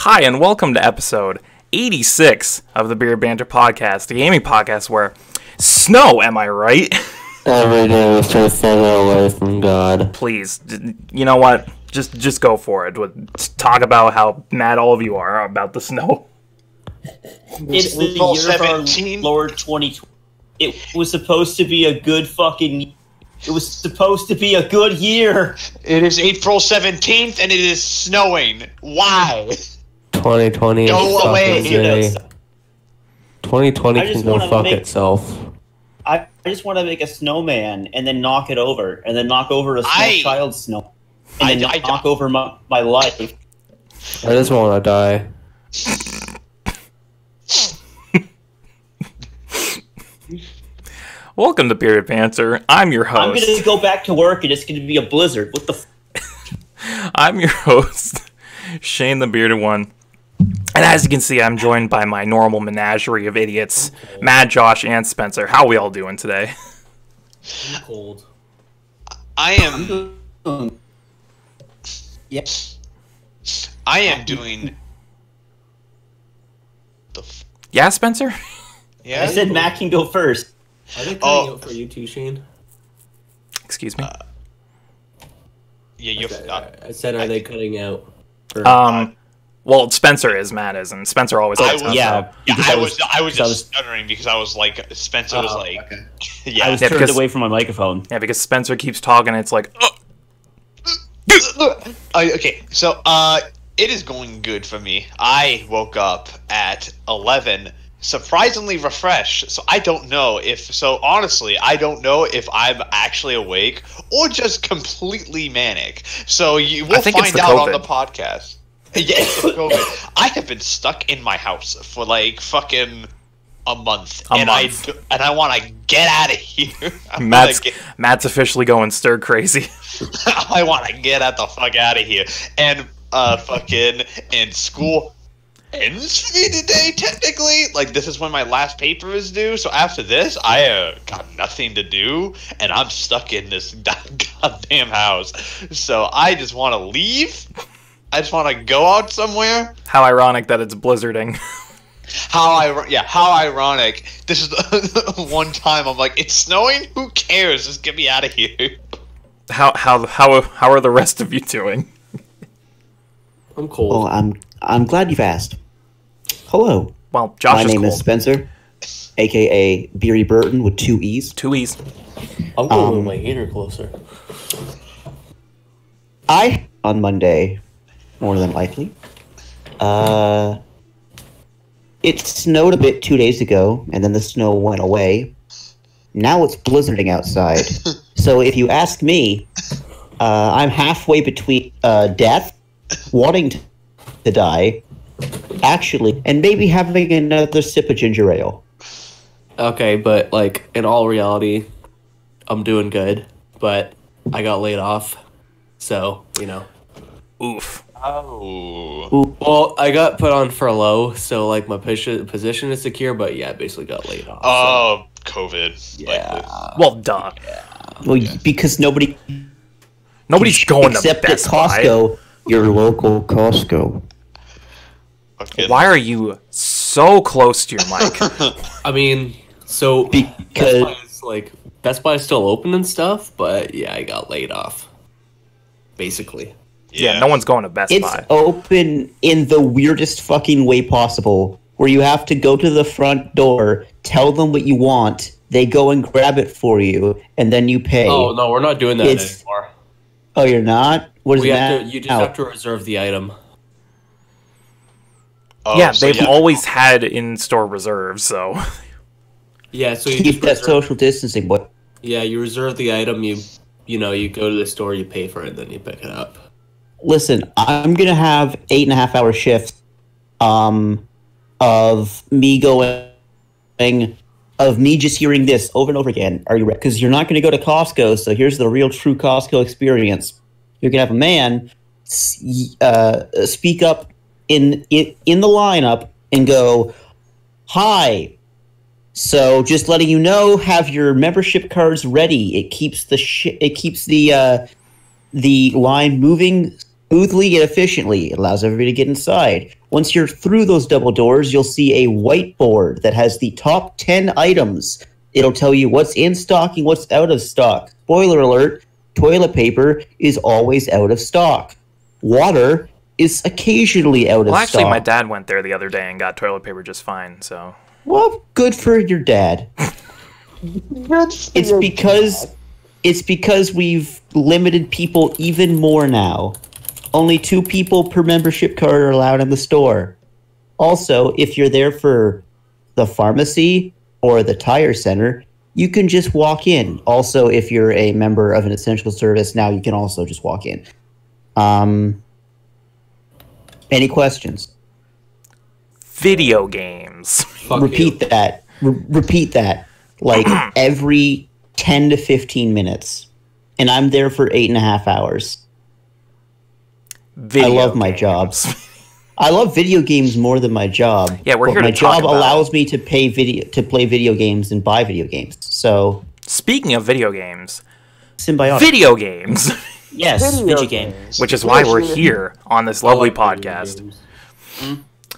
Hi, and welcome to episode 86 of the Bearded Banter podcast, the gaming podcast where snow, am I right? Every day is so far away from God. Please, you know what? Just go for it. Talk about how mad all of you are about the snow. It's the year of our Lord 2020. It was supposed to be a good fucking... It was supposed to be a good year. It is April 17th and it is snowing. Why? 2020 Go is away. fucking day. 2020 can go fuck itself. I just want to make a snowman and then knock it over. And then knock over a small child's snow. And then knock over my life. I just want to die. Welcome to Bearded Banter. I'm your host. I'm going to go back to work and it's going to be a blizzard. What the I'm your host, Shane the Bearded One. And as you can see, I'm joined by my normal menagerie of idiots, Matt, Josh, and Spencer. How are we all doing today? I'm cold. I am... Yep. I am doing... Yeah, Spencer? Yeah? I said Matt can go first. Are they cutting out for you too, Shane? Excuse me? Yeah, I said, are they cutting out? Well, Spencer is, Matt isn't. Spencer always cuts out. I was just stuttering because I was like, Spencer was like... Okay. Yeah. I was turned away from my microphone. Yeah, because Spencer keeps talking, and it's like... Okay, so, it is going good for me. I woke up at 11, surprisingly refreshed, so I don't know if... So, honestly, I don't know if I'm actually awake or just completely manic. So, we'll find out on the podcast. Yeah, it's the COVID. I have been stuck in my house for, like, fucking a month. And I want to get out of here. Matt's officially going stir crazy. I want to get the fuck out of here. And, and school ends for me today, technically. Like, this is when my last paper is due, so after this, I got nothing to do, and I'm stuck in this goddamn house. So I just want to leave. I just want to go out somewhere. How ironic that it's blizzarding. How ironic. This is the one time I'm like, it's snowing? Who cares? Just get me out of here. How are the rest of you doing? I'm cold. Well, I'm glad you've asked. Hello. Well, Josh My name is Spencer, a.k.a. Beery Burton with 2 E's. 2 E's. I'm going to move my heater closer. On Monday, more than likely. It snowed a bit 2 days ago, and then the snow went away. Now it's blizzarding outside. So if you ask me, I'm halfway between death, wanting to die, actually, and maybe having another sip of ginger ale. Okay, but, like, in all reality, I'm doing good, but I got laid off, so, you know. Oof. Oh. Well, I got put on furlough, so, like, my position is secure, but, yeah, I basically got laid off. Oh, COVID. Yeah. Well, duh. Yeah. Well, because nobody's going to except Best at Costco, Buy. Your local Costco. Okay. Why are you so close to your mic? I mean, so Because Best Buy is still open and stuff, but yeah, I got laid off. Basically. Yeah, no one's going to Best it's Buy. open in the weirdest fucking way possible, where you have to go to the front door, tell them what you want, they go and grab it for you, and then you pay. Oh no, we're not doing that anymore. Oh, you're not? What is that? You just have to reserve the item. Oh, yeah, so they've always had in-store reserves, so... Yeah, so you keep that social distancing, boy. Yeah, you reserve the item, you go to the store, you pay for it, and then you pick it up. Listen, I'm gonna have 8.5-hour shifts of me just hearing this over and over again. Are you ready? Because you're not gonna go to Costco, so here's the real true Costco experience. You're gonna have a man speak up in the lineup and go, "Hi. So just letting you know, have your membership cards ready. It keeps the line moving smoothly and efficiently. It allows everybody to get inside. Once you're through those double doors, you'll see a whiteboard that has the top 10 items. It'll tell you what's in stock and what's out of stock. Spoiler alert, toilet paper is always out of stock. Water is occasionally out of stock. Well, actually, my dad went there the other day and got toilet paper just fine, so... Well, good for your dad. It's because we've limited people even more now. Only 2 people per membership card are allowed in the store. Also, if you're there for the pharmacy or the tire center, you can just walk in. Also, if you're a member of an essential service, now you can also just walk in. Any questions? Video games. Repeat that. Repeat that. Like every 10 to 15 minutes. And I'm there for 8.5 hours. I love my job. I love video games more than my job. Yeah, we're here my to talk job about allows me to play video games and buy video games. So speaking of video games, symbiotic. Video games. Yes, video games. Which is why we're here on this lovely podcast.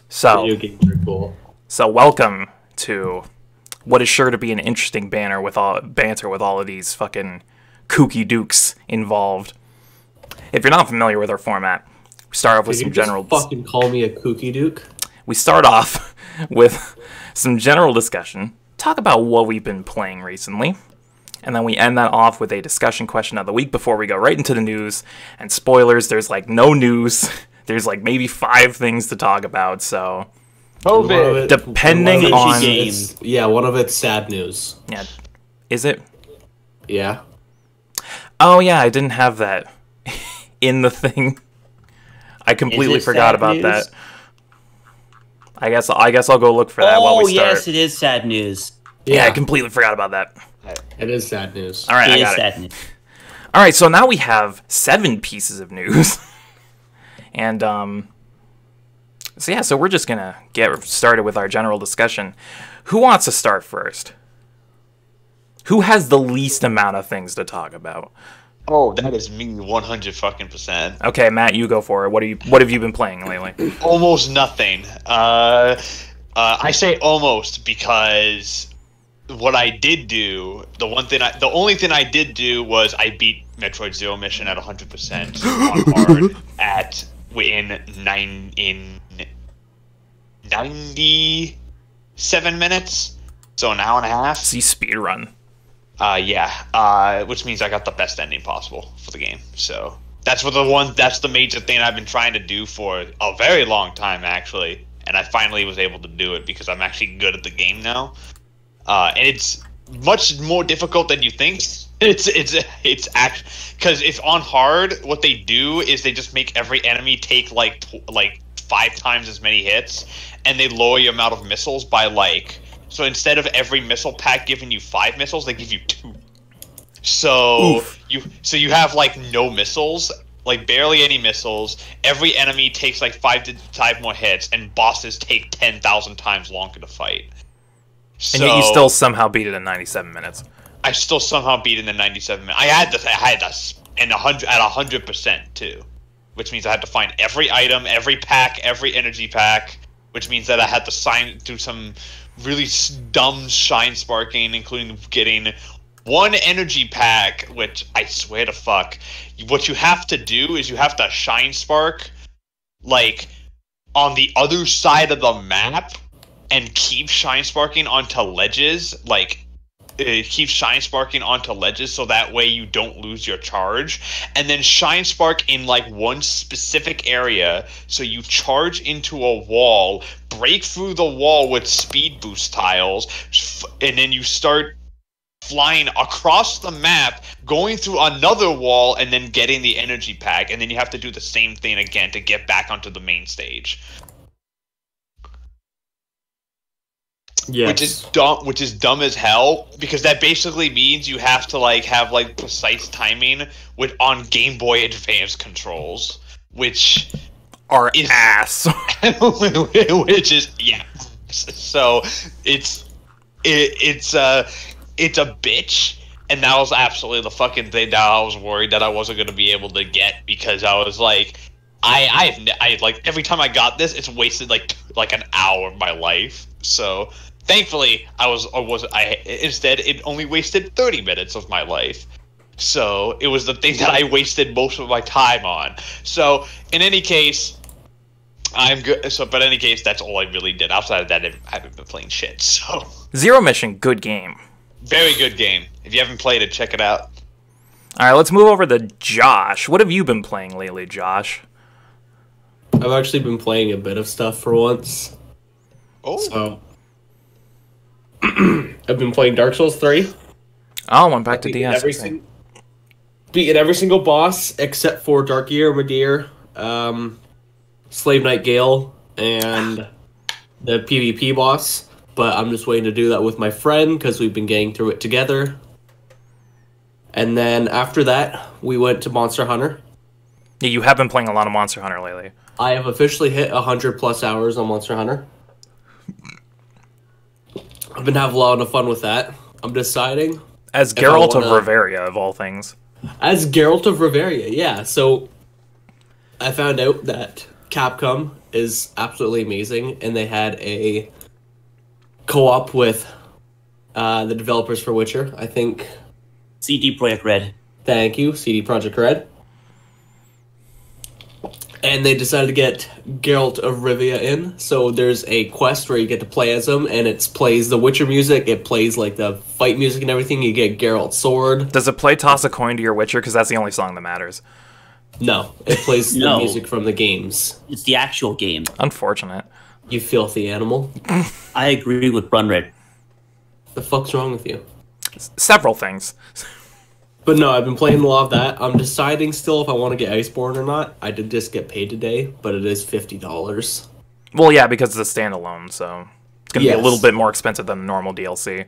So, Video games are cool. So welcome to what is sure to be an interesting banter with all of these fucking kooky dukes involved. If you're not familiar with our format, we start off with some general... fucking call me a kooky duke? We start off with some general discussion, talk about what we've been playing recently, and then we end that off with a discussion question of the week before we go right into the news. And spoilers, there's like no news. There's like maybe 5 things to talk about, so... COVID. Depending on... games. Yeah, one of it's sad news. Yeah. Is it? Yeah. Oh, yeah, I didn't have that in the thing. I completely forgot about news? that. I guess I'll go look for that while we start. Oh, yes, it is sad news. Yeah, I completely forgot about that. It is sad news. All right, I got it. All right, so now we have 7 pieces of news. And, so we're just going to get started with our general discussion. Who wants to start first? Who has the least amount of things to talk about? Oh, that is me, 100%. Okay, Matt, you go for it. What have you been playing lately? Almost nothing. I say almost because what I did do, the only thing I did do was I beat Metroid Zero Mission at 100% on hard in 97 minutes, so an hour and a half. See, speedrun. Which means I got the best ending possible for the game. So that's the major thing I've been trying to do for a very long time, actually. And I finally was able to do it because I'm actually good at the game now. And it's much more difficult than you think. It's actually because it's on hard. What they do is they just make every enemy take like 5 times as many hits, and they lower your amount of missiles by So instead of every missile pack giving you 5 missiles, they give you 2. So you have no missiles, barely any missiles. Every enemy takes 5 more hits, and bosses take 10,000 times longer to fight. And yet you still somehow beat it in 97 minutes. I still somehow beat it in 97 minutes. I had this, and 100% too, which means I had to find every item, every pack, every energy pack, which means that I had to do some really dumb shine sparking, including getting 1 energy pack, which I swear to fuck, what you have to do is you have to shine spark on the other side of the map and keep shine sparking onto ledges, keep shine sparking onto ledges so that way you don't lose your charge, and then shine spark in one specific area so you charge into a wall, break through the wall with speed boost tiles, and then you start flying across the map, going through another wall, and then getting the energy pack, and then you have to do the same thing again to get back onto the main stage. Yes. Which is dumb as hell, because that basically means you have to have precise timing on Game Boy Advance controls, which are ass. Which is so it's a bitch, and that was absolutely the fucking thing that I was worried that I wasn't going to be able to get, because I was I like every time I got this, it's wasted like an hour of my life. So thankfully, instead it only wasted 30 minutes of my life. So it was the thing that I wasted most of my time on. So in any case, I'm good. So, but in any case, that's all I really did. Outside of that, I haven't been playing shit. So Zero Mission, good game. very good game. If you haven't played it, check it out. All right, let's move over to Josh. What have you been playing lately, Josh? I've actually been playing a bit of stuff for once. Oh, So I've been playing Dark Souls 3. Oh, I'm back to Beating DS. every single boss except for Dark Ear, Madeir, Slave Knight Gale, and the PvP boss. But I'm just waiting to do that with my friend because we've been getting through it together. And then after that, we went to Monster Hunter. Yeah, you have been playing a lot of Monster Hunter lately. I have officially hit 100+ hours on Monster Hunter. I've been having a lot of fun with that. I'm deciding. As Geralt of Rivia, of all things. As Geralt of Rivia, yeah. So I found out that Capcom is absolutely amazing, and they had a co-op with the developers for Witcher. I think. CD Projekt Red. Thank you, CD Projekt Red. And they decided to get Geralt of Rivia in. So there's a quest where you get to play as him, and it plays the Witcher music. It plays like the fight music and everything. You get Geralt's sword. Does it play Toss a Coin to Your Witcher? Because that's the only song that matters. No, it plays the No. music from the games. It's the actual game. Unfortunate. You filthy animal. I agree with Brunred. The fuck's wrong with you? Several things. But no, I've been playing a lot of that. I'm deciding still if I want to get Iceborne or not. I did just get paid today, but it is $50. Well, yeah, because it's a standalone, so it's going to be a Yes. little bit more expensive than a normal DLC.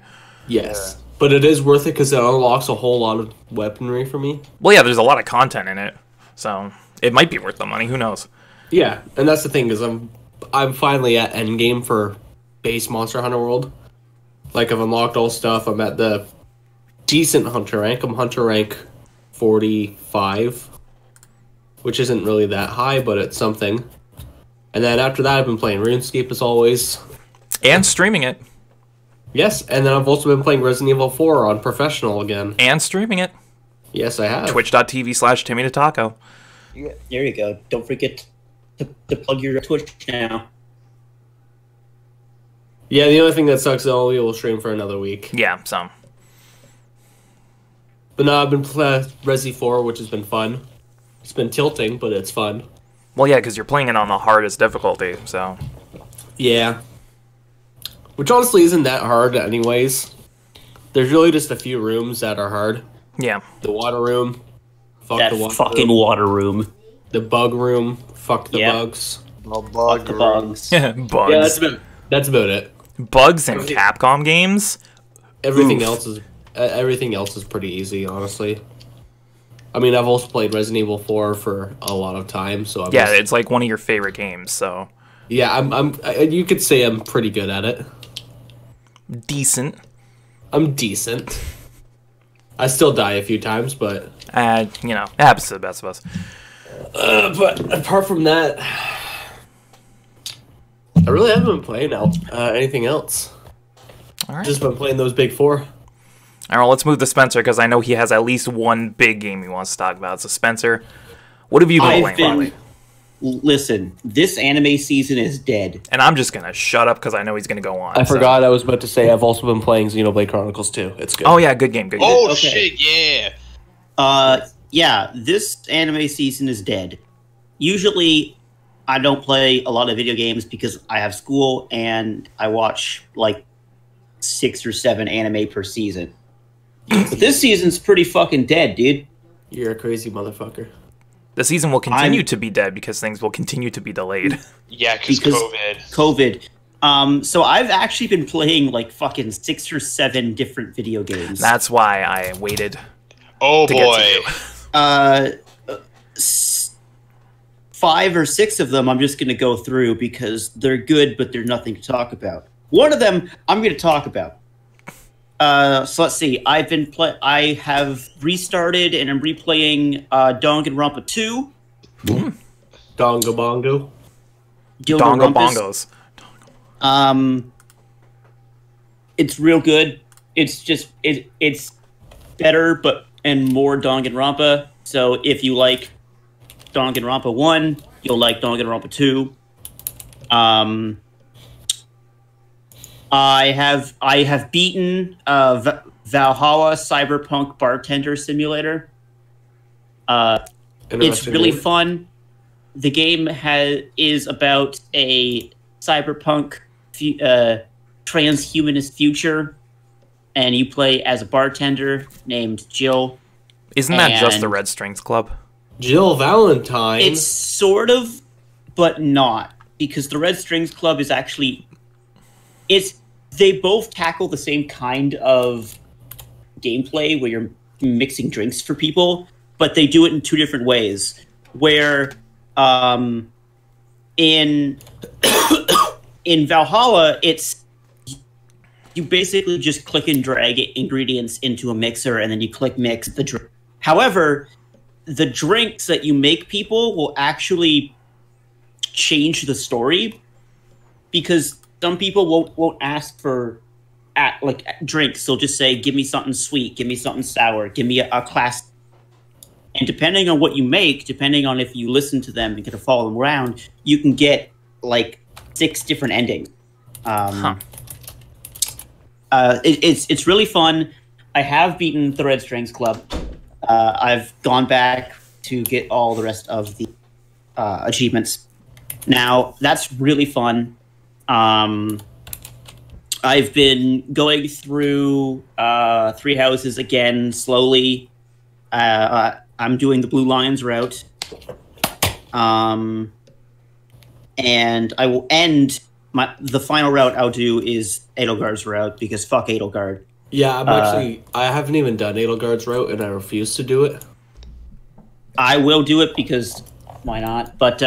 Yes. But it is worth it because it unlocks a whole lot of weaponry for me. Well, yeah, there's a lot of content in it, so it might be worth the money. Who knows? Yeah, and that's the thing is I'm finally at endgame for base Monster Hunter World. Like I've unlocked all stuff. I'm at the decent hunter rank. I'm hunter rank 45, which isn't really that high, but it's something. And then after that, I've been playing RuneScape as always. And streaming it. Yes, and then I've also been playing Resident Evil 4 on Professional again. And streaming it. Yes, I have. Twitch.tv/TimmyTataco. Yeah, there you go. Don't forget to plug your Twitch now. Yeah, the only thing that sucks is I only will stream for another week. Yeah, so. But no, I've been playing Resi 4, which has been fun. It's been tilting, but it's fun. Well, yeah, because you're playing it on the hardest difficulty, so. Yeah. Which honestly isn't that hard anyways. There's really just a few rooms that are hard. Yeah. The water room. Fuck That the water fucking room. water room. The bug room. Fuck the Yeah. bugs. Fuck the bugs. Bugs. Yeah, that's about it. Bugs in Capcom games? Everything Oof. else is pretty easy, honestly. I mean, I've also played Resident Evil 4 for a lot of time, so I'm Yeah, just- it's like one of your favorite games, so. yeah, you could say I'm pretty good at it. Decent. I'm decent. I still die a few times, but You know, it happens to the best of us. but apart from that, I really haven't been playing anything else. Alright. Just been playing those big four. Alright, well, let's move to Spencer, because I know he has at least one big game he wants to talk about. So, Spencer, what have you been I've playing been. lately? Listen, this anime season is dead. And I'm just going to shut up, because I know he's going to go on. I so. forgot I was about to say I've also been playing Xenoblade Chronicles 2. It's good. Oh, yeah, good game, good game. Oh Okay. shit, yeah. Yeah, this anime season is dead. Usually, I don't play a lot of video games because I have school and I watch like 6 or 7 anime per season. But this season's pretty fucking dead, dude. You're a crazy motherfucker. The season will continue to be dead, because things will continue to be delayed. Yeah, because Because- COVID. COVID. So I've actually been playing like fucking 6 or 7 different video games. That's why I waited Oh to get boy. to you. 5 or 6 of them I'm just going to go through because they're good, but they're nothing to talk about. One of them I'm going to talk about. So let's see. I have restarted and I'm replaying Danganronpa 2. Dongo Bongo. Dongo Bongos. It's real good. It's just it's better and more Danganronpa. So if you like Danganronpa 1, you'll like Danganronpa 2. I have beaten Valhalla Cyberpunk Bartender Simulator. It's really fun. The game is about a cyberpunk transhumanist future, and you play as a bartender named Jill. Isn't that just the Red Strings Club? Jill Valentine. It's sort of, but not, because the Red Strings Club is actually they both tackle the same kind of gameplay where you're mixing drinks for people, but they do it in two different ways. Where in Valhalla, it's you basically just click and drag ingredients into a mixer, and then you click mix the drink. However, the drinks that you make people will actually change the story, because some people won't ask for drinks. They'll just say, "Give me something sweet, give me something sour, give me a class." And depending on what you make, depending on if you listen to them and get to follow them around, you can get like 6 different endings. It's really fun. I have beaten the Red Strings Club. I've gone back to get all the rest of the achievements. Now, that's really fun. I've been going through 3 houses again slowly. I'm doing the Blue Lions route. And I will end the final route I'll do is Edelgard's route, because fuck Edelgard. Yeah, I haven't even done Edelgard's route, and I refuse to do it. I will do it because why not? But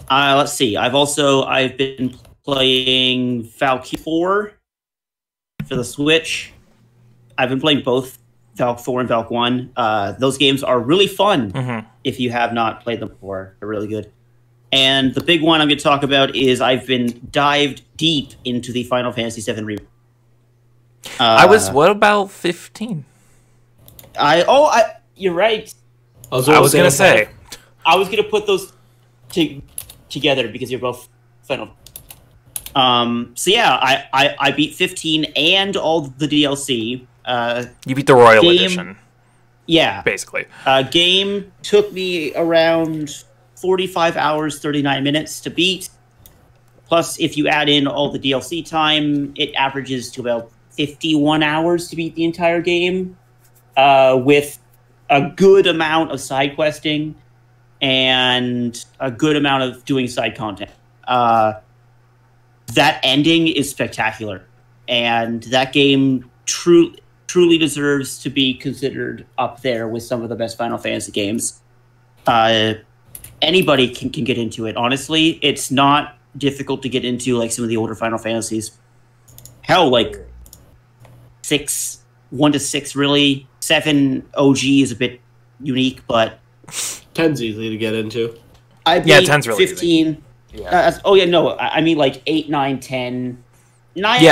let's see. I've been playing Valkyrie 4 for the Switch. I've been playing both Valk 4 and Valk 1. Those games are really fun if you have not played them before. They're really good. And the big one I'm going to talk about is I've been dived deep into the Final Fantasy VII Remake. What about 15? You're right. I was going to say. I was going to put those together because you're both Final. So yeah, I beat 15 and all the DLC. You beat the Royal Edition. Yeah. Basically. Game took me around 45 hours, 39 minutes to beat. Plus, if you add in all the DLC time, it averages to about 51 hours to beat the entire game, with a good amount of side questing and a good amount of doing side content. That ending is spectacular, and that game truly deserves to be considered up there with some of the best Final Fantasy games. Anybody can get into it, honestly. It's not difficult to get into like some of the older Final Fantasies. Hell, like 1 to 6 really. 7 OG is a bit unique, but 10's easy to get into. I beat 10's really 15. Easy. Yeah. I mean like 8, 9, 10. 9,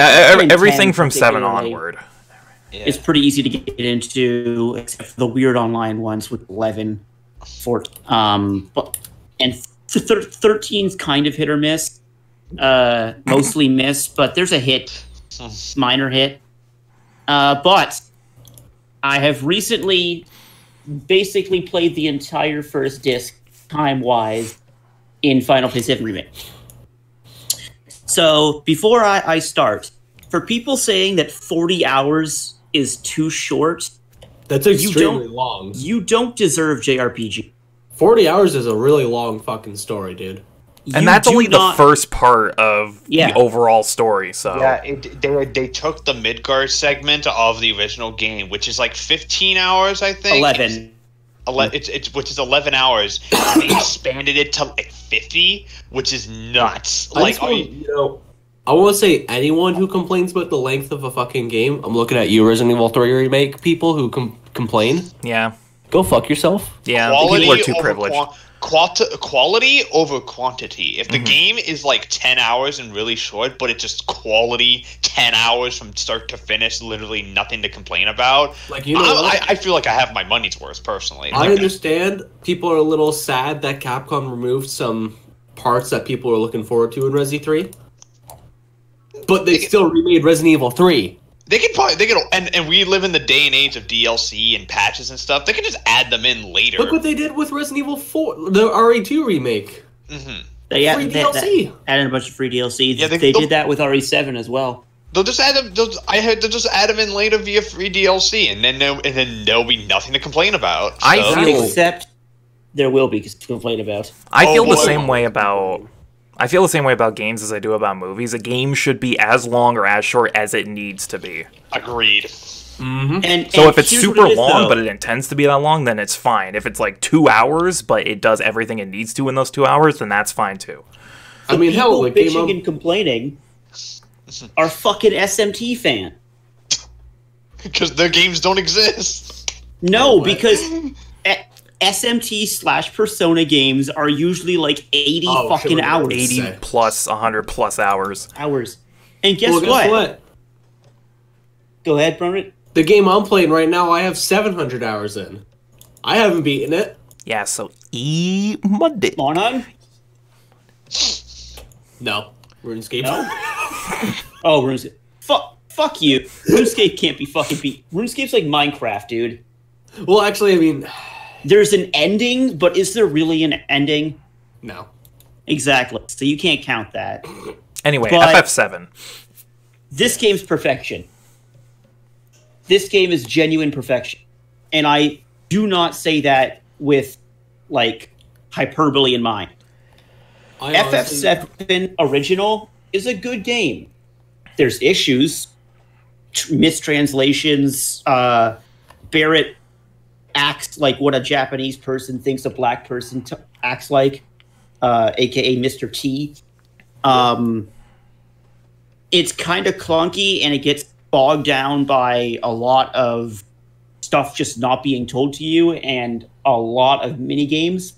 everything 10 from 7 onward. Yeah. It's pretty easy to get into, except for the weird online ones with 11, 14. And 13's kind of hit or miss. Mostly miss, but there's a hit, minor hit. But I have recently basically played the entire first disc, time-wise, in Final Fantasy VII Remake. So, before I start, for people saying that 40 hours is too short, that's extremely long. You don't deserve JRPG. 40 hours is a really long fucking story, dude. And that's only the first part of the overall story, so... Yeah, they took the Midgard segment of the original game, which is like 15 hours, I think. 11. Which is 11 hours, and they expanded it to like 50, which is nuts. I want to say anyone who complains about the length of a fucking game, I'm looking at you, Resident Evil 3 Remake people who complain. Yeah. Go fuck yourself. Yeah, quality people are too privileged. quality over quantity. If the game is like 10 hours and really short, but it's just quality 10 hours from start to finish, literally nothing to complain about, Like, you know what? I feel like I have my money's worth personally. I understand people are a little sad that Capcom removed some parts that people were looking forward to in Resi 3, but they still remade Resident Evil 3. They could and we live in the day and age of DLC and patches and stuff. They could just add them in later. Look what they did with Resident Evil 4, the RE2 remake. They Free DLC. added a bunch of free DLC. Yeah, they did that with RE7 as well. They'll just add them. I heard they'll just add them in later via free DLC, and then there'll be nothing to complain about. Except there will be to complain about. I feel the same way about games as I do about movies. A game should be as long or as short as it needs to be. Agreed. So if it's super long, but it intends to be that long, then it's fine. If it's like 2 hours, but it does everything it needs to in those 2 hours, then that's fine too. I mean, hell, like bitching and complaining are fucking SMT fan. Because their games don't exist. No, because SMT/Persona games are usually like 80 fucking hours. 80 plus 100 plus hours. And guess what? Go ahead, Brunrit. The game I'm playing right now, I have 700 hours in. I haven't beaten it. Yeah, so Monday. Monon? No. RuneScape. No? Oh, RuneScape. Fuck you. RuneScape can't be fucking beat. RuneScape's like Minecraft, dude. Well, actually, I mean... There's an ending, but is there really an ending? No. Exactly. So you can't count that. Anyway, but FF7. This game's perfection. This game is genuine perfection. And I do not say that with, like, hyperbole in mind. FF7 Original is a good game. There's issues, mistranslations, Barrett acts like what a Japanese person thinks a black person acts like, aka Mr. T. It's kind of clunky and it gets bogged down by a lot of stuff just not being told to you and a lot of mini games.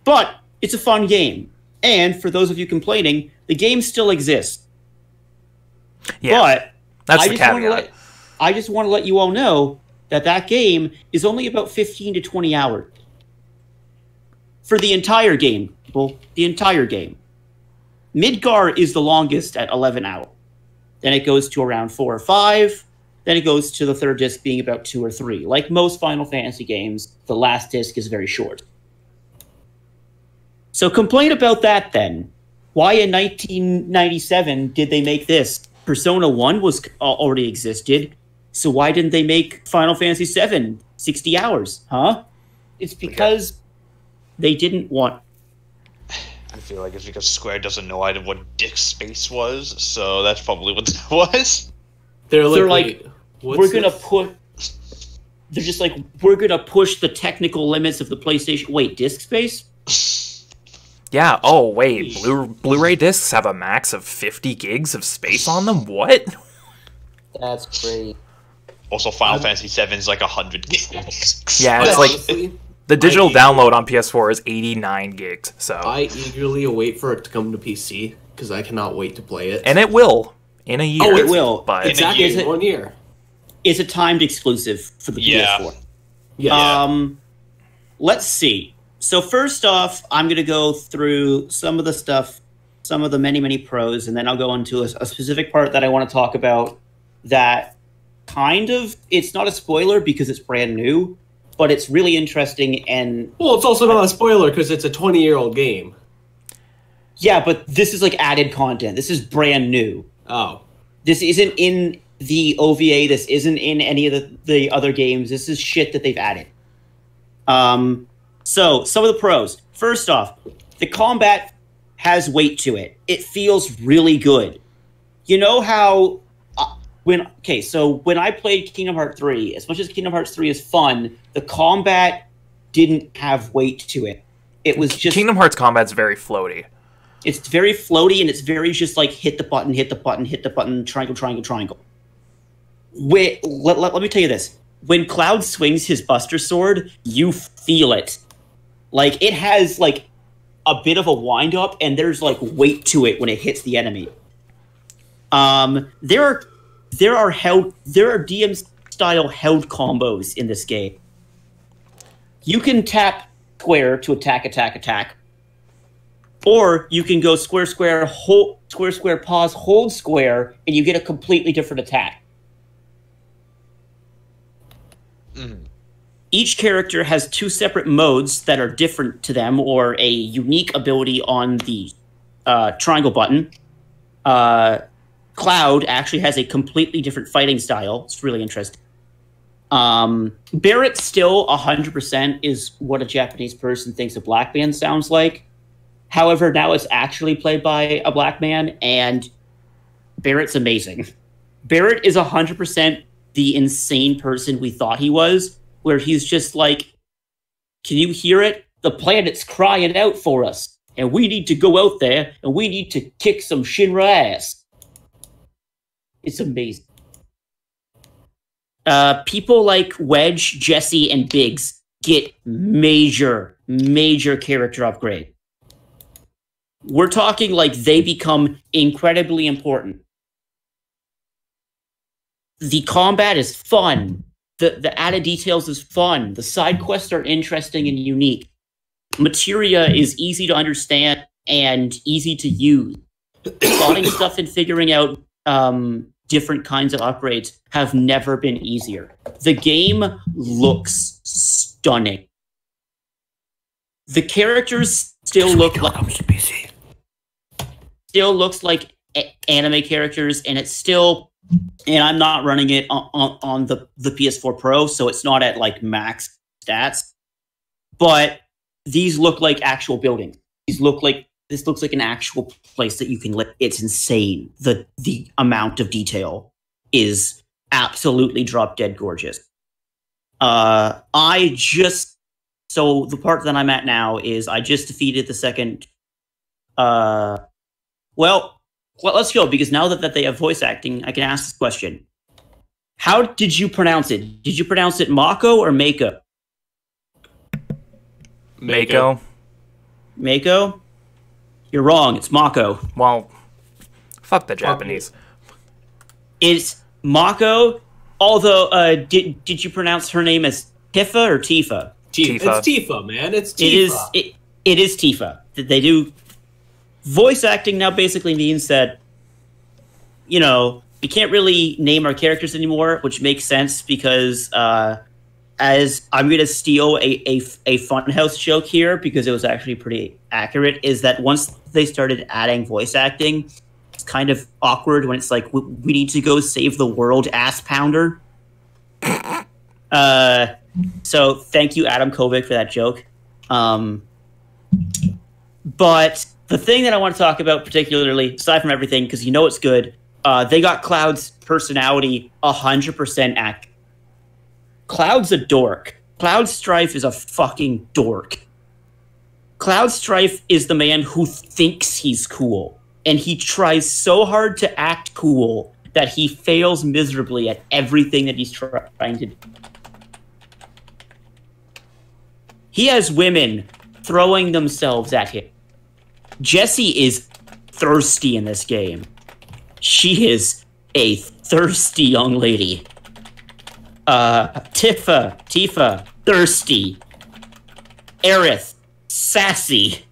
But it's a fun game. And for those of you complaining, the game still exists. Yeah, but that's the caveat. I just want to let you all know that game is only about 15 to 20 hours. For the entire game, people. The entire game. Midgar is the longest at 11 hours. Then it goes to around 4 or 5. Then it goes to the third disc being about 2 or 3. Like most Final Fantasy games, the last disc is very short. So complain about that then. Why in 1997 did they make this? Persona 1 was already existed. So why didn't they make Final Fantasy 7 60 hours? Huh? It's because they didn't want... I feel like it's because Square doesn't know either what dick space was, so that's probably what that was. They're like we're gonna put... They're just like, we're gonna push the technical limits of the PlayStation... Wait, disk space? Yeah, oh wait, Blu-ray discs have a max of 50 gigs of space on them? What? That's great. Also, Final Fantasy 7 is like 100 gigs. Yeah, it's like... The digital download on PS4 is 89 gigs, so... I eagerly await for it to come to PC, because I cannot wait to play it. And it will, in a year. Oh, it will. But exactly, in 1 year. It's a timed exclusive for the PS4. Yeah. Let's see. So first off, I'm going to go through some of the stuff, some of the many, many pros, and then I'll go into a specific part that I want to talk about that kind of... It's not a spoiler because it's brand new, but it's really interesting and... Well, it's also not a spoiler because it's a 20-year-old game. Yeah, but this is like added content. This is brand new. Oh. This isn't in the OVA. This isn't in any of the other games. This is shit that they've added. So, some of the pros. First off, the combat has weight to it. It feels really good. You know how... When I played Kingdom Hearts 3, as much as Kingdom Hearts 3 is fun, the combat didn't have weight to it. It was just... Kingdom Hearts combat's very floaty. It's very floaty, and it's very just like hit the button, triangle, triangle, triangle. Wait, let me tell you this. When Cloud swings his Buster Sword, you feel it. Like, it has, like, a bit of a wind-up, and there's, like, weight to it when it hits the enemy. There are DM-style held combos in this game. You can tap square to attack. Or you can go square, hold, square, pause, hold square, and you get a completely different attack. Each character has 2 separate modes that are different to them, or a unique ability on the triangle button. Cloud actually has a completely different fighting style. It's really interesting. Barrett still 100% is what a Japanese person thinks a black man sounds like. However, now it's actually played by a black man, and Barrett's amazing. Barrett is 100% the insane person we thought he was, where he's just like, can you hear it? The planet's crying out for us, and we need to go out there, and we need to kick some Shinra ass. It's amazing. People like Wedge, Jesse, and Biggs get major character upgrade. We're talking like they become incredibly important. The combat is fun. The added details is fun. The side quests are interesting and unique. Materia is easy to understand and easy to use. Plotting stuff and figuring out different kinds of upgrades have never been easier. The game looks stunning. The characters still look like anime characters, and it's still, and I'm not running it on the PS4 Pro, so it's not at like max stats, but these look like actual buildings. This looks like an actual place that you can live. It's insane. The amount of detail is absolutely drop dead gorgeous. So the part that I'm at now is I just defeated the second. Well, let's go, because now that they have voice acting, I can ask this question. How did you pronounce it? Did you pronounce it Mako or Mako? Mako. Mako? You're wrong. It's Mako. Well, fuck the Japanese. It's Mako, although, did you pronounce her name as Tifa or Tifa? Tifa. It's Tifa, man. It's Tifa. It is Tifa. They do... Voice acting now basically means that, you know, we can't really name our characters anymore, which makes sense because, as I'm going to steal a Funhouse joke here because it was actually pretty accurate, is that once they started adding voice acting, it's kind of awkward when it's like, we need to go save the world, ass pounder. So thank you, Adam Kovic, for that joke. But the thing that I want to talk about particularly, aside from everything, because you know it's good, they got Cloud's personality 100% accurate. Cloud's a dork. Cloud Strife is a fucking dork. Cloud Strife is the man who thinks he's cool, and he tries so hard to act cool that he fails miserably at everything that he's trying to do. He has women throwing themselves at him. Jessie is thirsty in this game. She is a thirsty young lady. Tifa, thirsty. Aerith, sassy.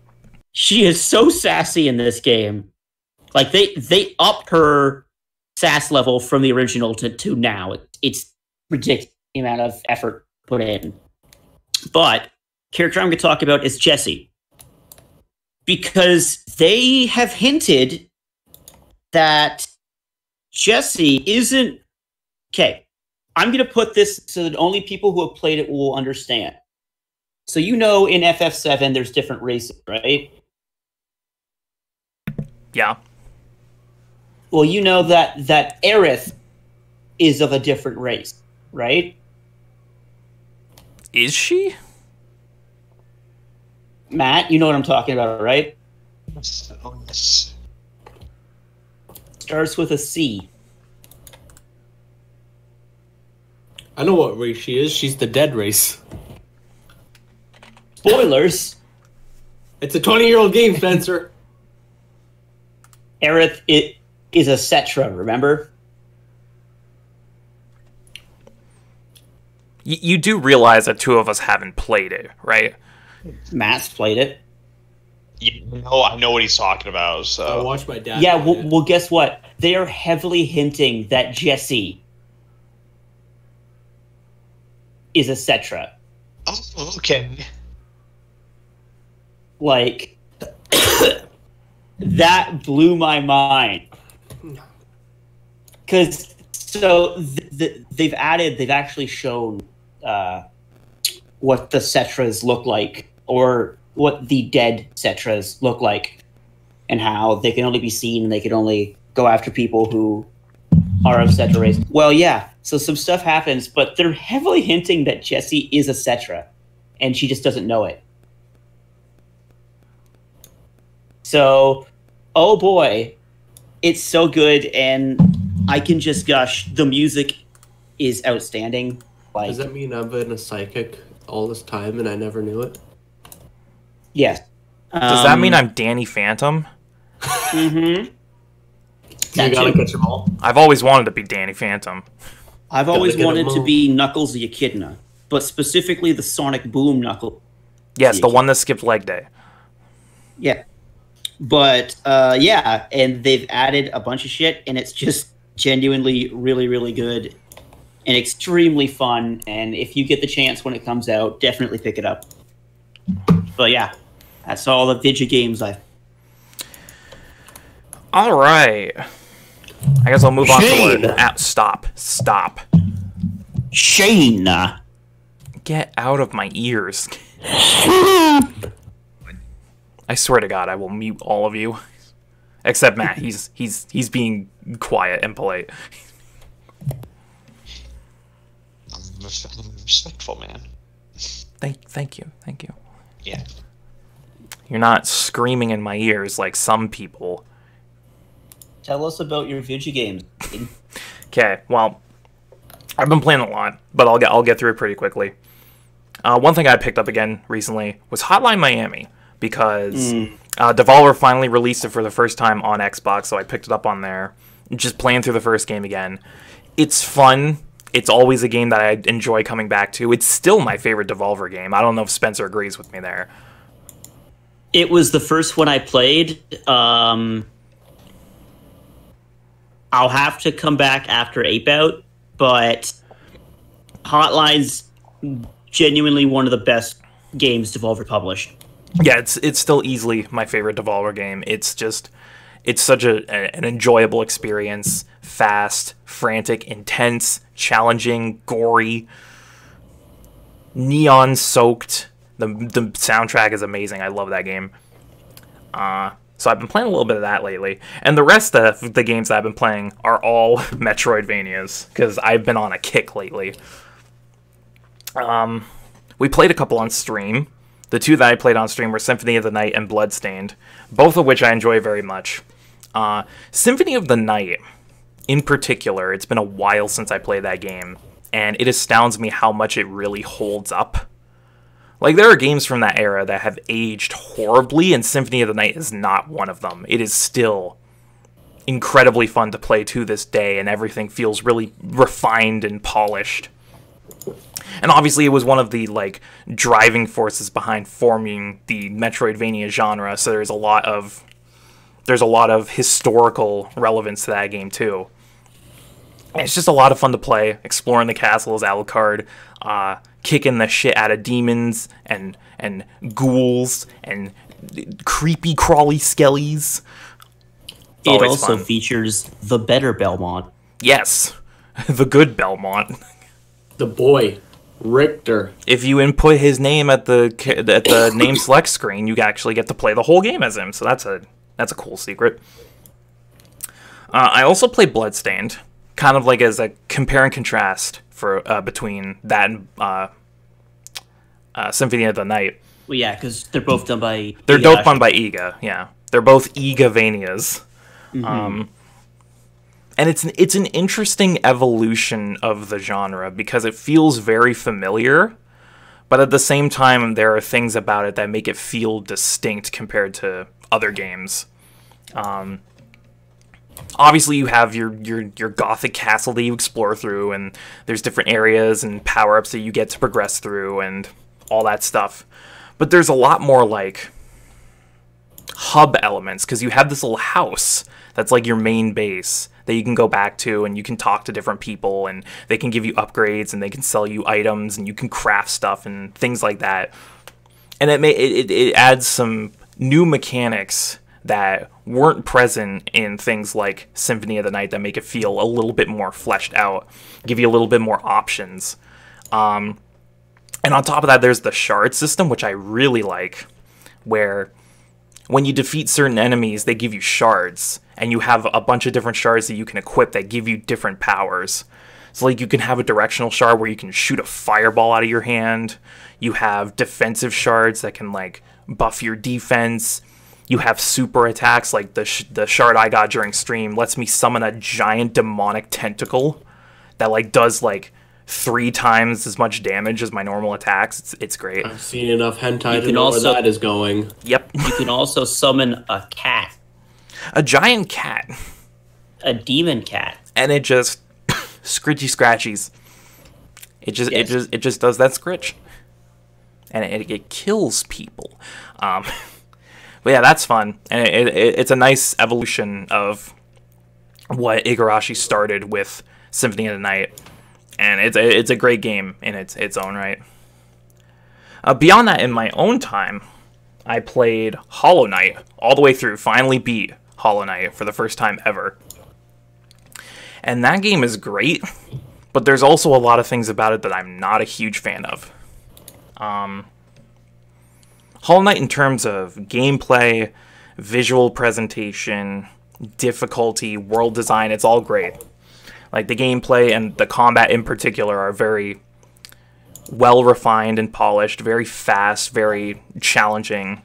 She is so sassy in this game. Like, they upped her sass level from the original to now. It's ridiculous the amount of effort put in. But, character I'm going to talk about is Jessie. Because they have hinted that Jessie isn't... Okay, I'm going to put this so that only people who have played it will understand. So you know in FF7 there's different races, right? Yeah. Well, you know that Aerith is of a different race, right? Is she? Matt, you know what I'm talking about, right? Oh, yes. Starts with a C. I know what race she is. She's the dead race. Spoilers. It's a 20-year-old game, Spencer. Aerith, it is a Cetra, remember? You do realize that two of us haven't played it, right? Matt's played it. I know what he's talking about. I So watched my dad. Yeah, play it. well, guess what? They are heavily hinting that Jessie is a Cetra. oh, okay. Like, that blew my mind. Because, they've actually shown what the Cetras look like, or what the dead Cetras look like, and how they can only be seen and they can only go after people who are of Cetra race. Well, yeah, so some stuff happens, but they're heavily hinting that Jessie is a Cetra, and she just doesn't know it. So, oh boy, it's so good, and I can just gush. The music is outstanding. Like, Does that mean I've been a psychic all this time and I never knew it? yes. Does that mean I'm Danny Phantom? Mm-hmm. You gotta catch them all. I've always wanted to be Danny Phantom. I've always get 'em wanted to all. be Knuckles the Echidna, but specifically the Sonic Boom Knuckle. Yes, the one that skipped leg day. Yeah. But, yeah, and they've added a bunch of shit, and it's just genuinely really, really good and extremely fun. And if you get the chance when it comes out, definitely pick it up. But yeah, that's all the video games All right. I guess I'll move on Shane! to what... Stop. Shane. Get out of my ears. I swear to God, I will mute all of you. Except Matt. He's being quiet and polite. I'm respectful, man. Thank you. Yeah. You're not screaming in my ears like some people. Tell us about your video games. Okay, well, I've been playing a lot, but I'll get through it pretty quickly. One thing I picked up again recently was Hotline Miami, because Devolver finally released it for the first time on Xbox, so I picked it up on there. Just playing through the first game again. It's fun. It's always a game that I enjoy coming back to. It's still my favorite Devolver game. I don't know if Spencer agrees with me there. It was the first one I played. I'll have to come back after Ape Out, but Hotline's genuinely one of the best games Devolver published. Yeah, it's still easily my favorite Devolver game. It's such an enjoyable experience. Fast, frantic, intense, challenging, gory, neon-soaked. The soundtrack is amazing. I love that game. So I've been playing a little bit of that lately. And the rest of the games that I've been playing are all Metroidvanias, because I've been on a kick lately. We played a couple on stream. The two that I played on stream were Symphony of the Night and Bloodstained, both of which I enjoy very much. Symphony of the Night, in particular, it's been a while since I played that game, and it astounds me how much it really holds up. Like, there are games from that era that have aged horribly, and Symphony of the Night is not one of them. It is still incredibly fun to play to this day, and everything feels really refined and polished. And obviously it was one of the, like, driving forces behind forming the Metroidvania genre, so there's a lot of historical relevance to that game, too. And it's just a lot of fun to play, exploring the castle as Alucard, kicking the shit out of demons and ghouls and creepy crawly skellies. It's It always also fun. features the better Belmont. Yes, the good Belmont. The boy, Richter. If you input his name at the name select screen, you actually get to play the whole game as him. So that's a cool secret. I also play Bloodstained, kind of like as a compare and contrast for between that and Symphony of the Night. Well, yeah, because they're both done by... They're both done by Iga, yeah. They're both Igavanias. And it's an interesting evolution of the genre, because it feels very familiar, but But at the same time, there are things about it that make it feel distinct compared to other games. Obviously, you have your gothic castle that you explore through, and there's different areas and power-ups that you get to progress through, and all that stuff. But there's a lot more, like, hub elements, because you have this little house that's like your main base that you can go back to, and you can talk to different people, and they can give you upgrades, and they can sell you items, and you can craft stuff and things like that. And it adds some new mechanics that weren't present in things like Symphony of the Night that make it feel a little bit more fleshed out, give you a little bit more options. And on top of that, there's the shard system, which I really like, where when you defeat certain enemies, they give you shards, and you have a bunch of different shards that you can equip that give you different powers. So, like, you can have a directional shard where you can shoot a fireball out of your hand. You have defensive shards that can, like, buff your defense. You have super attacks, like the shard I got during stream lets me summon a giant demonic tentacle that, like, does, like, 3 times as much damage as my normal attacks. It's great. I've seen enough hentai to know where that is going. Yep. You can also summon a cat. A giant cat. A demon cat. And it just scritchy scratchies. It just does that scritch. And it kills people. But yeah, that's fun. And it's a nice evolution of what Igarashi started with Symphony of the Night. And it's a great game in its own right. Beyond that, in my own time, I played Hollow Knight all the way through. Finally beat Hollow Knight for the first time ever. And that game is great, but there's also a lot of things about it that I'm not a huge fan of. Hollow Knight, in terms of gameplay, visual presentation, difficulty, world design, it's all great. Like, the gameplay and the combat in particular are very well refined and polished, very fast, very challenging.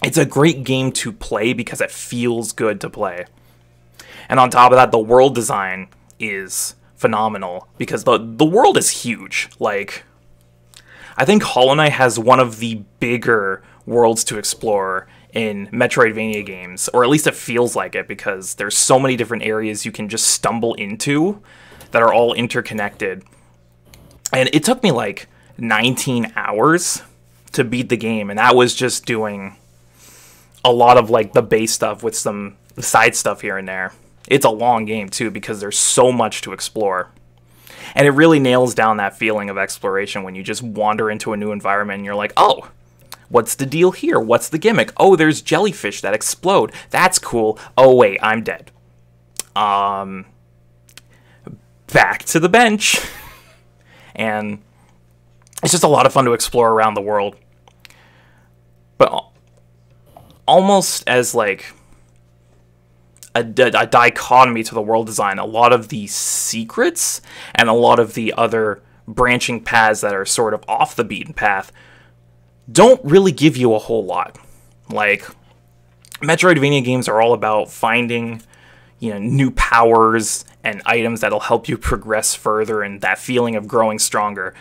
It's a great game to play because it feels good to play. And on top of that, the world design is phenomenal because the world is huge. Like, I think Hollow Knight has one of the bigger worlds to explore in Metroidvania games, or at least it feels like it, because there's so many different areas you can just stumble into that are all interconnected. And it took me like 19 hours to beat the game, and that was just doing a lot of, like, the base stuff with some side stuff here and there. It's a long game too because there's so much to explore. And it really nails down that feeling of exploration when you just wander into a new environment and you're like, oh, what's the deal here? What's the gimmick? Oh, there's jellyfish that explode. That's cool. Oh, wait, I'm dead. Back to the bench. And it's just a lot of fun to explore around the world. But almost as, like, a dichotomy to the world design, a lot of the secrets and a lot of the other branching paths that are sort of off the beaten path don't really give you a whole lot. Like, Metroidvania games are all about finding, you know, new powers and items that'll help you progress further and that feeling of growing stronger.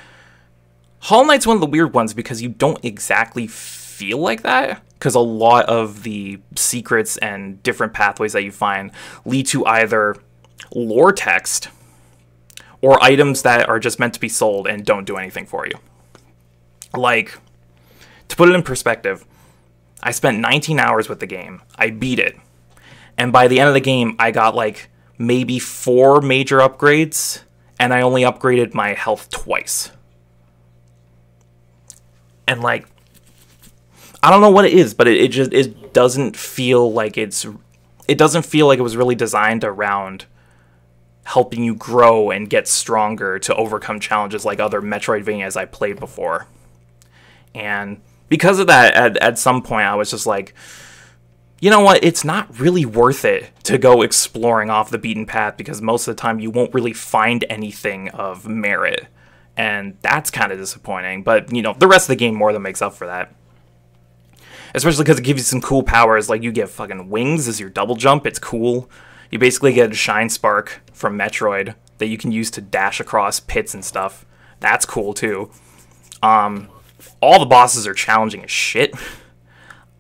Hollow Knight's one of the weird ones because you don't exactly feel like that, because a lot of the secrets and different pathways that you find lead to either lore text or items that are just meant to be sold and don't do anything for you. Like, to put it in perspective, I spent 19 hours with the game. I beat it. And by the end of the game, I got, like, maybe 4 major upgrades, and I only upgraded my health twice. And, like, I don't know what it is, but it doesn't feel like it doesn't feel like it was really designed around helping you grow and get stronger to overcome challenges like other Metroidvanias I played before. And because of that, at some point I was just like, you know what, it's not really worth it to go exploring off the beaten path because most of the time you won't really find anything of merit. And that's kind of disappointing, but, you know, the rest of the game more than makes up for that. Especially because it gives you some cool powers, like you get fucking wings as your double jump, it's cool. You basically get a shine spark from Metroid that you can use to dash across pits and stuff. That's cool too. All the bosses are challenging as shit,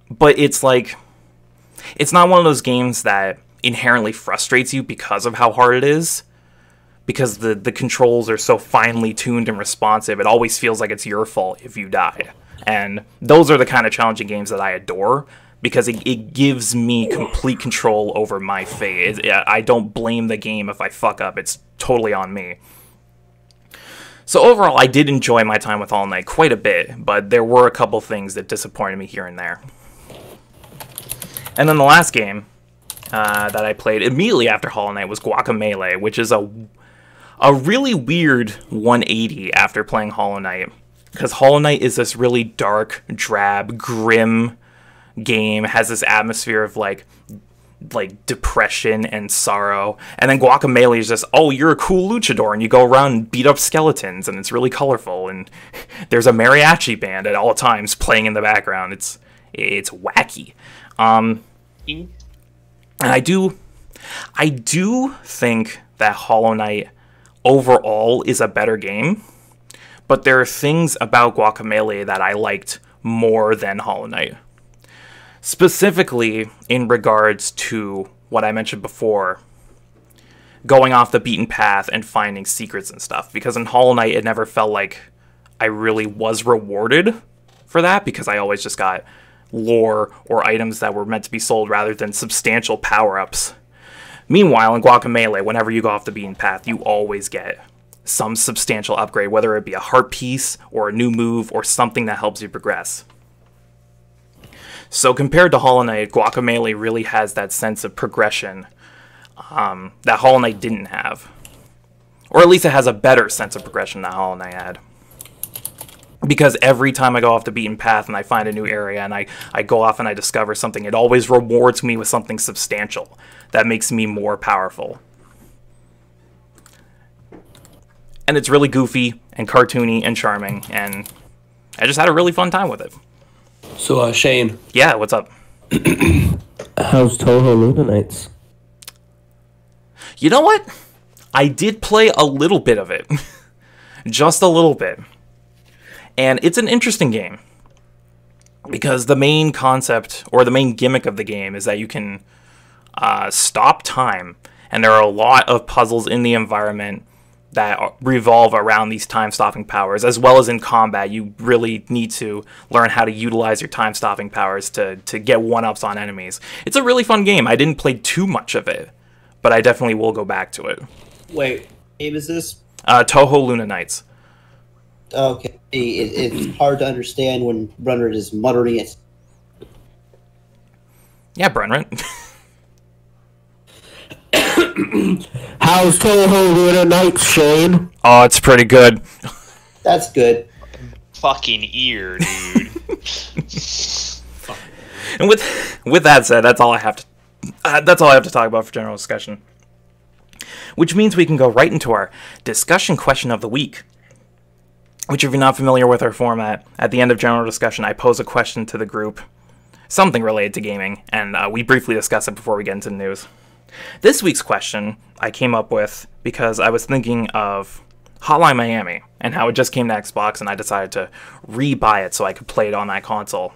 but it's like, it's not one of those games that inherently frustrates you because of how hard it is, because the controls are so finely tuned and responsive. It always feels like it's your fault if you die. And those are the kind of challenging games that I adore, because it gives me complete control over my fate. I don't blame the game if I fuck up. It's totally on me. So overall, I did enjoy my time with Hollow Knight quite a bit, but there were a couple things that disappointed me here and there. And then the last game that I played immediately after Hollow Knight was Guacamelee, which is a really weird 180 after playing Hollow Knight. Because Hollow Knight is this really dark, drab, grim game. It has this atmosphere of like depression and sorrow, and then Guacamelee is just, oh, you're a cool luchador and you go around and beat up skeletons, and it's really colorful, and there's a mariachi band at all times playing in the background. It's wacky, and I do think that Hollow Knight overall is a better game, but there are things about Guacamelee that I liked more than Hollow Knight. Specifically in regards to what I mentioned before, going off the beaten path and finding secrets and stuff. Because in Hollow Knight, it never felt like I really was rewarded for that, because I always just got lore or items that were meant to be sold rather than substantial power-ups. Meanwhile, in Guacamelee, whenever you go off the beaten path, you always get some substantial upgrade, whether it be a heart piece or a new move or something that helps you progress. So compared to Hollow Knight, Guacamelee really has that sense of progression that Hollow Knight didn't have. Or at least it has a better sense of progression than Hollow Knight had. Because every time I go off the beaten path and I find a new area and I go off and I discover something, it always rewards me with something substantial that makes me more powerful. And it's really goofy and cartoony and charming, and I just had a really fun time with it. So, Shane. Yeah, what's up? How's Toho Luna Nights? You know what? I did play a little bit of it. Just a little bit. And it's an interesting game. Because the main concept, or the main gimmick of the game, is that you can stop time. And there are a lot of puzzles in the environment that revolve around these time-stopping powers, as well as in combat. You really need to learn how to utilize your time-stopping powers to get one-ups on enemies. It's a really fun game. I didn't play too much of it, but I definitely will go back to it. Wait, game is this? Toho Luna Nights. Okay, it's hard to understand when Brunred is muttering it. Yeah, Brunred. How's Toho Luna Nights, Shane? Oh, it's pretty good. That's good. Fucking ear, dude. And with that said, that's all I have to talk about for general discussion. Which means we can go right into our discussion question of the week. Which, if you're not familiar with our format, at the end of general discussion, I pose a question to the group, something related to gaming, and we briefly discuss it before we get into the news. This week's question I came up with because I was thinking of Hotline Miami and how it just came to Xbox, and I decided to re-buy it so I could play it on that console.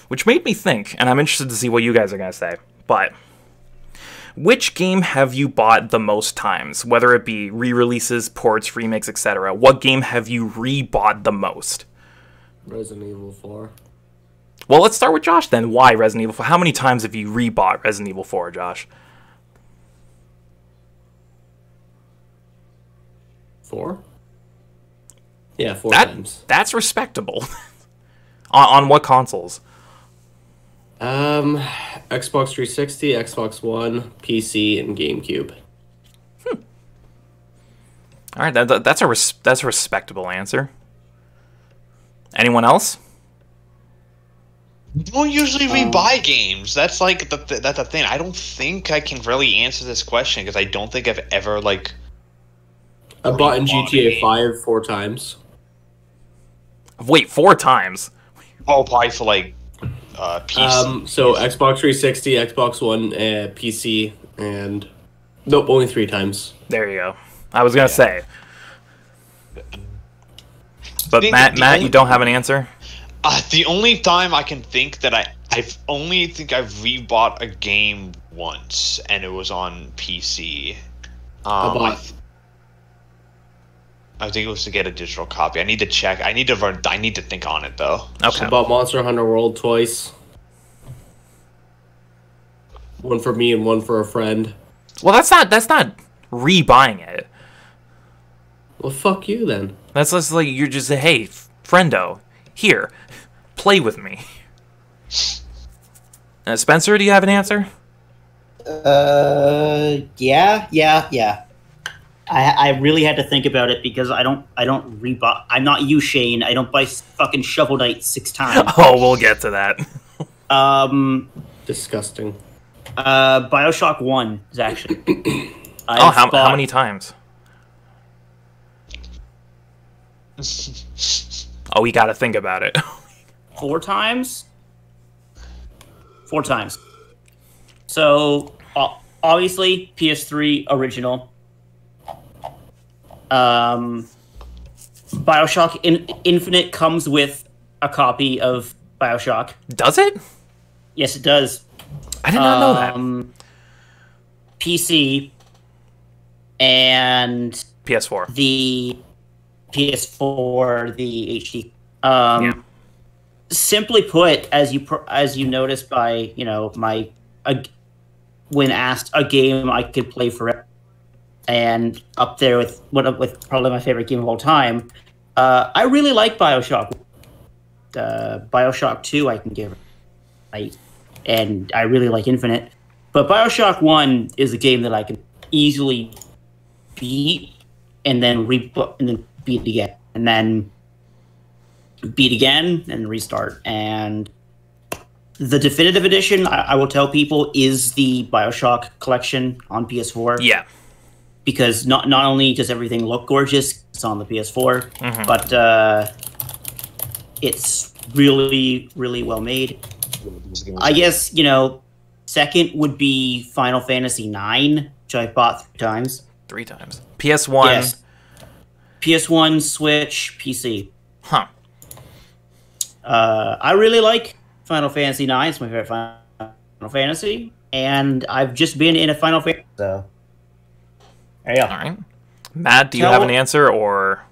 Which made me think, and I'm interested to see what you guys are going to say, but which game have you bought the most times? Whether it be re-releases, ports, remakes, etc. What game have you re-bought the most? Resident Evil 4. Well, let's start with Josh then. Why Resident Evil 4? How many times have you re-bought Resident Evil 4, Josh? 4? Yeah, 4 times. That's respectable. on what consoles? Xbox 360, Xbox One, PC, and GameCube. All right, that's a respectable answer. Anyone else? Don't usually rebuy games. That's like that's the thing. I don't think I can really answer this question because I don't think I've ever like. I bought in GTA 5 4 times. Wait, 4 times? Oh, probably for like PC. So Xbox 360, Xbox One, PC, and nope, only 3 times. There you go. I was gonna say. But Matt, you don't have an answer? The only time I can think that I've rebought a game once, and it was on PC. I think it was to get a digital copy. I need to check. I need to think on it though. Okay. I bought Monster Hunter World twice. One for me and one for a friend. Well, that's not rebuying it. Well, fuck you then. That's just like you're just hey, friendo, here, play with me. Spencer, do you have an answer? Yeah. I really had to think about it because I don't rebuy. I'm not you, Shane. I don't buy fucking Shovel Knight 6 times. Oh, we'll get to that. Disgusting. BioShock 1 is actually. How many times? Oh, we got to think about it. 4 times. 4 times. So obviously PS3 original. BioShock Infinite comes with a copy of BioShock. Does it? Yes, it does. I did not know that. PC and PS4. The PS4, the HD. Simply put, as you noticed by my when asked a game I could play forever, and up there with probably my favorite game of all time. I really like BioShock. BioShock 2 I can give right, and I really like Infinite, but BioShock 1 is a game that I can easily beat and then beat again, and then beat again and restart. And the definitive edition, I will tell people, is the BioShock collection on PS4. Yeah. Because not only does everything look gorgeous, it's on the PS4, but it's really, really well made. I guess, second would be Final Fantasy IX, which I bought 3 times. 3 times. PS1. Yes. PS1, Switch, PC. Huh. I really like Final Fantasy IX. It's my favorite Final Fantasy. And I've just been in a Final Fantasy, so... There you go. All right. Matt, do you have an answer, or...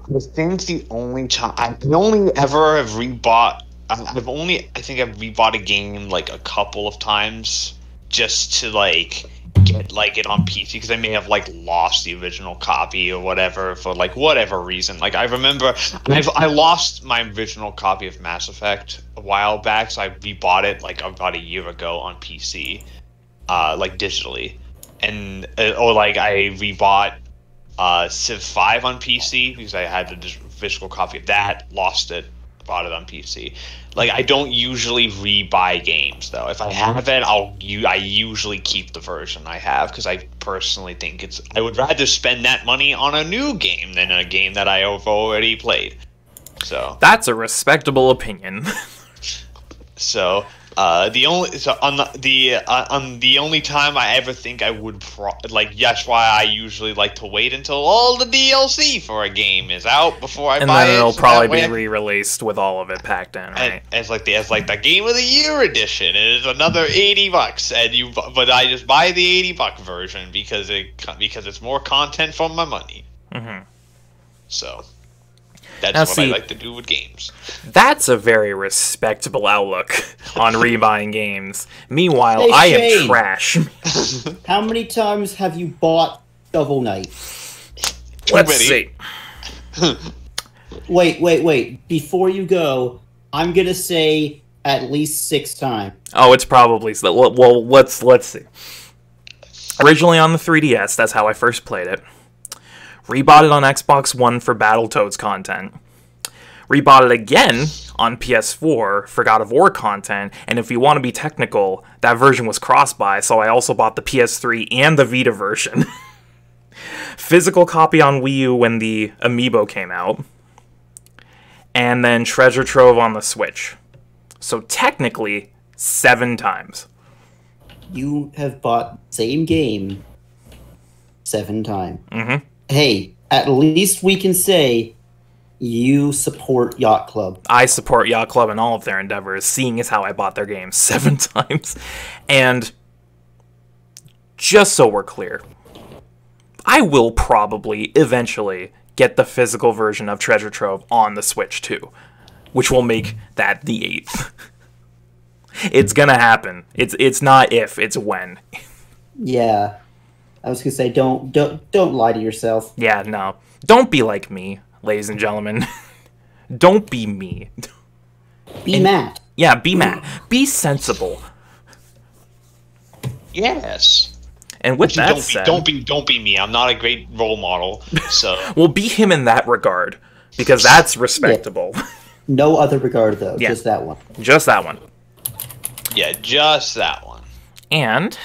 I think the only time... I can only ever have rebought... I think I've rebought a game, like, a couple of times just to, like... get it on PC, because I may have lost the original copy or whatever for whatever reason. I remember I lost my original copy of Mass Effect a while back, so I rebought it about a year ago on PC, digitally, and I rebought Civ 5 on PC because I had the physical copy of that, lost it, bought it on PC. I don't usually rebuy games, though. If I have it, I usually keep the version I have, because I personally think I would rather spend that money on a new game than a game that I have already played. So that's a respectable opinion. So the only time I ever think I would that's why I usually like to wait until all the DLC for a game is out before I buy it. And then it'll probably be re-released with all of it packed in, right? As the Game of the Year edition. It is another $80, but I just buy the $80 version because it's more content for my money. Mm-hmm. So. That's what I like to do with games. That's a very respectable outlook on rebuying games. Meanwhile, Hey, I am Shane. trash. How many times have you bought Shovel Knight? Let's see. Wait. Before you go, I'm going to say at least 6 times. Oh, it's probably... Well, let's see. Originally on the 3DS, that's how I first played it. Rebought it on Xbox One for Battletoads content. Rebought it again on PS4 for God of War content, and if you want to be technical, that version was cross-buy, so I also bought the PS3 and the Vita version. Physical copy on Wii U when the Amiibo came out. And then Treasure Trove on the Switch. So technically, 7 times. You have bought the same game 7 times. Mm-hmm. Hey, at least we can say You support Yacht Club. I support Yacht Club in all of their endeavors, seeing as how I bought their game 7 times. And just so we're clear, I will probably eventually get the physical version of Treasure Trove on the Switch too, which will make that the 8th. It's gonna happen. It's not if, it's when. Yeah, I was gonna say don't lie to yourself. Yeah, no. Don't be like me, ladies and gentlemen. Don't be me. Be Matt. Yeah, be Matt. Be sensible. Yes. And with that said, don't be me. I'm not a great role model. So we'll be him in that regard, because that's respectable. Yeah. No other regard though. Yeah. Just that one. Just that one. Yeah, just that one. And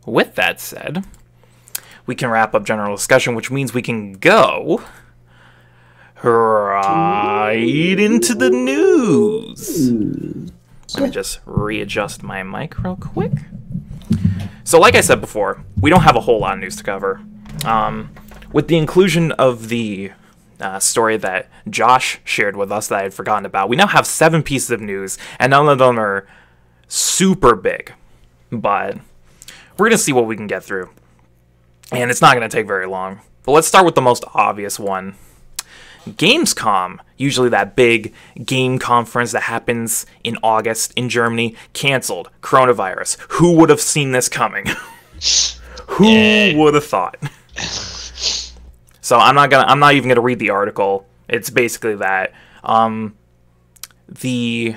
with that said, we can wrap up general discussion, which means we can go right into the news. Let me just readjust my mic real quick. So like I said before, we don't have a whole lot of news to cover. With the inclusion of the story that Josh shared with us that I had forgotten about, we now have 7 pieces of news, and none of them are super big. But we're going to see what we can get through. And it's not going to take very long. But let's start with the most obvious one. Gamescom, usually that big game conference that happens in August in Germany, canceled. Coronavirus. Who would have seen this coming? Who would have thought? So I'm not even gonna read the article. It's basically that the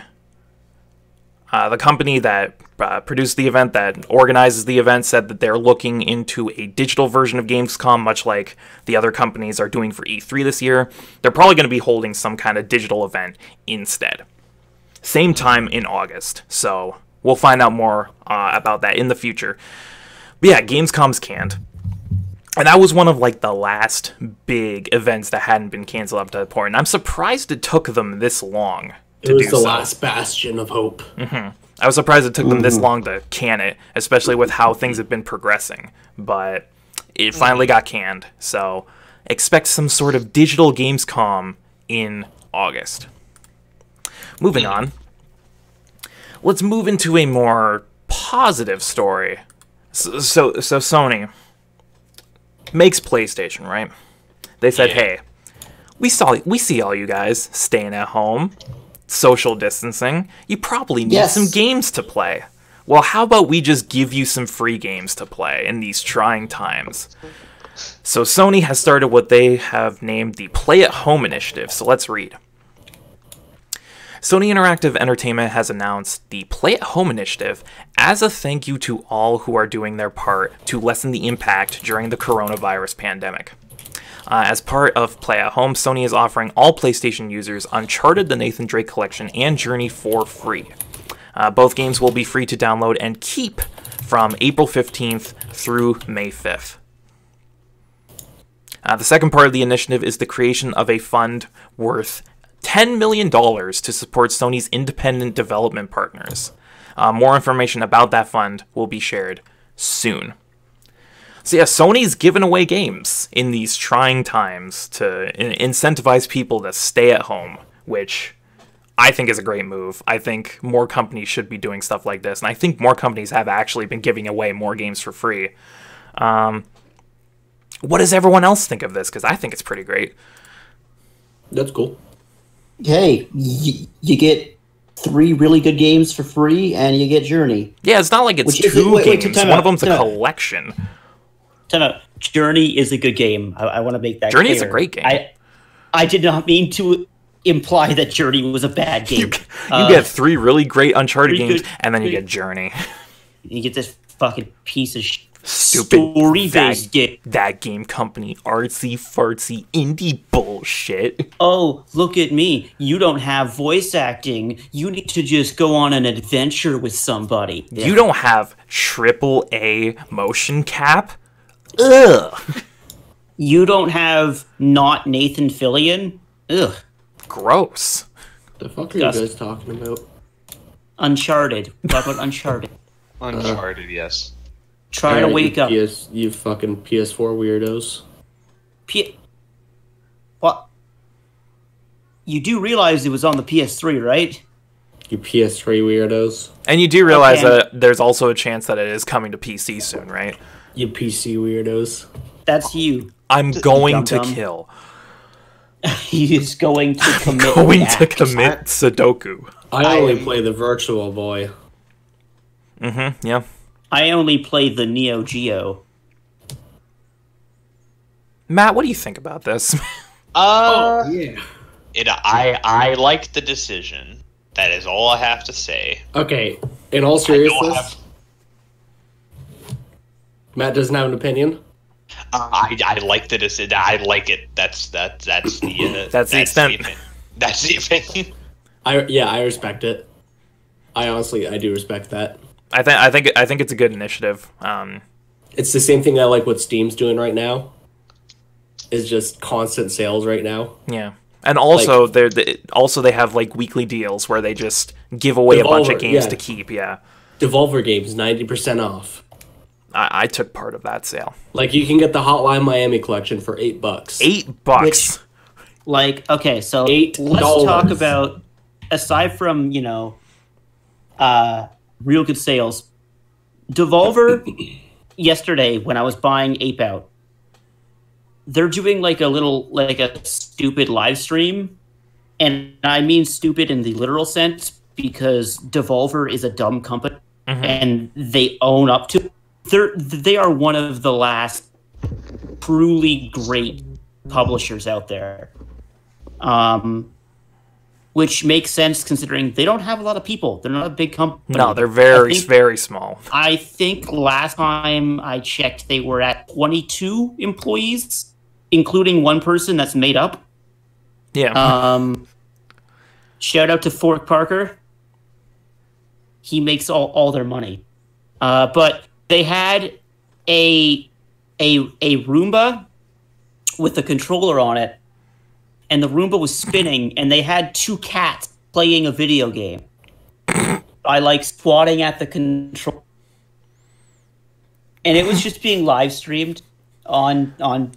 company that produced the event, that organizes the event, said that they're looking into a digital version of Gamescom, much like the other companies are doing for E3 this year. They're probably going to be holding some kind of digital event instead. Same time in August, so we'll find out more about that in the future. But yeah, Gamescom's canned. And that was one of like the last big events that hadn't been canceled up to that point. And I'm surprised it took them this long to do so. It was the last bastion of hope. Mm-hmm. I was surprised it took them this long to can it, especially with how things have been progressing. But it finally got canned, so expect some sort of digital Gamescom in August. Moving on, let's move into a more positive story. So Sony makes PlayStation, right? They said, hey, we see all you guys staying at home, social distancing. You probably need some games to play. Well, how about we just give you some free games to play in these trying times? So Sony has started what they have named the Play at Home initiative. So let's read. Sony Interactive Entertainment has announced the Play at Home initiative as a thank you to all who are doing their part to lessen the impact during the coronavirus pandemic. As part of Play at Home, Sony is offering all PlayStation users Uncharted: The Nathan Drake Collection and Journey for free. Both games will be free to download and keep from April 15th through May 5th. The second part of the initiative is the creation of a fund worth $10 million to support Sony's independent development partners. More information about that fund will be shared soon. So yeah, Sony's giving away games in these trying times to incentivize people to stay at home, which I think is a great move. I think more companies should be doing stuff like this, and I think more companies have actually been giving away more games for free. What does everyone else think of this? Because I think it's pretty great. That's cool. Hey, you get 3 really good games for free, and you get Journey. Yeah, it's not like it's two games. One of them's a collection. Time out. Journey is a good game. I want to make that Journey clear. is a great game. I did not mean to imply that Journey was a bad game. You get 3 really great Uncharted games, and then you get Journey. You get this fucking piece of stupid story-based game. That game company, artsy fartsy indie bullshit. Oh, look at me. You don't have voice acting. You need to just go on an adventure with somebody. You don't have AAA motion cap? Ugh. You don't have not Nathan Fillion? Ugh. Gross. The fuck are you guys talking about? Uncharted. Talk about Uncharted. Uncharted, yes. Try to wake up. You fucking PS4 weirdos. What? you do realize it was on the PS3, right? You PS3 weirdos. And you do realize that there's also a chance that it is coming to PC soon, right? You PC weirdos. That's you. I'm going to dum-dum. kill. He is going to commit. Going to acts. commit Sudoku. I only play the Virtual Boy. Mm-hmm, yeah. I only play the Neo Geo. Matt, what do you think about this? Yeah. I like the decision. That is all I have to say. Okay, in all seriousness, Matt doesn't have an opinion. I like the decision. I like it. That's the That's the extent. That's the opinion. I respect it. I do respect that. I think it's a good initiative. It's the same thing I like what Steam's doing right now. Is just constant sales right now. Yeah. And also, they have like weekly deals where they just give away a bunch of games to keep. Yeah, Devolver Games 90% off. I took part of that sale. Like you can get the Hotline Miami collection for $8. $8. Which, like, okay, so $8. let's talk about, aside from real good sales, Devolver. Yesterday when I was buying Ape Out, they're doing like a stupid live stream, and I mean stupid in the literal sense because Devolver is a dumb company and they own up to. They are one of the last truly great publishers out there, which makes sense considering they don't have a lot of people. They're not a big company. No, they're very small. I think last time I checked, they were at 22 employees, including one person that's made up. Yeah. Shout out to Fork Parker. He makes all their money. But they had a Roomba with a controller on it, and the Roomba was spinning, and they had two cats playing a video game. I like squatting at the control, and it was just being live streamed on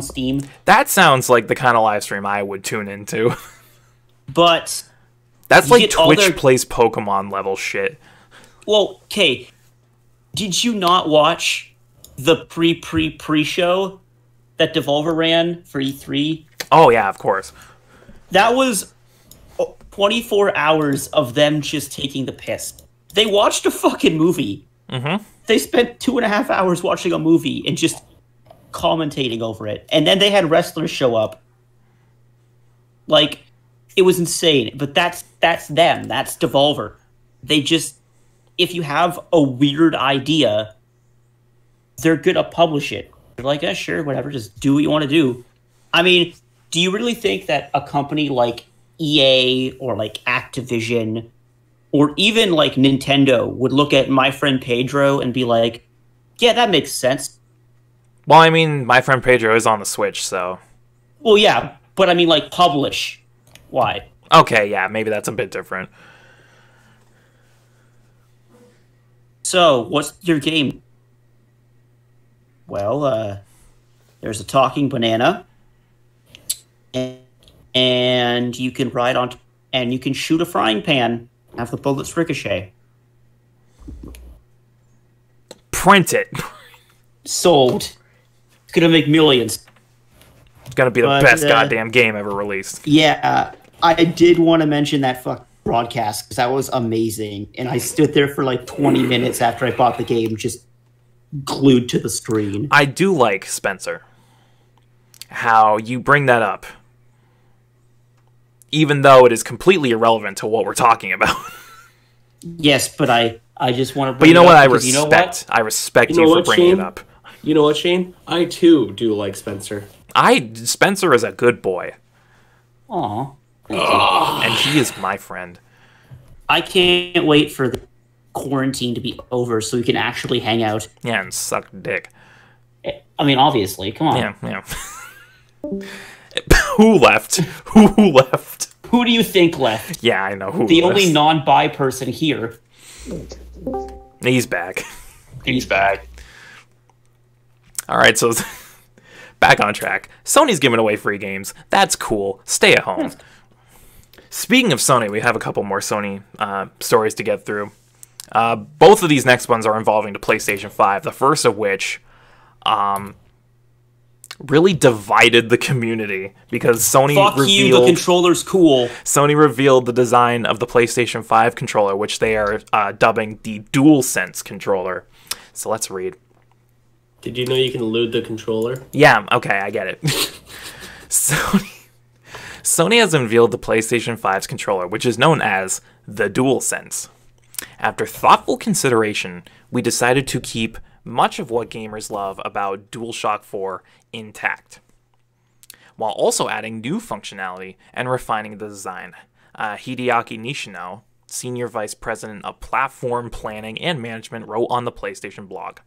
Steam. That sounds like the kind of live stream I would tune into. But that's like Twitch their... plays Pokemon level shit. Well, okay. Did you not watch the pre-show that Devolver ran for E3? Oh, yeah, of course. That was 24 hours of them just taking the piss. They watched a fucking movie. Mm-hmm. They spent 2.5 hours watching a movie and just commentating over it. And then they had wrestlers show up. Like, it was insane. But that's them. That's Devolver. They just... If you have a weird idea, they're gonna publish it. They're like, yeah, sure, whatever, just do what you want to do. I mean, do you really think that a company like EA or like Activision or even like Nintendo would look at My Friend Pedro and be like, yeah, that makes sense? Well, I mean, My Friend Pedro is on the Switch, so... Well, yeah, but I mean, like, publish. Why? Okay, yeah, maybe that's a bit different. So, what's your game? Well, there's a talking banana, and you can ride on, and you can shoot a frying pan, have the bullets ricochet. Print it. Sold. It's gonna make millions. It's gonna be the best goddamn game ever released. Yeah, I did want to mention that broadcast because that was amazing, and I stood there for like 20 minutes after I bought the game, just glued to the screen. I do like, Spencer, how you bring that up, even though it is completely irrelevant to what we're talking about. Yes, but I just want to. But you know what? I respect. I respect you for bringing it up. You know what, Shane? I too do like Spencer. Spencer is a good boy. Aw. And he is my friend. I can't wait for the quarantine to be over so we can actually hang out. Yeah, and suck dick. I mean, obviously, come on. Yeah. Who left? Who left? Who do you think left? Yeah, I know who. The only non-bi person here. He's back. He's back. All right, so back on track. Sony's giving away free games. That's cool. Stay at home. Speaking of Sony, we have a couple more Sony stories to get through. Both of these next ones are involving the PlayStation 5, the first of which really divided the community because Sony Fuck you, the controller's cool. Sony revealed the design of the PlayStation 5 controller, which they are dubbing the DualSense controller. So let's read. Did you know you can loot the controller? Yeah, okay, I get it. Sony has unveiled the PlayStation 5's controller, which is known as the DualSense. After thoughtful consideration, we decided to keep much of what gamers love about DualShock 4 intact, while also adding new functionality and refining the design. Hideaki Nishino, Senior Vice President of Platform Planning and Management, wrote on the PlayStation blog.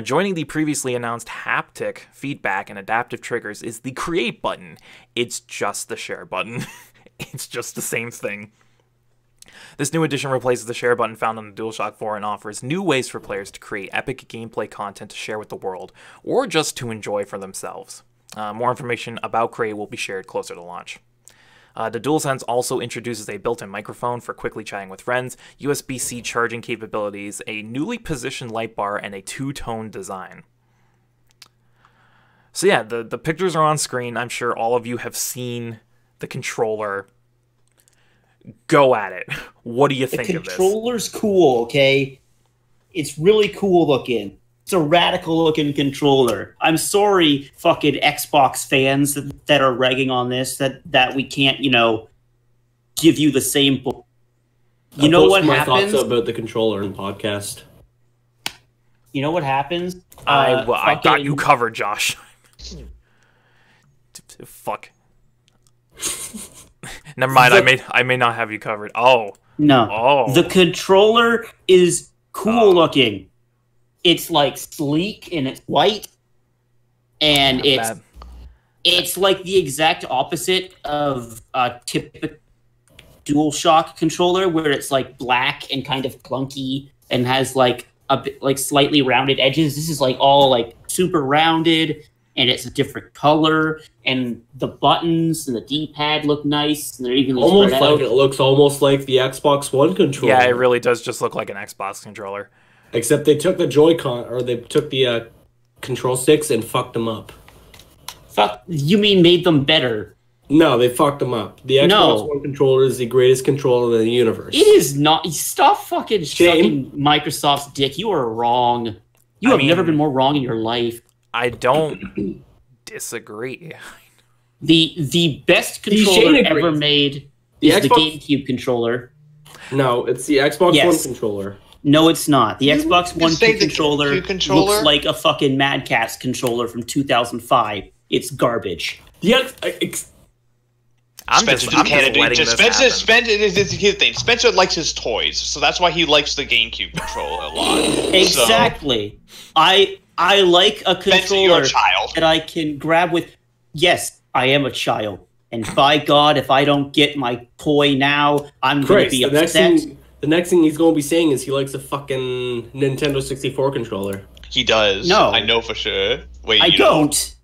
Joining the previously announced haptic feedback and adaptive triggers is the Create button. It's just the Share button. It's just the same thing. This new addition replaces the Share button found on the DualShock 4 and offers new ways for players to create epic gameplay content to share with the world, or just to enjoy for themselves. More information about Create will be shared closer to launch. The DualSense also introduces a built-in microphone for quickly chatting with friends, USB-C charging capabilities, a newly positioned light bar, and a two-tone design. So yeah, the pictures are on screen. I'm sure all of you have seen the controller. Go at it. What do you think of this? The controller's cool, okay? It's really cool looking. It's a radical looking controller. I'm sorry, fucking Xbox fans that are ragging on this, that we can't, give you the same. You know what happens? My thoughts about the controller and podcast. You know what happens? I got you covered, Josh. Fuck. Never mind. I may not have you covered. Oh no. Oh, the controller is cool looking. It's like sleek and it's white, and it's like the exact opposite of a typical DualShock controller, where it's like black and kind of clunky and has like a bit like slightly rounded edges. This is like all like super rounded, and it's a different color, and the buttons and the D-pad look nice, and they're evenly almost spread like out. it looks almost like the Xbox One controller. Yeah, it really does just look like an Xbox controller. Except they took the Joy-Con, or they took the control sticks and fucked them up. Fuck, you mean made them better? No, they fucked them up. The Xbox One controller is the greatest controller in the universe. It is not. Stop fucking sucking Microsoft's dick. You are wrong. You have never been more wrong in your life. I don't disagree. The best controller ever made is the GameCube controller. No, it's the Xbox One controller. No, it's not. The Xbox One controller controller looks like a fucking Mad Catz controller from 2005. It's garbage. Spencer likes his toys, so that's why he likes the GameCube controller a lot. Exactly. So, I like a controller that I can grab with. Yes, I am a child, and by God, if I don't get my toy now, I'm going to be upset. The next thing he's going to be saying is he likes a fucking Nintendo 64 controller. He does. No, I know for sure. Wait, I don't.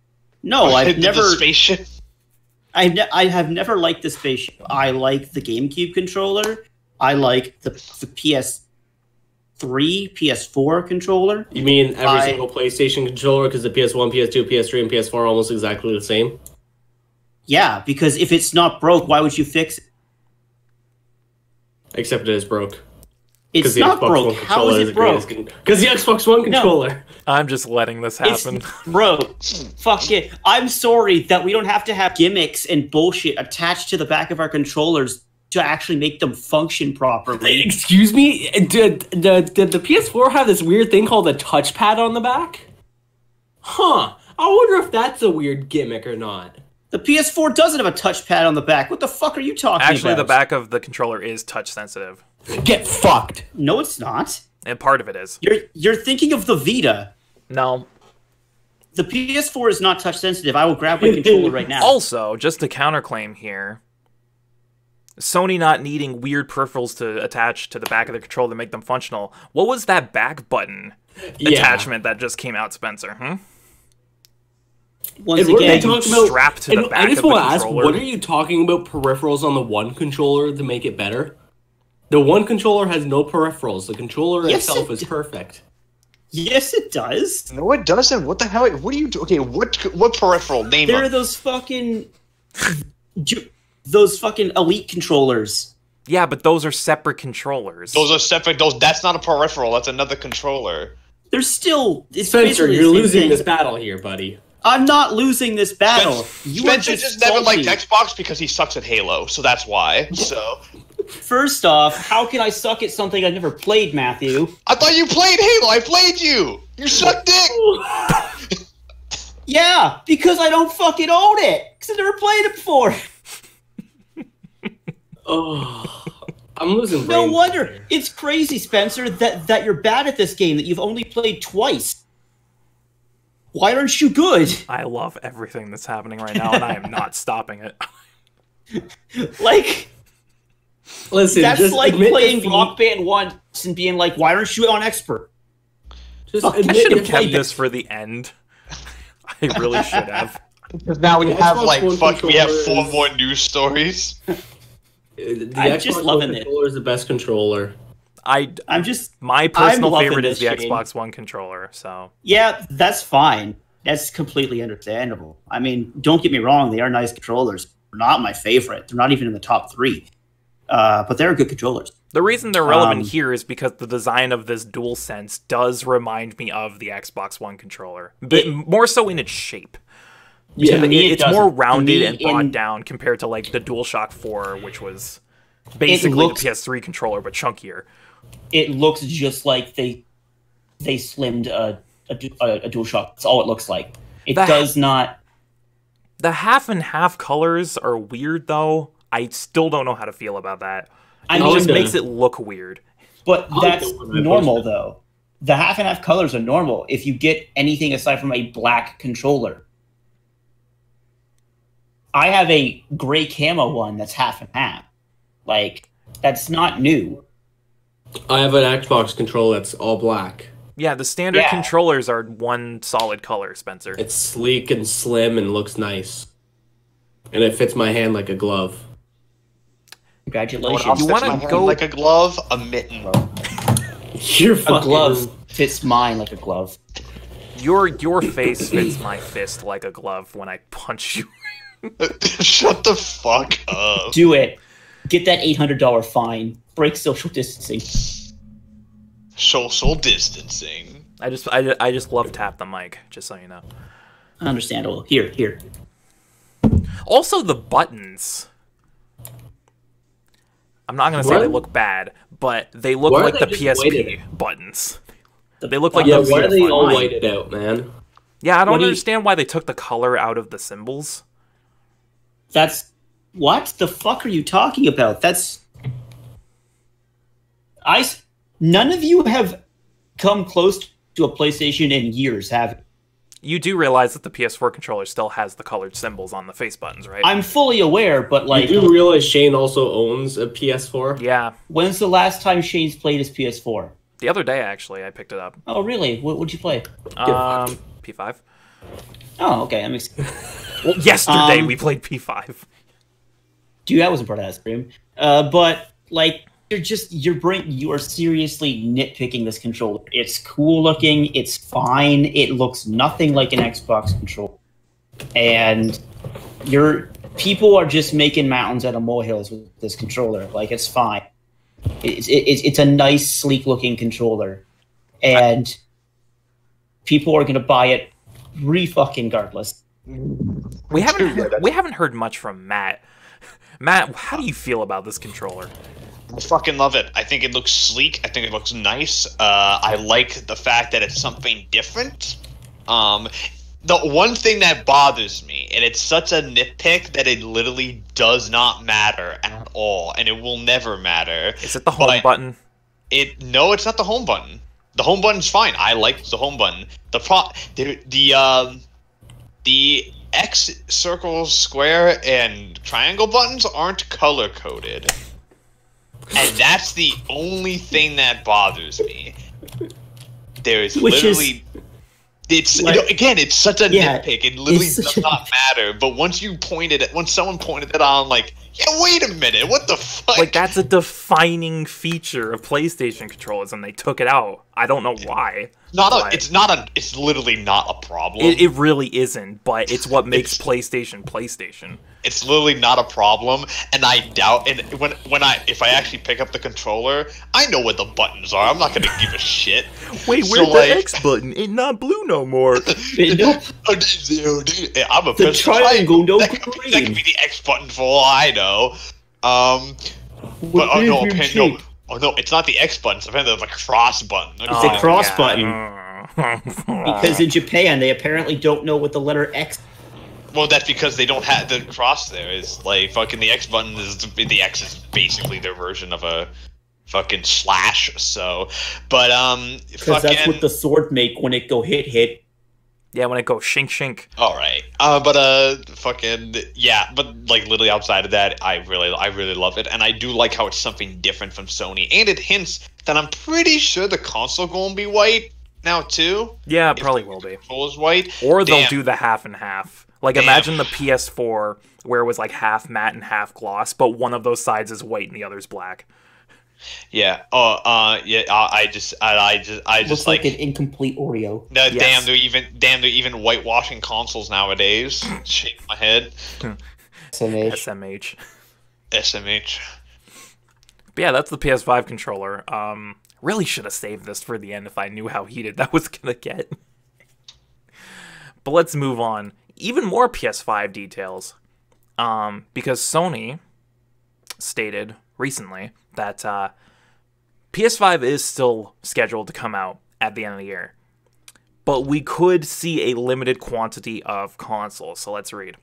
No, I've never. The spaceship. I have never liked the spaceship. I like the GameCube controller. I like the PS3, PS4 controller. You mean every single PlayStation controller? Because the PS1, PS2, PS3, and PS4 are almost exactly the same? Yeah, because if it's not broke, why would you fix it? Except it is broke. It's not broke. How is it broke? Because the Xbox One controller. No. I'm just letting this happen. It's broke. Fuck it. I'm sorry that we don't have to have gimmicks and bullshit attached to the back of our controllers to actually make them function properly. Excuse me? Did the PS4 have this weird thing called a touchpad on the back? Huh. I wonder if that's a weird gimmick or not. The PS4 doesn't have a touchpad on the back. What the fuck are you talking about? Actually, the back of the controller is touch sensitive. Get fucked. No, it's not. And part of it is. You're thinking of the Vita. No. The PS4 is not touch sensitive. I will grab my controller right now. Also, just to counterclaim here, Sony not needing weird peripherals to attach to the back of the controller to make them functional. What was that back button attachment that just came out, Spencer? Once And what are they again, talking about? strapped to the And back I just of the want to ask, controller. what are you talking about peripherals on the one controller to make it better? The one controller has no peripherals. The controller Yes, itself it is perfect. yes, it does. No, it doesn't. What the hell? What are you doing? Okay, what peripheral? Name There are them. those fucking elite controllers. Yeah, but those are separate controllers. Those are separate. That's not a peripheral. That's another controller. They're still. It's Spencer, basically the you're same losing thing. this battle here, buddy. I'm not losing this battle. You are Spencer just never salty. liked Xbox because he sucks at Halo, so that's why. So First off, how can I suck at something I've never played, Matthew? I thought you played Halo. I played you. You suck dick. Yeah, because I don't fucking own it. Because I've never played it before. Oh, I'm losing. No brain wonder. here. It's crazy, Spencer, that you're bad at this game, that you've only played twice. Why aren't you good? I love everything that's happening right now, and I am not stopping it. Like, Listen, that's just like admit playing defeat. Rock Band once and being like, why aren't you on expert? Just Fuck, I admit Should have defeat. kept this for the end. I really should have. Because now we The have Xbox like One we have controller 4 is- more news stories. The I'm Xbox just One loving it. controller is the best controller. My personal loving favorite is the this game. Xbox One controller. So Yeah, that's fine. That's completely understandable. I mean, don't get me wrong, they are nice controllers. They're not my favorite. They're not even in the top 3. But they're good controllers. the reason they're relevant Um, here is because the design of this DualSense does remind me of the Xbox One controller, but more so in its shape. Yeah, To me, it It's more doesn't. rounded To me, and brought in- down compared to like the DualShock 4, which was basically looks- the PS3 controller but chunkier. It looks just like they slimmed a DualShock. That's all it looks like. It That- does not. The half and half colors are weird though. I still don't know how to feel about that. I It mean, just the- makes it look weird. but like that's the one I normal posted. though. The half and half colors are normal if you get anything aside from a black controller. I have a gray camo one that's half and half. Like, that's not new. I have an Xbox controller that's all black. Yeah, the standard Yeah. controllers are one solid color, Spencer. It's sleek and slim and looks nice. And it fits my hand like a glove. Congratulations. You Fits wanna my hand go- like a glove, a mitten. You're A fucking glove fits mine like a glove. Your face fits my fist like a glove when I punch you. Shut the fuck up. Do it. Get that $800 fine. Break social distancing. Social distancing. I just love tap the mic, just so you know. Understandable. Here. Also the buttons. I'm not gonna say What? they look bad, but they look Why are like they the just PSP weighted? buttons. They look like Yeah, the why are they all PS1. whited out, man? Yeah, I don't What do you- understand why they took the color out of the symbols. That's... What the fuck are you talking about? That's... None of you have come close to a PlayStation in years, have you? You do realize that the PS4 controller still has the colored symbols on the face buttons, right? I'm fully aware, but like, You do realize Shane also owns a PS4? Yeah, when's the last time Shane's played his PS4? the other day actually I picked it up. Oh, really? What'd you play? P5. Oh, okay. That makes... Yesterday Um, we played P5. Dude, that was a part of that stream. But like, you are seriously nitpicking this controller. It's cool looking. It's fine. It looks nothing like an Xbox controller, and people are just making mountains out of molehills with this controller. Like, it's fine. It's a nice, sleek looking controller, and people are gonna buy it fucking regardless. We haven't heard much from Matt. Matt, how do you feel about this controller? I fucking love it. I think it looks sleek. I think it looks nice. I like the fact that it's something different. The one thing that bothers me, and it's such a nitpick that it literally does not matter at all, and it will never matter. Is it the home But button? No, it's not the home button. The home button's fine. I like the home button. The X, circle, square, and triangle buttons aren't color coded. And that's the only thing that bothers me. There is Which is- literally It's again, it's such a nitpick. It literally does not matter. But once someone pointed it out, I'm like, yeah, wait a minute, what the fuck? Like, that's a defining feature of PlayStation controllers, and they took it out. I don't know why. It's literally not a problem. It really isn't, but it's what makes PlayStation PlayStation. It's literally not a problem, and I doubt. And if I actually pick up the controller, I know what the buttons are. I'm not gonna give a shit. Wait, where's the X button? It's not blue no more. I'm a the triangle, no green. That could be the X button for all I know. But no, it's not the X button. It's apparently the cross button. It's a cross button. Because in Japan, they apparently don't know what the letter X. Well, that's because they don't have the cross there. Is like fucking the X button the X is basically their version of a fucking slash. So, but because that's what the sword make when it go hit. Yeah, when it goes shink. All right, but like literally outside of that, I really love it, and I do like how it's something different from Sony, and it hints that I'm pretty sure the console gonna be white now too. Yeah, it probably will be. The control is white, or they'll do the half and half. Like, imagine the PS4 where it was like half matte and half gloss, but one of those sides is white and the other's black. Yeah. I just looks like an incomplete Oreo. Yes. Damn, they're even whitewashing consoles nowadays. Shake my head. SMH. But yeah, that's the PS5 controller. Really should have saved this for the end if I knew how heated that was gonna get. But let's move on. Even more PS5 details, because Sony stated recently that PS5 is still scheduled to come out at the end of the year, but we could see a limited quantity of consoles. So let's read.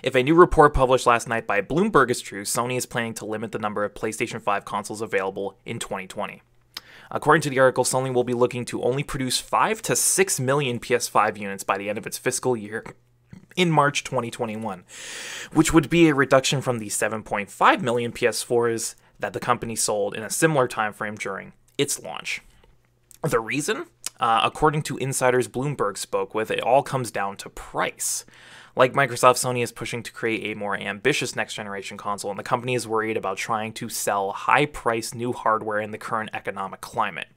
If a new report published last night by Bloomberg is true, Sony is planning to limit the number of PlayStation 5 consoles available in 2020. According to the article, Sony will be looking to only produce 5 to 6 million PS5 units by the end of its fiscal year in March 2021, which would be a reduction from the 7.5 million PS4s that the company sold in a similar time frame during its launch. The reason? According to insiders Bloomberg spoke with, it all comes down to price. Like Microsoft, Sony is pushing to create a more ambitious next-generation console, and the company is worried about trying to sell high-priced new hardware in the current economic climate.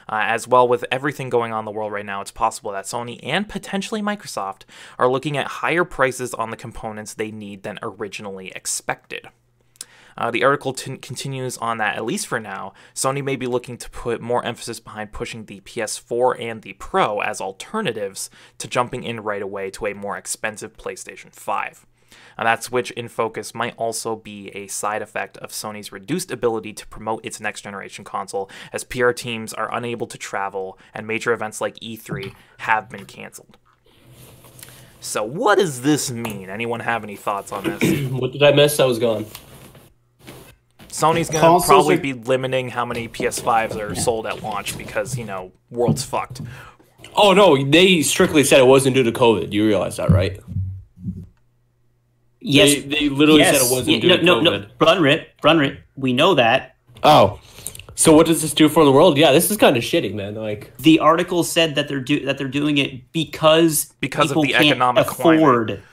As well, with everything going on in the world right now, it's possible that Sony and potentially Microsoft are looking at higher prices on the components they need than originally expected. The article continues on that, at least for now, Sony may be looking to put more emphasis behind pushing the PS4 and the Pro as alternatives to jumping in right away to a more expensive PlayStation 5. That switch in focus might also be a side effect of Sony's reduced ability to promote its next-generation console, as PR teams are unable to travel and major events like E3 have been canceled. So what does this mean? Anyone have any thoughts on this? What did I miss? I was gone. Sony's going to probably be limiting how many PS5s are sold at launch because, world's fucked. Oh, no, they strictly said it wasn't due to COVID. You realize that, right? Yes. They literally said it wasn't due to COVID. No, Brunrit, we know that. Oh. So what does this do for the world? Yeah, this is kind of shitty, man. Like, the article said that they're doing it because of the can't economic afford climate.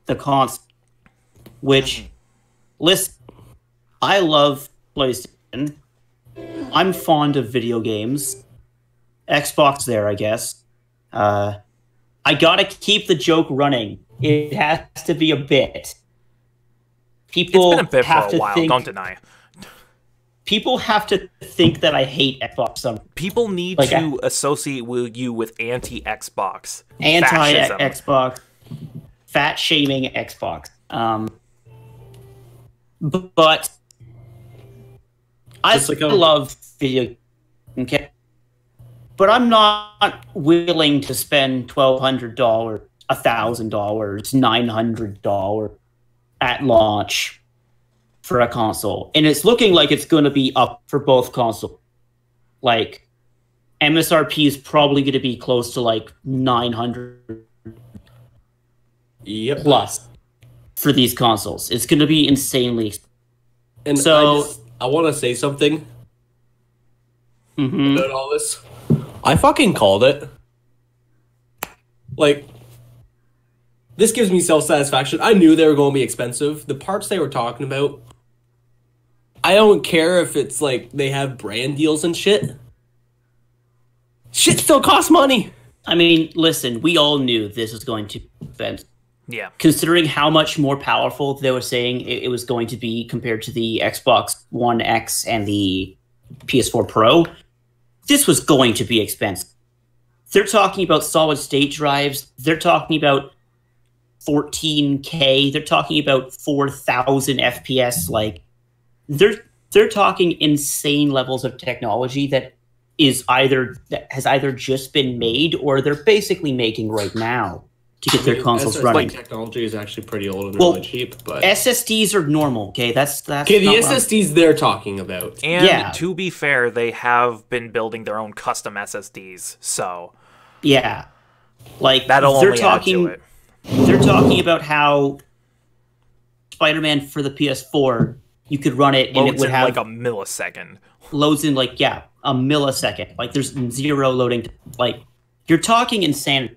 The console. Which, listen, I love PlayStation. I'm fond of video games. Xbox there, I guess. I gotta keep the joke running. It has to be a bit. People it's been a bit have for a while, think, don't deny. People have to think that I hate Xbox. People need to associate you with anti-Xbox. Anti-Xbox. Fat-shaming Xbox. But I love video. Okay, but I'm not willing to spend $1,200, $1,000, $900 at launch for a console, and it's looking like it's going to be up for both consoles. Like, MSRP is probably going to be close to like $900 plus for these consoles. It's going to be insanely expensive. And so I want to say something about all this. I fucking called it. Like, this gives me self-satisfaction. I knew they were going to be expensive. The parts they were talking about, I don't care if it's like they have brand deals and shit. Shit still costs money. I mean, listen, we all knew this was going to be expensive. Yeah. Considering how much more powerful they were saying it was going to be compared to the Xbox One X and the PS4 Pro, this was going to be expensive. They're talking about solid state drives. They're talking about 14K. They're talking about 4,000 FPS. Like, they're talking insane levels of technology that has either just been made or they're basically making right now to get their consoles running. Technology is actually pretty old and really cheap, but SSDs are normal. Okay, that's okay. The SSDs they're talking about, and to be fair, they have been building their own custom SSDs, so yeah, like that'll only add to it. They're talking about how Spider-Man for the PS4, you could run it and it would have like a millisecond. Loads in like a millisecond. Like there's zero loading. Like you're talking insanity.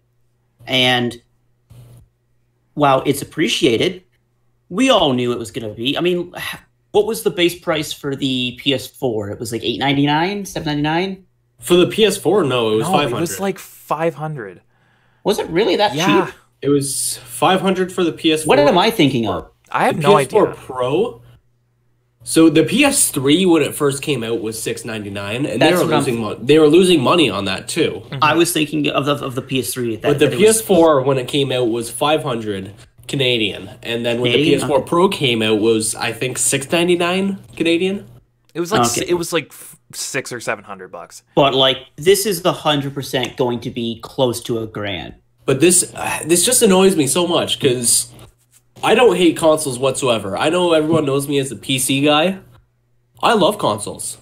And while it's appreciated, we all knew it was going to be. I mean, what was the base price for the PS4? It was like $899, $799? For the PS4, no, it was $500. It was like $500. Was it really that cheap? It was $500 for the PS4. What am I thinking of? I have no idea. PS4 Pro. So the PS3 when it first came out was $699, and they were losing money on that too. Mm-hmm. I was thinking of the PS3. But the PS4 when it came out was $500 Canadian, and then when the PS4 Pro came out was I think $699 Canadian. It was like $600 or $700. But like this is 100% going to be close to $1,000. But this just annoys me so much because I don't hate consoles whatsoever. I know everyone knows me as a PC guy. I love consoles.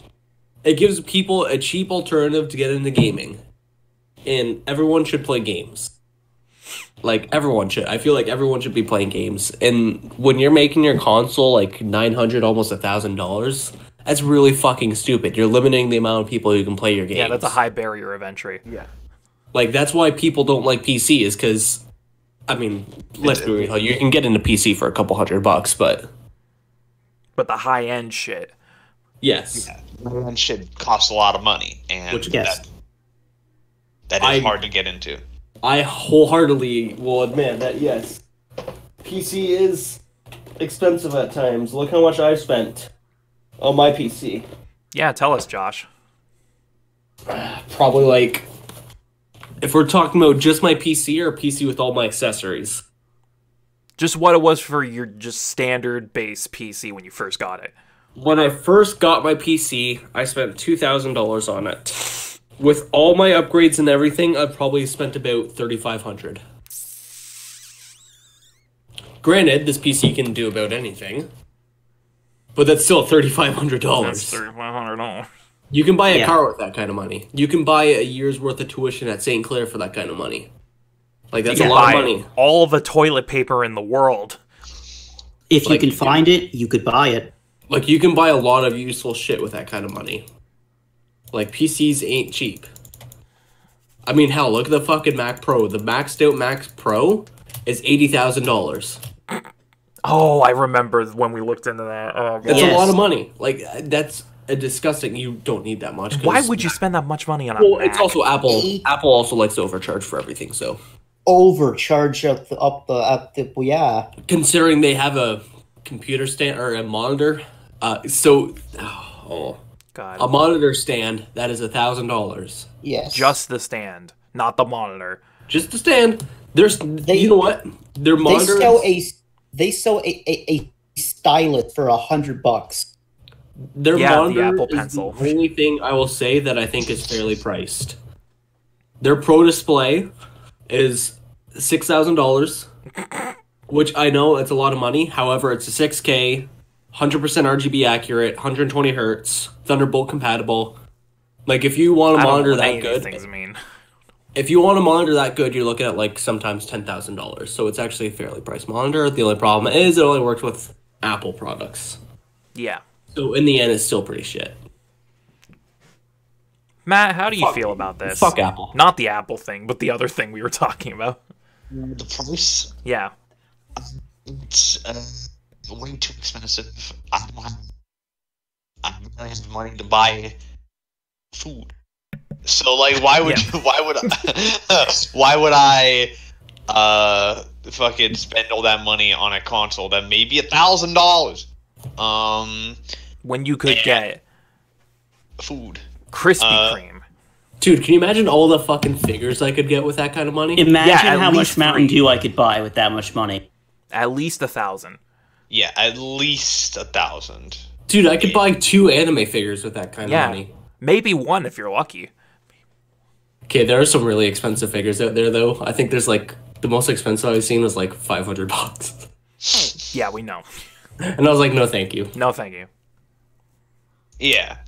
It gives people a cheap alternative to get into gaming. And everyone should play games. Like, everyone should. I feel like everyone should be playing games. And when you're making your console like $900, almost $1,000, that's really fucking stupid. You're limiting the amount of people who can play your games. Yeah, that's a high barrier of entry. Yeah. Like, that's why people don't like PC, is because... I mean, let's be real. You can get into PC for a couple $100, but the high end shit. Yes, high end shit costs a lot of money, and that is hard to get into. I wholeheartedly will admit that yes, PC is expensive at times. Look how much I've spent on my PC. Yeah, tell us, Josh. Probably like. If we're talking about just my PC or a PC with all my accessories? Just what it was for your just standard base PC when you first got it. When I first got my PC, I spent $2,000 on it. With all my upgrades and everything, I probably spent about $3,500. Granted, this PC can do about anything, but that's still $3,500. That's $3,500. You can buy a car with that kind of money. You can buy a year's worth of tuition at St. Clair for that kind of money. Like, that's a lot of money. All the toilet paper in the world. If you can find it, you could buy it. Like, you can buy a lot of useful shit with that kind of money. Like, PCs ain't cheap. I mean, hell, look at the fucking Mac Pro. The maxed out Mac Pro is $80,000. Oh, I remember when we looked into that. Oh, that's a lot of money. Like, that's... disgusting. You don't need that much. Why would you spend that much money on a Mac? It's also Apple. Apple also likes to overcharge for everything, so... Overcharge up the yeah. Considering they have a computer stand or a monitor, God. A monitor stand, that is $1,000. Yes. Just the stand, not the monitor. Just the stand. You know what? Their monitor... They sell a stylus for $100. Their monitor the Apple is Pencil. the only thing I will say that I think is fairly priced. Their Pro Display is $6,000, which I know it's a lot of money. However, it's a 6K, 100% RGB accurate, 120 hertz, Thunderbolt compatible. Like, if you want a monitor that good, if you want a monitor that good, you're looking at like sometimes $10,000. So it's actually a fairly priced monitor. The only problem is it only works with Apple products. Yeah. So in the end, it's still pretty shit. Matt, how do you feel about this? Fuck Apple. Not the Apple thing, but the other thing we were talking about. the price. Yeah. It's way too expensive. I don't have money to buy food. So like, why would why would I fucking spend all that money on a console that may be $1,000? When you could get food, Krispy Kreme. Dude, can you imagine all the fucking figures I could get with that kind of money? Imagine how much least Mountain 3. Dew I could buy with that much money. At least 1,000. yeah, at least 1,000. Dude, I could buy 2 anime figures with that kind of money. Maybe 1 if you're lucky. Okay, there are some really expensive figures out there, though. I think there's like the most expensive I've seen was like $500. Yeah, we know. And I was like, no, thank you. No, thank you. Yeah.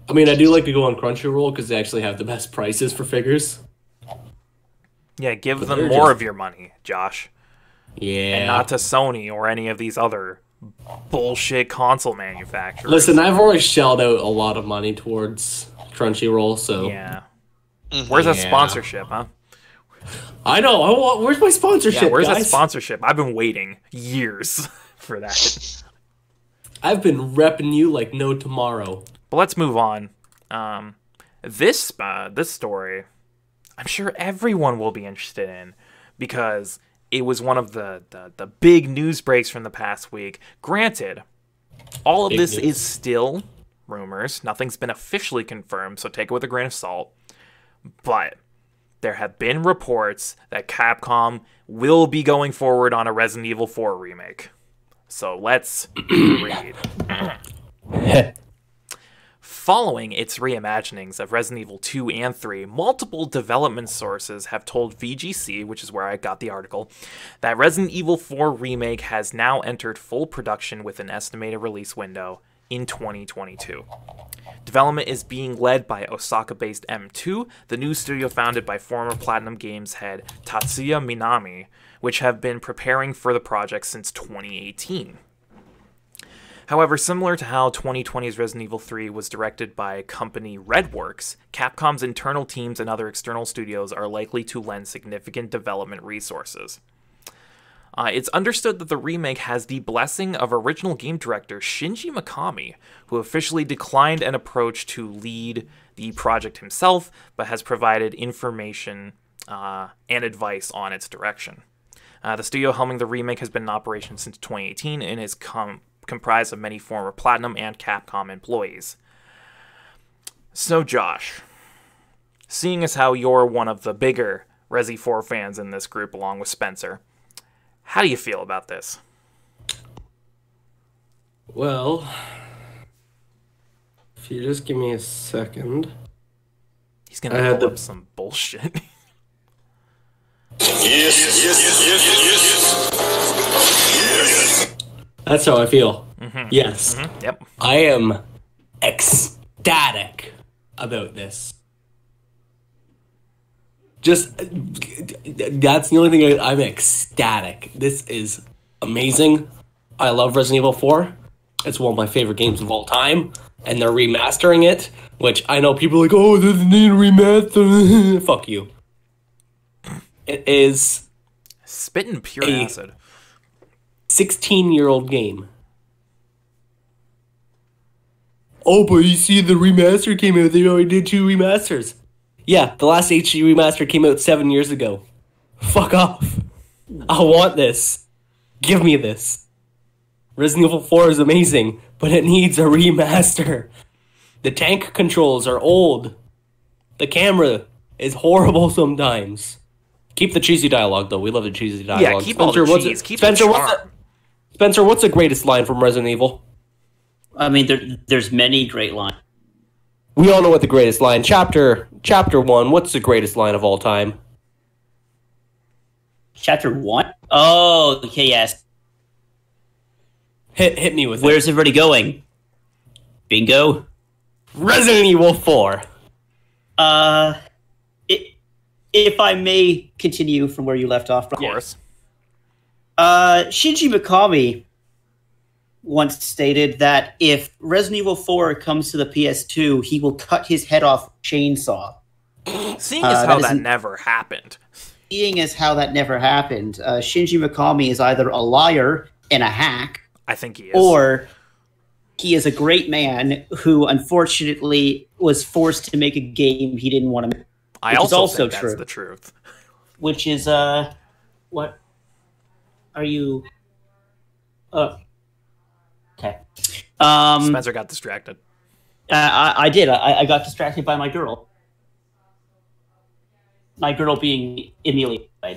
I mean, I do like to go on Crunchyroll because they actually have the best prices for figures. Yeah, give But them they're more just- of your money, Josh. Yeah. And not to Sony or any of these other bullshit console manufacturers. Listen, I've already shelled out a lot of money towards Crunchyroll, so... Yeah. Where's that Yeah. sponsorship, huh? I know. Where's my sponsorship, Yeah, where's that guys? sponsorship? I've been waiting years for that. I've been repping you like no tomorrow. But let's move on. This story, I'm sure everyone will be interested in because it was one of the big news breaks from the past week. Granted, all of Big this news. is still rumors. Nothing's been officially confirmed, so take it with a grain of salt. But there have been reports that Capcom will be going forward on a Resident Evil 4 remake. So let's read. Following its reimaginings of Resident Evil 2 and 3, multiple development sources have told VGC, which is where I got the article, that Resident Evil 4 Remake has now entered full production with an estimated release window in 2022. Development is being led by Osaka-based M2, the new studio founded by former Platinum Games head Tatsuya Minami, which have been preparing for the project since 2018. However, similar to how 2020's Resident Evil 3 was directed by company Redworks, Capcom's internal teams and other external studios are likely to lend significant development resources. It's understood that the remake has the blessing of original game director Shinji Mikami, who officially declined an approach to lead the project himself, but has provided information and advice on its direction. The studio helming the remake has been in operation since 2018 and is comprised of many former Platinum and Capcom employees. So, Josh, seeing as how you're one of the bigger Resi 4 fans in this group along with Spencer, how do you feel about this? Well, if you just give me a second. He's gonna pull up some bullshit. Yes. That's how I feel. Mm-hmm. Yes. Mm-hmm. Yep. I am ecstatic about this. Just, that's the only thing I'm ecstatic. This is amazing. I love Resident Evil 4. It's one of my favorite games of all time. And they're remastering it, which I know people are like, oh, this need a remaster. Fuck you. It is spitting pure a acid. 16-year-old game. Oh, but you see the remaster came out. They already did 2 remasters. Yeah, the last HD remaster came out 7 years ago. Fuck off. I want this. Give me this. Resident Evil 4 is amazing, but it needs a remaster. The tank controls are old. The camera is horrible sometimes. Keep the cheesy dialogue, though. We love the cheesy dialogue. Yeah, keep all the cheese. Keep the charm. Spencer, what's the greatest line from Resident Evil? I mean, there's many great lines. We all know what the greatest line. Chapter 1. What's the greatest line of all time? Chapter 1? Oh, okay, yes. Hit me with Where's everybody going? Bingo. Resident Evil 4. If I may continue from where you left off. Of course. Shinji Mikami once stated that if Resident Evil 4 comes to the PS2, he will cut his head off with a chainsaw. Seeing as how that never happened. seeing as how that never happened, Shinji Mikami is either a liar and a hack, I think he is. or he is a great man who unfortunately was forced to make a game he didn't want to make. I also think that's the truth. Which is, what are you... okay. Spencer got distracted. I did. I got distracted by my girl. My girl being Amelia. They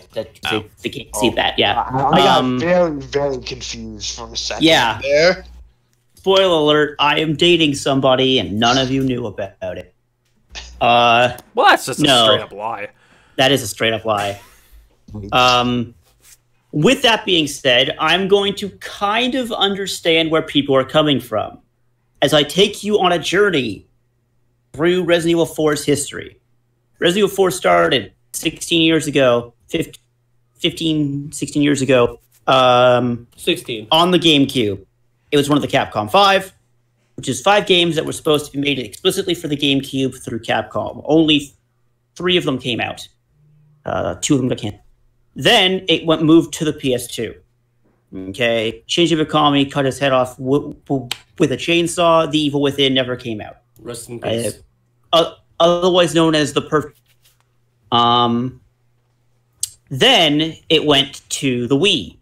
can't see that, yeah. I got very, very confused for a second there. Spoiler alert, I am dating somebody and none of you knew about it. Well, that's just a straight-up lie. That is a straight-up lie. With that being said, I'm going to kind of understand where people are coming from as I take you on a journey through Resident Evil 4's history. Resident Evil 4 started 16 years ago, 16 years ago, 16. On the GameCube. It was one of the Capcom 5, which is 5 games that were supposed to be made explicitly for the GameCube through Capcom. Only 3 of them came out. 2 of them can't. Then it moved to the PS2. Okay, Shinji Mikami cut his head off with a chainsaw. The Evil Within never came out. Rest in peace. Otherwise known as the perfect. Then it went to the Wii.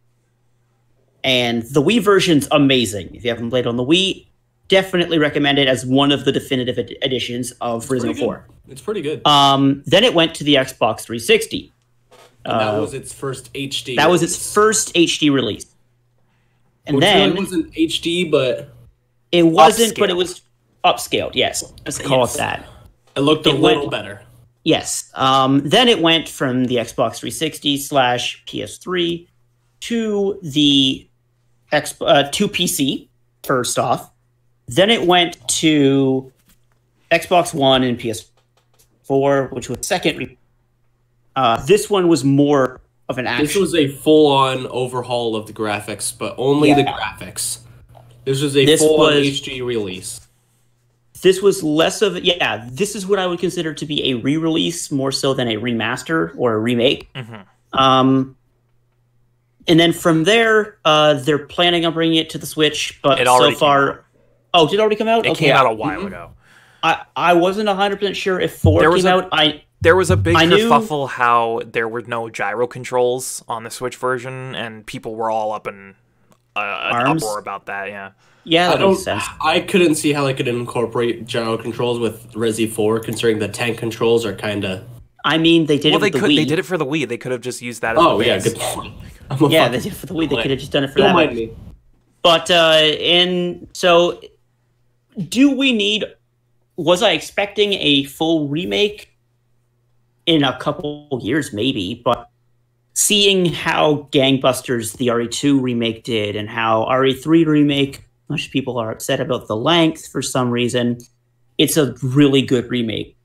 And the Wii version's amazing. If you haven't played on the Wii, definitely recommend it as one of the definitive editions of Resident Evil 4. It's pretty good. Then it went to the Xbox 360. And that was its first HD. That was its first HD release. And Which then really wasn't HD, but it wasn't, upscaled. but it was upscaled. Yes, let's call it that. it looked a little better. Yes. Then it went from the Xbox 360 / PS3 to the to PC. First off, then it went to Xbox One and PS4, which was second. This one was more of an action. This was a full-on overhaul of the graphics, but only the graphics. This was a full-on HD release. This was less of this is what I would consider to be a re-release more so than a remaster or a remake. And then from there, they're planning on bringing it to the Switch, but so far... Oh, did it already come out? It came out a while ago. I wasn't 100% sure if 4 came out. There was a big kerfuffle how there were no gyro controls on the Switch version, and people were all up in an uproar about that, Yeah, that makes sense. I couldn't see how they could incorporate gyro controls with Resi 4, considering the tank controls are kind of... I mean, they did it with the Wii. They did it for the Wii. They could have just used that as the base. Good point. Yeah, they did it for the Wii. They could have just done it for that. Don't mind me. But, so, do we need... Was I expecting a full remake? In a couple years, maybe, but seeing how gangbusters the RE2 remake did and how RE3 remake, much people are upset about the length for some reason, it's a really good remake.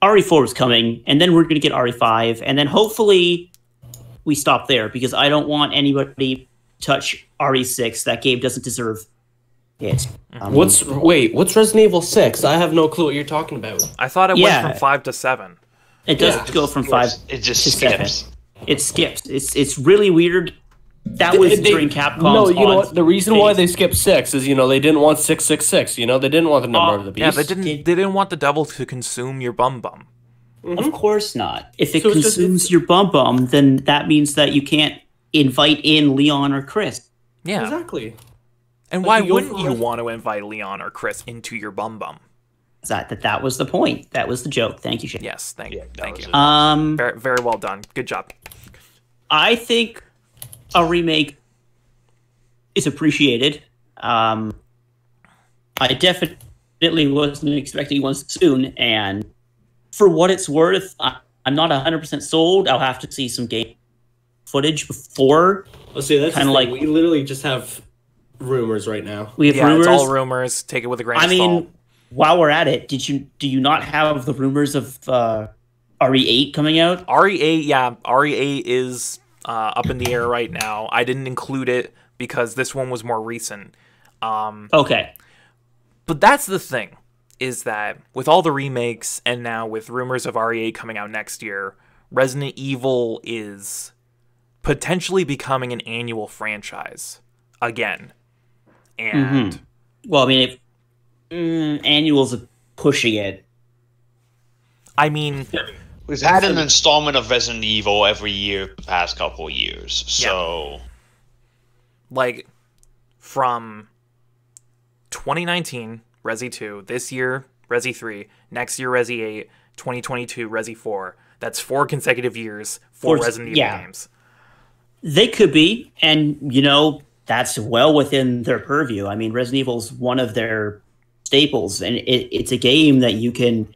RE4 is coming, and then we're going to get RE5, and then hopefully we stop there, because I don't want anybody to touch RE6. That game doesn't deserve it. What's Resident Evil 6? I have no clue what you're talking about. I thought it went from 5 to 7. It does go from 5 it just to skips. 7. It skips. It's really weird. That was during Capcom's No, you know odds what? The reason why phase. they skipped 6 is, they didn't want 666. They didn't want the number of the beast. Yeah, they didn't want the double to consume your bum. Of course not. If it So it's consumes your bum, then that means that you can't invite in Leon or Chris. Yeah. Exactly. And why wouldn't you want to invite Leon or Chris into your bum? That was the point. That was the joke. Thank you, Shane. Yes, thank you. Very, very well done. Good job. I think a remake is appreciated. I definitely wasn't expecting one soon, and for what it's worth, I'm not 100% sold. I'll have to see some game footage before. Let's see, that's kind of like we literally just have rumors right now. We have rumors. It's all rumors. Take it with a grain of salt. While we're at it, do you not have the rumors of RE8 coming out? RE8, yeah, RE8 is up in the air right now. I didn't include it because this one was more recent. Okay. But that's the thing, is that with all the remakes and now with rumors of RE8 coming out next year, Resident Evil is potentially becoming an annual franchise again. And well, I mean, annuals are pushing it. I mean, we've had an installment of Resident Evil every year the past couple of years. So, like, from 2019, Resi 2, this year, Resi 3, next year, Resi 8, 2022, Resi 4. That's 4 consecutive years for Resident Evil games. They could be, and, that's well within their purview. I mean, Resident Evil's one of their staples, and it's a game that you can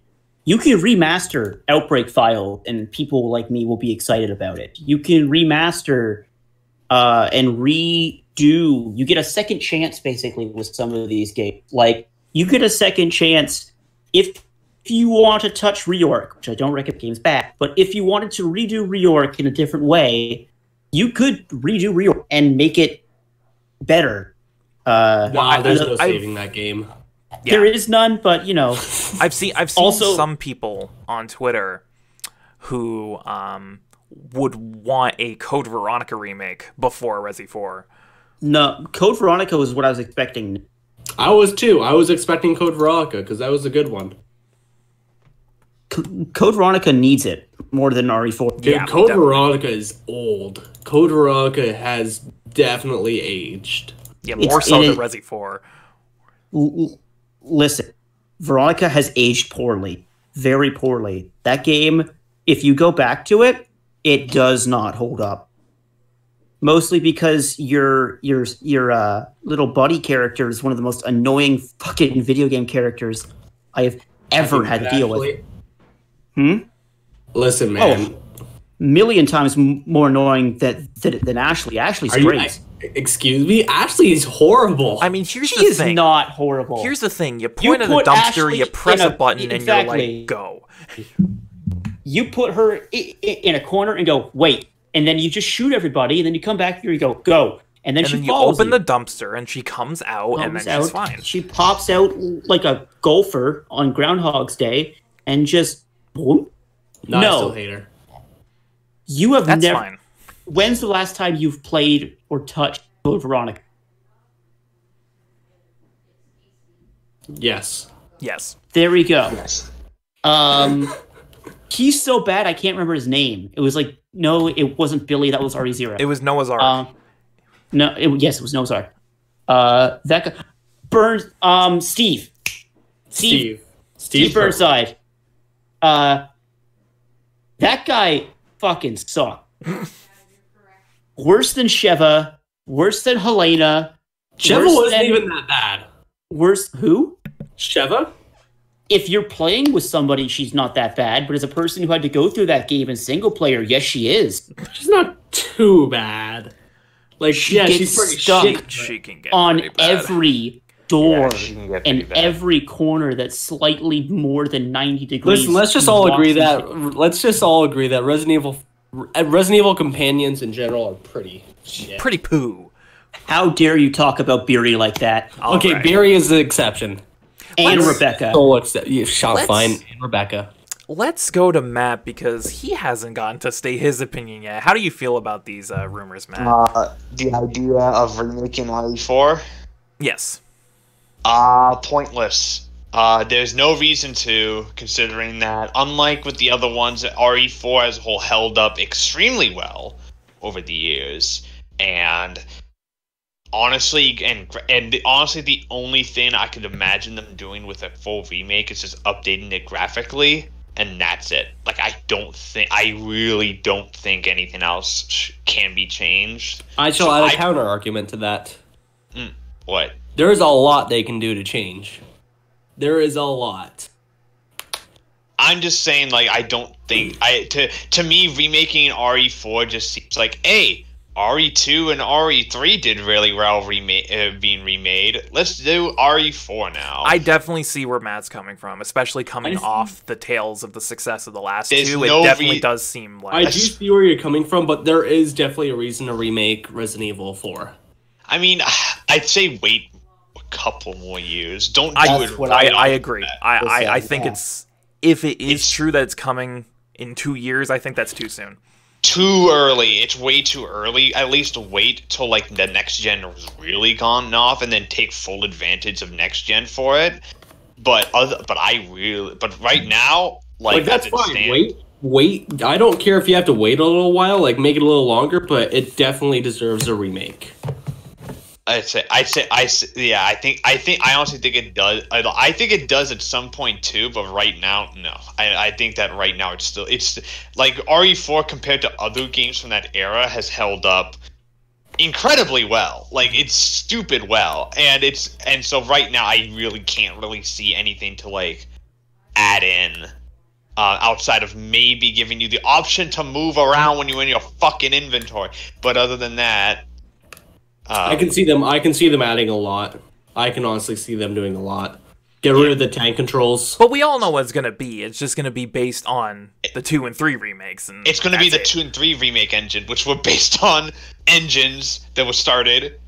remaster Outbreak file, and people like me will be excited about it. You can remaster and redo. You get a second chance, basically, with some of these games. Like, you get a second chance if you want to touch reorg, which I don't recommend games back, but if you wanted to redo reorg in a different way, you could redo reorg and make it better. Wow, there's no saving that game. Yeah. There is none, but I've seen also some people on Twitter who would want a Code Veronica remake before Resi 4. No, Code Veronica was what I was expecting. I was too. I was expecting Code Veronica because that was a good one. Code Veronica needs it more than RE4. Dude, yeah, Code Veronica is old. Code Veronica has definitely aged. Yeah, more so than Resi 4. Listen, Veronica has aged poorly. Very poorly. That game, if you go back to it, it does not hold up. Mostly because your little buddy character is one of the most annoying fucking video game characters I have ever had to deal with. Listen, man. Million times more annoying than Ashley. Ashley's great. Excuse me? Ashley is horrible. I mean, here's the thing. She is not horrible. Here's the thing. You point at a dumpster, you press a button, and you're like, go. You put her in a corner and go, wait. And then you just shoot everybody, and then you come back here, you go. And then she follows you. Open the dumpster, and she comes out, and then she's fine. She pops out like a golfer on Groundhog's Day, and just boom. No, I still hate her. You have That's never. Fine. When's the last time you've played or touched Code Veronica? Yes. There we go. Yes. He's so bad I can't remember his name. It was like it wasn't Billy. That was RE0. It was Noah's Ark. Yes, it was Noah's Ark. That guy, Burns. Steve Burnside. That guy fucking sucked. Worse than Sheva. Worse than Helena. Sheva wasn't even that bad. Worse who? Sheva? If you're playing with somebody, she's not that bad. But as a person who had to go through that game in single player, yes, she is. She's not too bad. Like, she's pretty stuck she can get on every door and bad. every corner that's slightly more than 90 degrees. Listen, let's just all agree that Resident Evil companions in general are pretty shit. Pretty poo. How dare you talk about Beery like that? Okay, right. Beery is the exception. And Rebecca. Fine. And Rebecca. Let's go to Matt because he hasn't gotten to state his opinion yet. How do you feel about these rumors, Matt? The idea of remaking RE4? Yes. Pointless. There's no reason to, considering that, unlike with the other ones, RE4 as a whole held up extremely well over the years. And honestly, the only thing I could imagine them doing with a full remake is just updating it graphically, and that's it. Like, I really don't think anything else can be changed. I shall add a counter argument to that. What? There is a lot they can do to change. There is a lot. I'm just saying, like, I don't think to me remaking RE4 just seems like, hey, RE2 and RE3 did really well being remade. Let's do RE4 now. I definitely see where Matt's coming from, especially coming off the tails of the success of the last two. No it definitely does seem like... I do see where you're coming from, but there is definitely a reason to remake Resident Evil 4. I mean, I'd say wait a couple more years. Don't do it. I agree. I think it's... If it is true that it's coming in 2 years, I think that's too soon. Too early. It's way too early. At least wait till like the next gen was really gone off, and then take full advantage of next gen for it. But right now, like that's fine. Wait. I don't care if you have to wait a little while, like make it a little longer, but it definitely deserves a remake. I honestly think it does. I think it does at some point too, but right now, no. I think that right now it's like RE4 compared to other games from that era has held up incredibly well. Like, it's stupid well, and so right now I really can't really see anything to like add in outside of maybe giving you the option to move around when you're in your fucking inventory. But other than that. I can see them adding a lot. I can honestly see them doing a lot. Get rid of the tank controls. But we all know what it's going to be. It's just going to be based on the 2 and 3 remakes. And it's going to be the 2 and 3 remake engine, which were based on engines that were started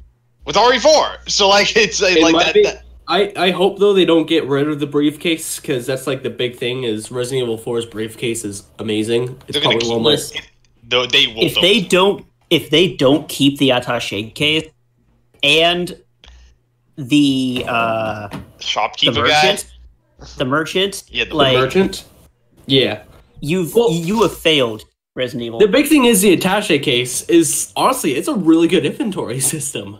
with RE4. So, like, it's like that. I hope, though, they don't get rid of the briefcase, because that's, like, the big thing, is Resident Evil 4's briefcase is amazing. It's probably one of If they don't keep the attaché case and the shopkeeper the merchant, you have failed Resident Evil. The big thing is the attaché case is honestly it's a really good inventory system.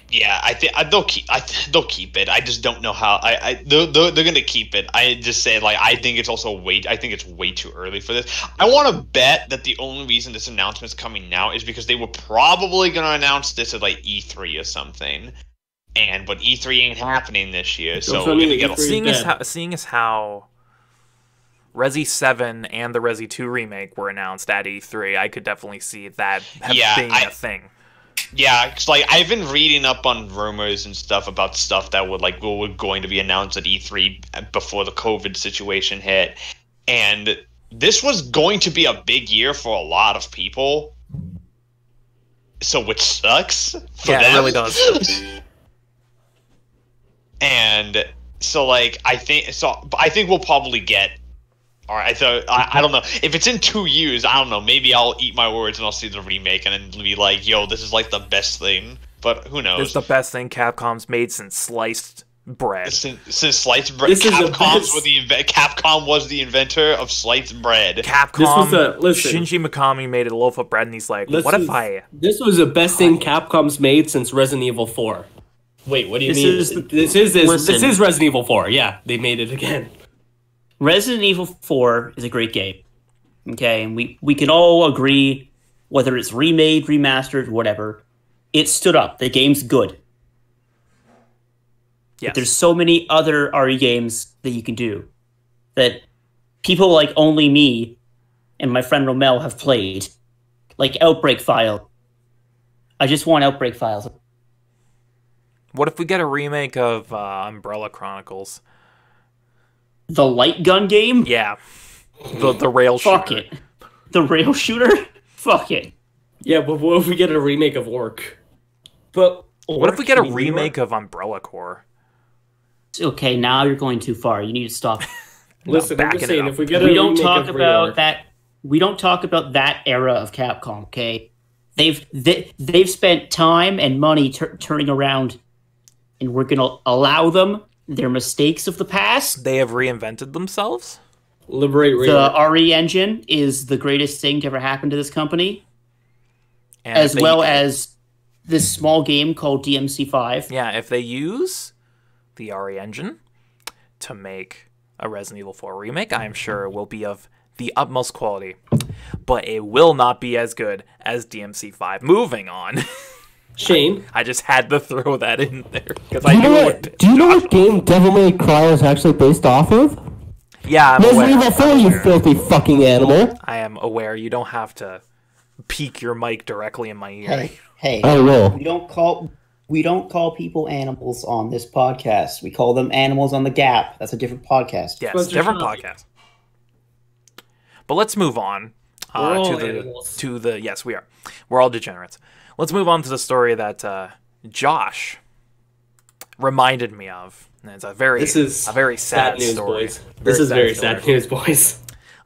Yeah, I think they'll keep it. I just don't know how. They're gonna keep it. I just say like I think it's way too early for this. I want to bet that the only reason this announcement's coming now is because they were probably gonna announce this at like E3 or something, but E3 ain't happening this year. So we're gonna get seeing as how Resi 7 and the Resi 2 remake were announced at E3. I could definitely see that being a thing. Yeah, cause like I've been reading up on rumors and stuff about stuff that were going to be announced at E3 before the COVID situation hit, and this was going to be a big year for a lot of people. So, which sucks for them. It really does. And so, like, I think we'll probably get. All right, so I don't know. If it's in 2 years, I don't know. Maybe I'll eat my words and I'll see the remake and then be like, yo, this is like the best thing. But who knows? It's the best thing Capcom's made since sliced bread. Since sliced bread. Capcom was the inventor of sliced bread. Capcom, Shinji Mikami made a loaf of bread and he's like, This was the best thing Capcom's made since Resident Evil 4. Wait, what do you mean? This is Resident Evil 4. Yeah, they made it again. Resident Evil 4 is a great game. Okay, and we can all agree, whether it's remade, remastered, whatever, it stood up. The game's good. Yes. But there's so many other RE games that you can do that people like only me and my friend Romel have played. Like Outbreak File. I just want Outbreak Files. What if we get a remake of Umbrella Chronicles? The light gun game? Yeah. The rail shooter. Fuck it. The rail shooter? Fuck it. Yeah, but what if we get a remake of Orc? But what if we get a remake of Umbrella Corps? Okay, now you're going too far. You need to stop. Listen, I'm just saying, if we get a we don't remake talk of about that. We don't talk about that era of Capcom. Okay, they've spent time and money turning around, and we're gonna allow them their mistakes of the past. They have reinvented themselves. Liberate the RE engine is the greatest thing to ever happen to this company, and as well as this small game called DMC5. Yeah, if they use the RE engine to make a Resident Evil 4 remake, I am sure it will be of the utmost quality, but it will not be as good as DMC5. Moving on. Shane, I just had to throw that in there because do you know what game Devil May Cry is actually based off of? Yeah, I'm aware. Resident Evil 4, you filthy fucking animal. I am aware. You don't have to peek your mic directly in my ear. Hey, I will. We don't call people animals on this podcast. We call them animals on the Gap. That's a different podcast. Yes, different podcast. But let's move on to the yes, we are. We're all degenerates. Let's move on to the story that Josh reminded me of. And it's a very sad news, story. Boys. This is very sad news, boys.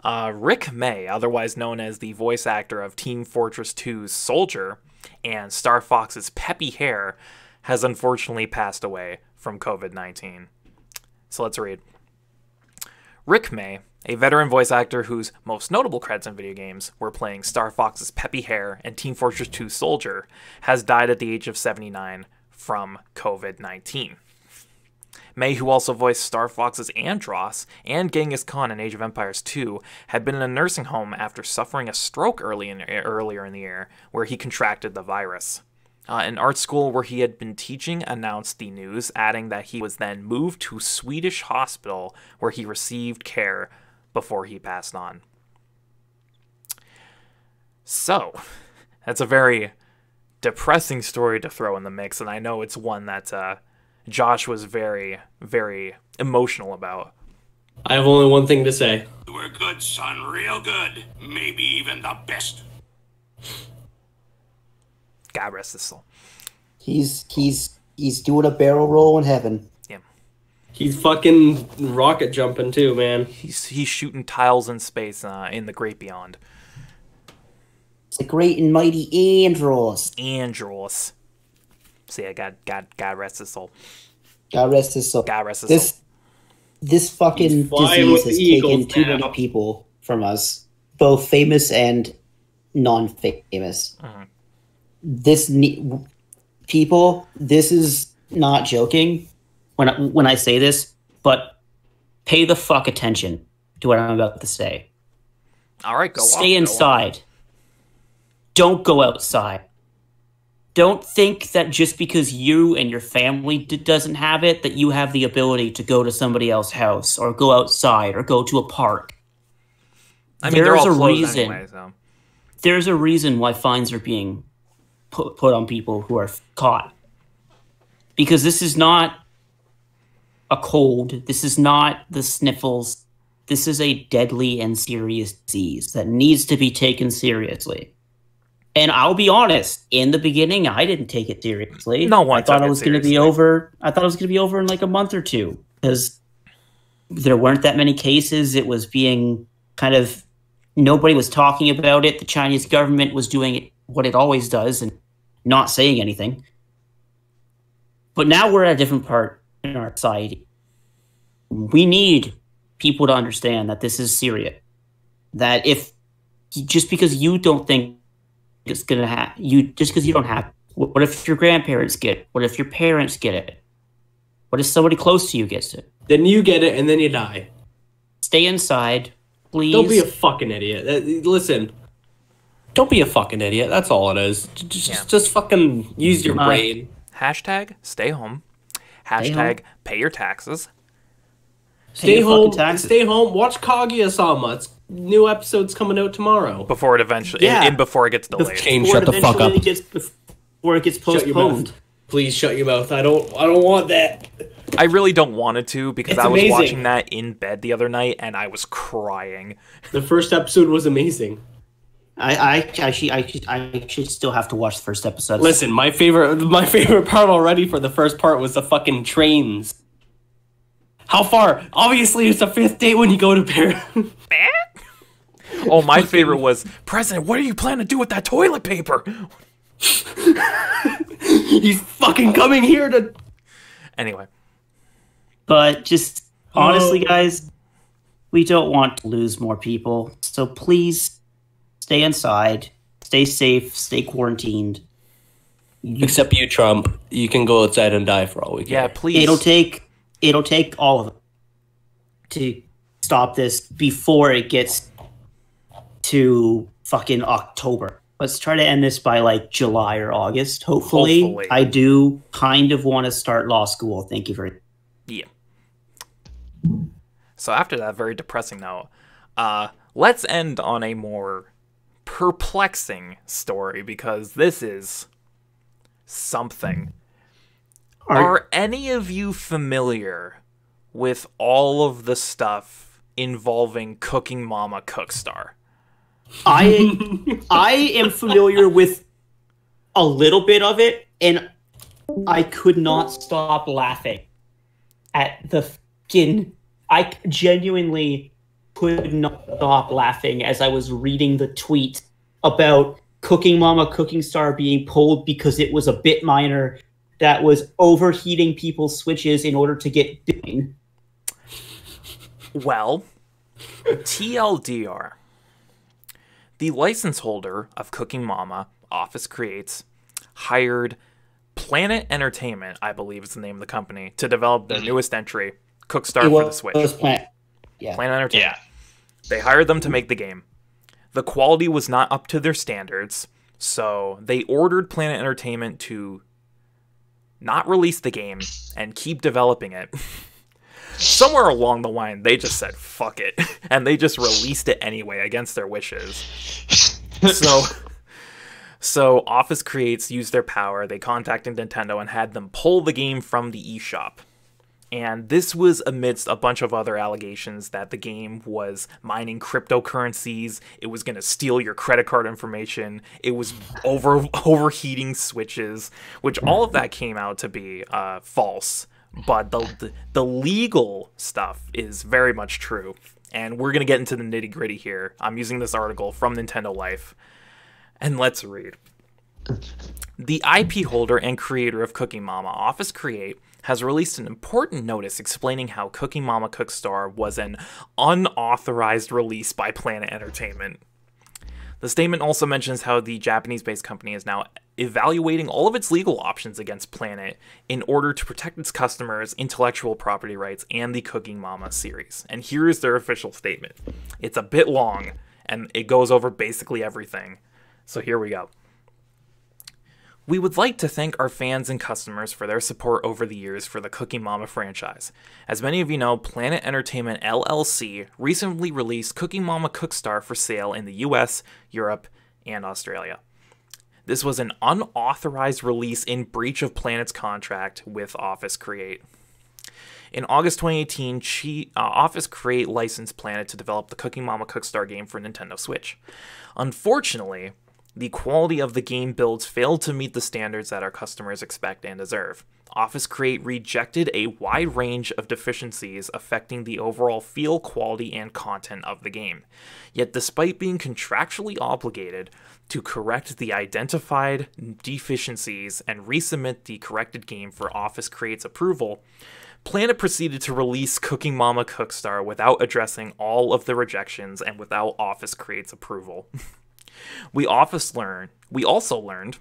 Rick May, otherwise known as the voice actor of Team Fortress 2's Soldier and Star Fox's Peppy Hare, has unfortunately passed away from COVID-19. So let's read. Rick May, a veteran voice actor whose most notable credits in video games were playing Star Fox's Peppy Hare and Team Fortress 2 Soldier, has died at the age of 79 from COVID-19. May, who also voiced Star Fox's Andros and Genghis Khan in Age of Empires 2, had been in a nursing home after suffering a stroke earlier in the year, where he contracted the virus. An art school where he had been teaching announced the news, adding that he was then moved to a Swedish hospital where he received care before he passed on. So, that's a very depressing story to throw in the mix, and I know it's one that Josh was very, very emotional about. I have only one thing to say. You were good, son. Real good. Maybe even the best. God rest his soul. He's doing a barrel roll in heaven. Yeah. He's fucking rocket jumping too, man. He's shooting tiles in space in the great beyond. It's the great and mighty Andros. Andros. So yeah, God rest his soul. God rest his soul. God rest his soul. This fucking disease has taken too many people from us, both famous and non-famous. Uh-huh. This is not joking when I say this, but pay the fuck attention to what I'm about to say. All right, Stay inside. Don't go outside. Don't think that just because you and your family doesn't have it, that you have the ability to go to somebody else's house or go outside or go to a park. I mean, there's a reason. Anyway, so. There's a reason why fines are being put on people who are caught. Because this is not a cold. This is not the sniffles. This is a deadly and serious disease that needs to be taken seriously. And I'll be honest, in the beginning, I didn't take it seriously. No one. I thought it was going to be over. I thought it was going to be over in like a month or two because there weren't that many cases. It was being kind of, nobody was talking about it. The Chinese government was doing what it always does and not saying anything. But now we're at a different part in our society. We need people to understand that this is serious. That if just because you don't think it's gonna happen, just because you don't have, what if your grandparents get it? What if your parents get it? What if somebody close to you gets it? Then you get it and then you die. Stay inside, please. Don't be a fucking idiot. Listen, don't be a fucking idiot. That's all it is. Just fucking use your brain. Hashtag stay home. Hashtag pay your taxes. Stay home. Stay home. Watch Kaguya-sama. New episode's coming out tomorrow. Before it eventually, before it gets delayed. Kane, shut the fuck up. Before it gets postponed. Please shut your mouth. I don't want that. I really don't want it to because It's I was amazing. watching that in bed the other night and I was crying. The first episode was amazing. I should still have to watch the first episode. Listen, my favorite part already for the first part was the fucking trains. How far? Obviously, it's a fifth date when you go to Paris. Oh, my favorite was, President, what are you planning to do with that toilet paper? He's fucking coming here to... Anyway. But just, honestly, guys, we don't want to lose more people. So please, stay inside, stay safe, stay quarantined. Except you, Trump. You can go outside and die for all we care. Yeah, please. It'll take all of them to stop this before it gets to fucking October. Let's try to end this by like July or August. Hopefully. I do kind of want to start law school. Thank you very much. Yeah. So after that very depressing note, let's end on a more perplexing story because this is something. Are any of you familiar with all of the stuff involving Cooking Mama Cookstar? I am familiar with a little bit of it, and I could not stop laughing at the fucking... I genuinely could not stop laughing as I was reading the tweet about Cooking Mama Cookstar being pulled because it was a bit miner that was overheating people's switches in order to get doing. Well, TLDR. The license holder of Cooking Mama, Office Creates, hired Planet Entertainment, I believe is the name of the company, to develop their newest entry, Cookstar for the Switch. Planet Entertainment. Yeah. They hired them to make the game. The quality was not up to their standards, so they ordered Planet Entertainment to not release the game and keep developing it. Somewhere along the line, they just said, fuck it, and they just released it anyway against their wishes. So Office Creates used their power. They contacted Nintendo and had them pull the game from the eShop. And this was amidst a bunch of other allegations that the game was mining cryptocurrencies, it was going to steal your credit card information, it was overheating switches, which all of that came out to be false. But the legal stuff is very much true. And we're going to get into the nitty-gritty here. I'm using this article from Nintendo Life. And let's read. The IP holder and creator of Cooking Mama, Office Create, has released an important notice explaining how Cooking Mama Cookstar was an unauthorized release by Planet Entertainment. The statement also mentions how the Japanese-based company is now evaluating all of its legal options against Planet in order to protect its customers' intellectual property rights and the Cooking Mama series. And here is their official statement. It's a bit long, and it goes over basically everything. So here we go. We would like to thank our fans and customers for their support over the years for the Cooking Mama franchise. As many of you know, Planet Entertainment LLC recently released Cooking Mama Cookstar for sale in the US, Europe, and Australia. This was an unauthorized release in breach of Planet's contract with Office Create. In August 2018, Office Create licensed Planet to develop the Cooking Mama Cookstar game for Nintendo Switch. Unfortunately, the quality of the game builds failed to meet the standards that our customers expect and deserve. Office Create rejected a wide range of deficiencies affecting the overall feel, quality, and content of the game. Yet despite being contractually obligated to correct the identified deficiencies and resubmit the corrected game for Office Create's approval, Planet proceeded to release Cooking Mama Cookstar without addressing all of the rejections and without Office Create's approval. We also learned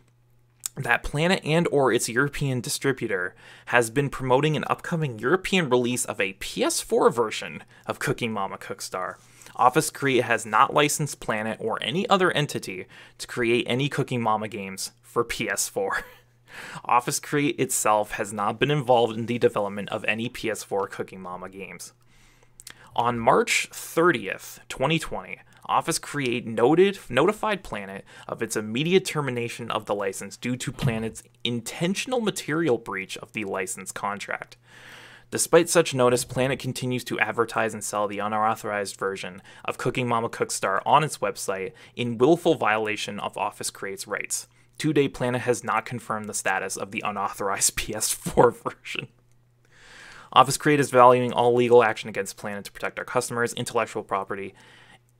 that Planet and or its European distributor has been promoting an upcoming European release of a PS4 version of Cooking Mama Cookstar. Office Create has not licensed Planet or any other entity to create any Cooking Mama games for PS4. Office Create itself has not been involved in the development of any PS4 Cooking Mama games. On March 30th, 2020, Office Create notified Planet of its immediate termination of the license due to Planet's intentional material breach of the license contract. Despite such notice, Planet continues to advertise and sell the unauthorized version of Cooking Mama Cookstar on its website in willful violation of Office Create's rights. To date, Planet has not confirmed the status of the unauthorized PS4 version. Office Create is valuing all legal action against Planet to protect our customers' intellectual property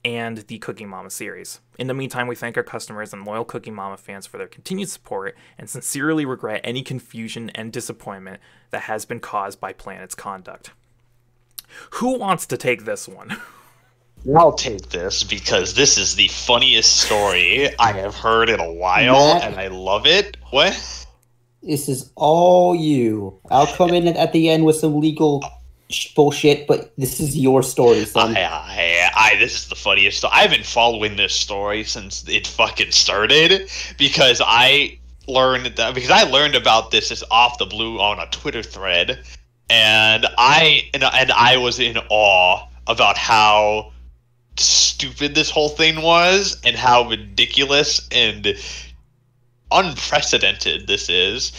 and the Cooking Mama series. In the meantime, we thank our customers and loyal Cooking Mama fans for their continued support and sincerely regret any confusion and disappointment that has been caused by Planet's conduct. Who wants to take this one? I'll take this because this is the funniest story I have heard in a while, and I love it. What? This is all you. I'll come in at the end with some legal bullshit, but this is your story, son. This is the funniest story. I've been following this story since it fucking started because I learned about this off the blue on a Twitter thread, and I was in awe about how stupid this whole thing was and how ridiculous and unprecedented this is.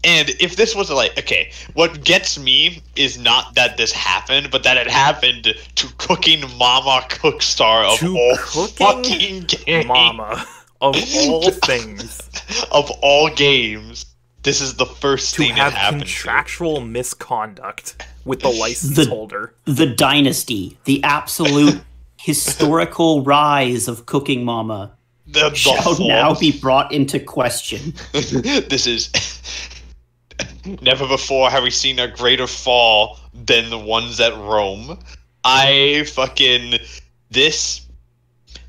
And if this was okay, what gets me is not that this happened, but that it happened to Cooking Mama Cookstar of all fucking games. Mama of all things. Of all games. This is the first thing that happened. Contractual misconduct. with the license The- holder. The dynasty, the absolute historical rise of Cooking Mama, The shall fall. now be brought into question. This is never before have we seen a greater fall than the ones at Rome.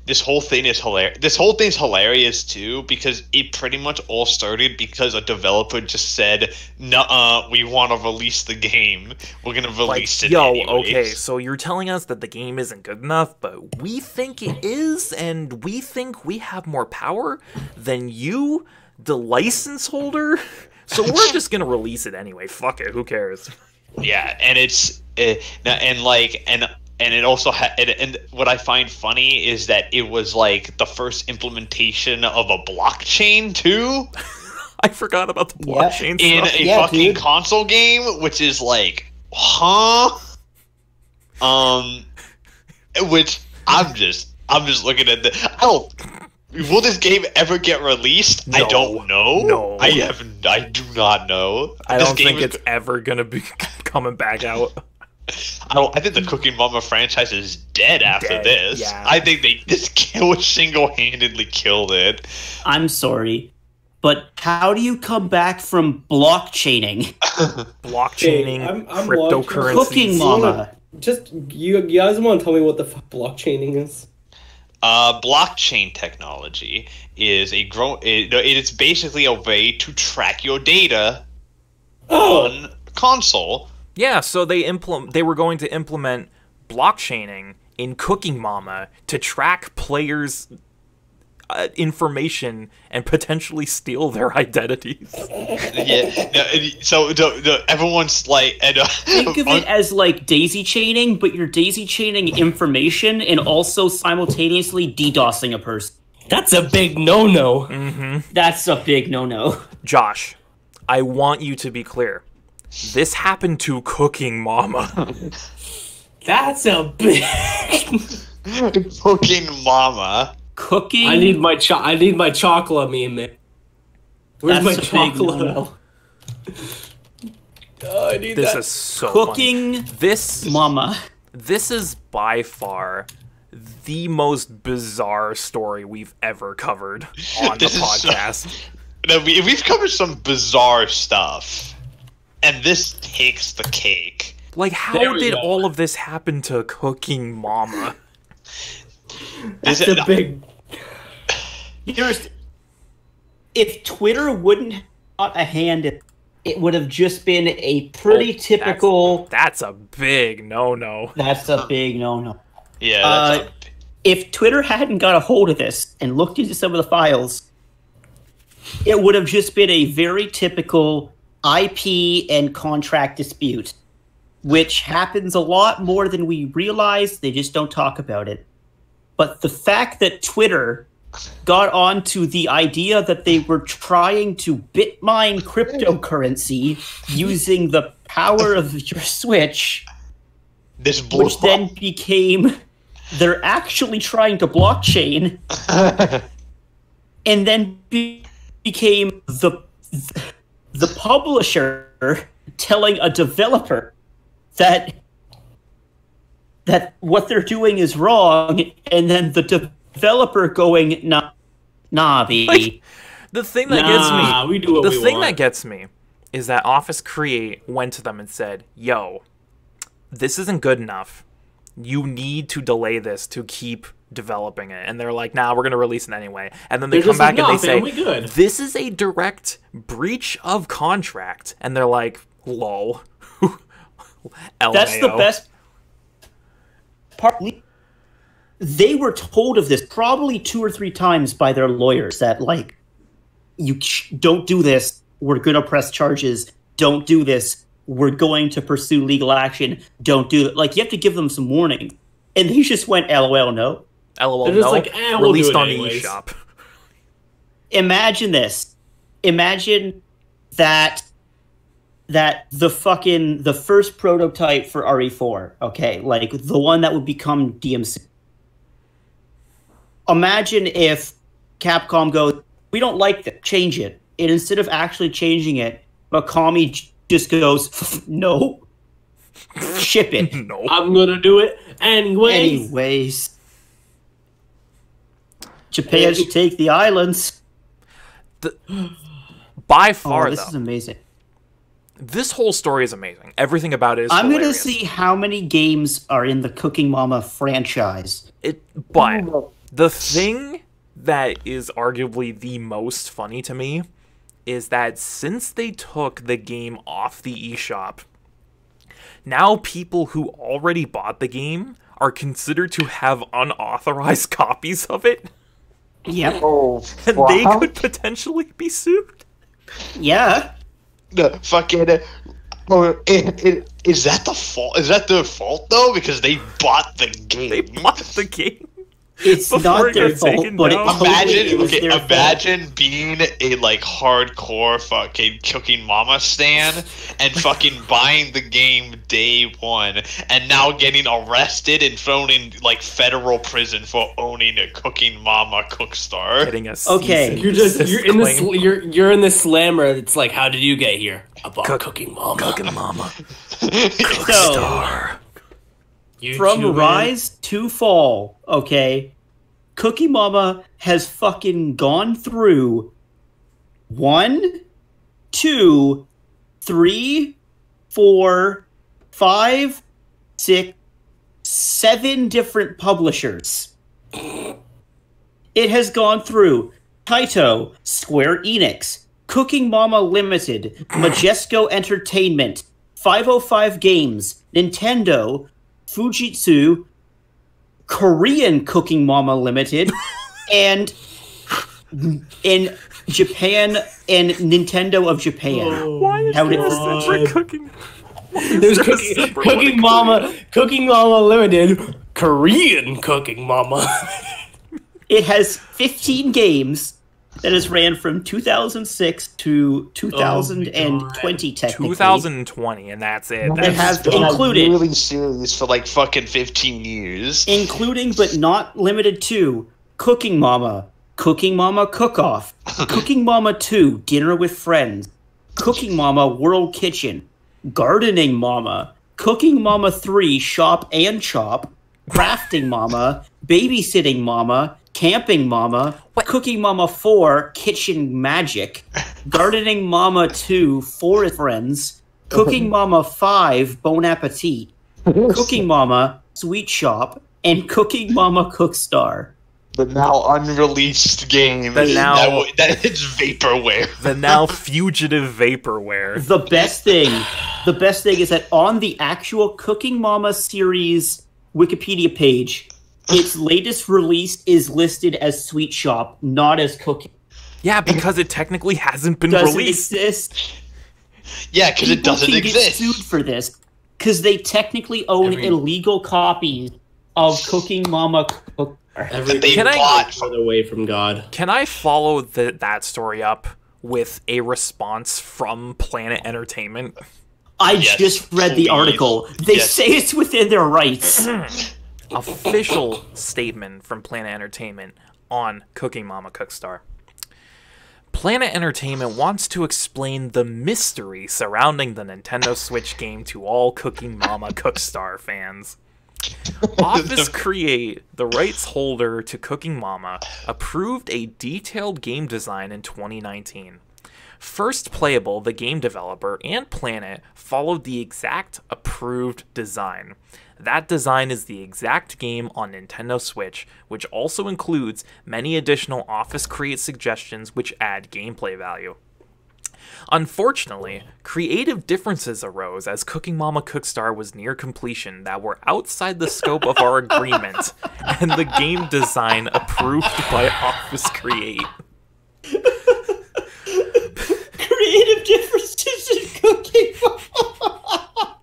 This whole thing is hilarious. This whole thing's hilarious too because it pretty much all started because a developer just said, "Nuh-uh, we want to release the game. We're gonna release it anyways." Okay, so you're telling us that the game isn't good enough, but we think it is, and we think we have more power than you, the license holder. So we're just gonna release it anyway. Fuck it, who cares? Yeah, and it's and it also and what I find funny is that it was like the first implementation of a blockchain too I forgot about the blockchain in stuff. a Yeah, fucking dude. console game, which is like, huh? Which I'm just looking at will this game ever get released? I No. don't know. No. I do not know. I This don't game think is- it's ever gonna be coming back out. I think the Cooking Mama franchise is dead after Dead, this. yeah. I think this single-handedly killed it. I'm sorry, but how do you come back from blockchaining? Blockchaining, Hey, I'm cryptocurrencies. Cooking Mama. Just you guys want to tell me what the fuck blockchaining is? Blockchain technology is it's basically a way to track your data on console. Yeah, so they were going to implement blockchaining in Cooking Mama to track players' information and potentially steal their identities. Everyone's like, Think of it as like daisy chaining, but you're daisy chaining information and also simultaneously DDoSing a person. That's a big no-no. That's a big no-no. Josh, I want you to be clear. This happened to Cooking Mama. That's a big. Cooking Mama. Cooking. I need my chocolate meme, man. Where's That's my a big chocolate? no-no. Oh, I need This that. is so Cooking funny. Mama. This is by far the most bizarre story we've ever covered on the This is so- podcast. We've covered some bizarre stuff, and this takes the cake. Like, how There we did go. all of this happen to Cooking Mama? That's a big. If Twitter wouldn't have got a hand, it would have just been a pretty typical. That's a big no-no. That's a big no-no. Yeah, that's If Twitter hadn't got a hold of this and looked into some of the files, it would have just been a very typical IP and contract dispute, which happens a lot more than we realize. They just don't talk about it. But the fact that Twitter got onto the idea that they were trying to bitmine cryptocurrency using the power of your Switch, this blew which then became they're actually trying to blockchain, and then became the publisher telling a developer that what they're doing is wrong, and then the developer going, nah, B. Like, the thing that Nah, we do what the we thing want. that gets me is that Office Create went to them and said, "Yo, this isn't good enough. You need to delay this to keep developing it." And they're like, "Nah, we're gonna release it anyway." And then they They're come just back like, and "Nah, they fam, say, we good." "This is a direct breach of contract." And they're like, "Lol." That's the LMAO. best part. They were told of this probably 2 or 3 times by their lawyers that, like, you don't do this, we're going to press charges. Don't do this, we're going to pursue legal action. Don't do it. Like, you have to give them some warning. And he just went, LOL, no. LOL, They're just no. like, we'll do Released it on the anyways. eShop. Imagine this. Imagine that the first prototype for RE4, okay, like the one that would become DMC. Imagine if Capcom goes, we don't like that, change it. And instead of actually changing it, Mikami just goes, no. Ship it. No. I'm gonna do it anyways. Anyways. Japan should take the islands. By far, This though, is amazing. this whole story is amazing. Everything about it is I'm hilarious. gonna see how many games are in the Cooking Mama franchise. But the thing that is arguably the most funny to me is that since they took the game off the eShop, now people who already bought the game are considered to have unauthorized copies of it, Yep. Oh, and they could potentially be sued. Yeah. the fucking. Is that the fault? Is that their fault though? Because they bought the game. They bought the game. It's Before not it their got fault, taken but it down. totally was their fault. Imagine being a like hardcore fucking Cooking Mama stan and fucking buying the game day one and now getting arrested and thrown in like federal prison for owning a Cooking Mama Cookstar. Getting a Okay. You're in the slammer. It's like, how did you get here? I bought Cooking Mama. Cooking Mama. So, from rise to fall, okay, Cookie Mama has fucking gone through 1, 2, 3, 4, 5, 6, 7 different publishers. It has gone through Taito, Square Enix, Cooking Mama Limited, Majesco Entertainment, 505 Games, Nintendo, Fujitsu, Korean Cooking Mama Limited, and in Japan and Nintendo of Japan. Why is How did there a this- separate cooking? There's Cooking Mama Limited, Korean Cooking Mama. It has 15 games that has ran from 2006 to 2020, technically. 2020, and that's it. That has been included, really serious for like fucking 15 years. including but not limited to Cooking Mama Cook-Off, Cooking Mama 2 Dinner with Friends, Cooking Mama World Kitchen, Gardening Mama, Cooking Mama 3 Shop and Chop, Crafting Mama, Babysitting Mama, Camping Mama, Cooking Mama 4 Kitchen Magic, Gardening Mama 2 Forest Friends, Cooking Mama 5 Bon Appetit, Cooking Mama Sweet Shop, and Cooking Mama Cookstar. The now unreleased game. The now- that it's vaporware. The now fugitive vaporware. The best thing is that on the actual Cooking Mama series Wikipedia page, its latest release is listed as Sweet Shop, not as Cooking. Yeah, because it technically hasn't been Doesn't released. exist. Yeah, because it People doesn't can get exist. sued for this because they technically own illegal copies of Cooking Mama Cook. Every They Can I- bought. further away from God. Can I follow that story up with a response from Planet Entertainment? I Yes, just read the please. article. They Yes. say it's within their rights. Official statement from Planet Entertainment on Cooking Mama Cookstar. Planet Entertainment wants to explain the mystery surrounding the Nintendo Switch game to all Cooking Mama Cookstar fans. Office Create, the rights holder to Cooking Mama, approved a detailed game design in 2019. First Playable, the game developer, and Planet followed the exact approved design. That design is the exact game on Nintendo Switch, which also includes many additional Office Create suggestions which add gameplay value. Unfortunately, creative differences arose as Cooking Mama Cookstar was near completion that were outside the scope of our agreement and the game design approved by Office Create. Creative differences in Cooking Mama.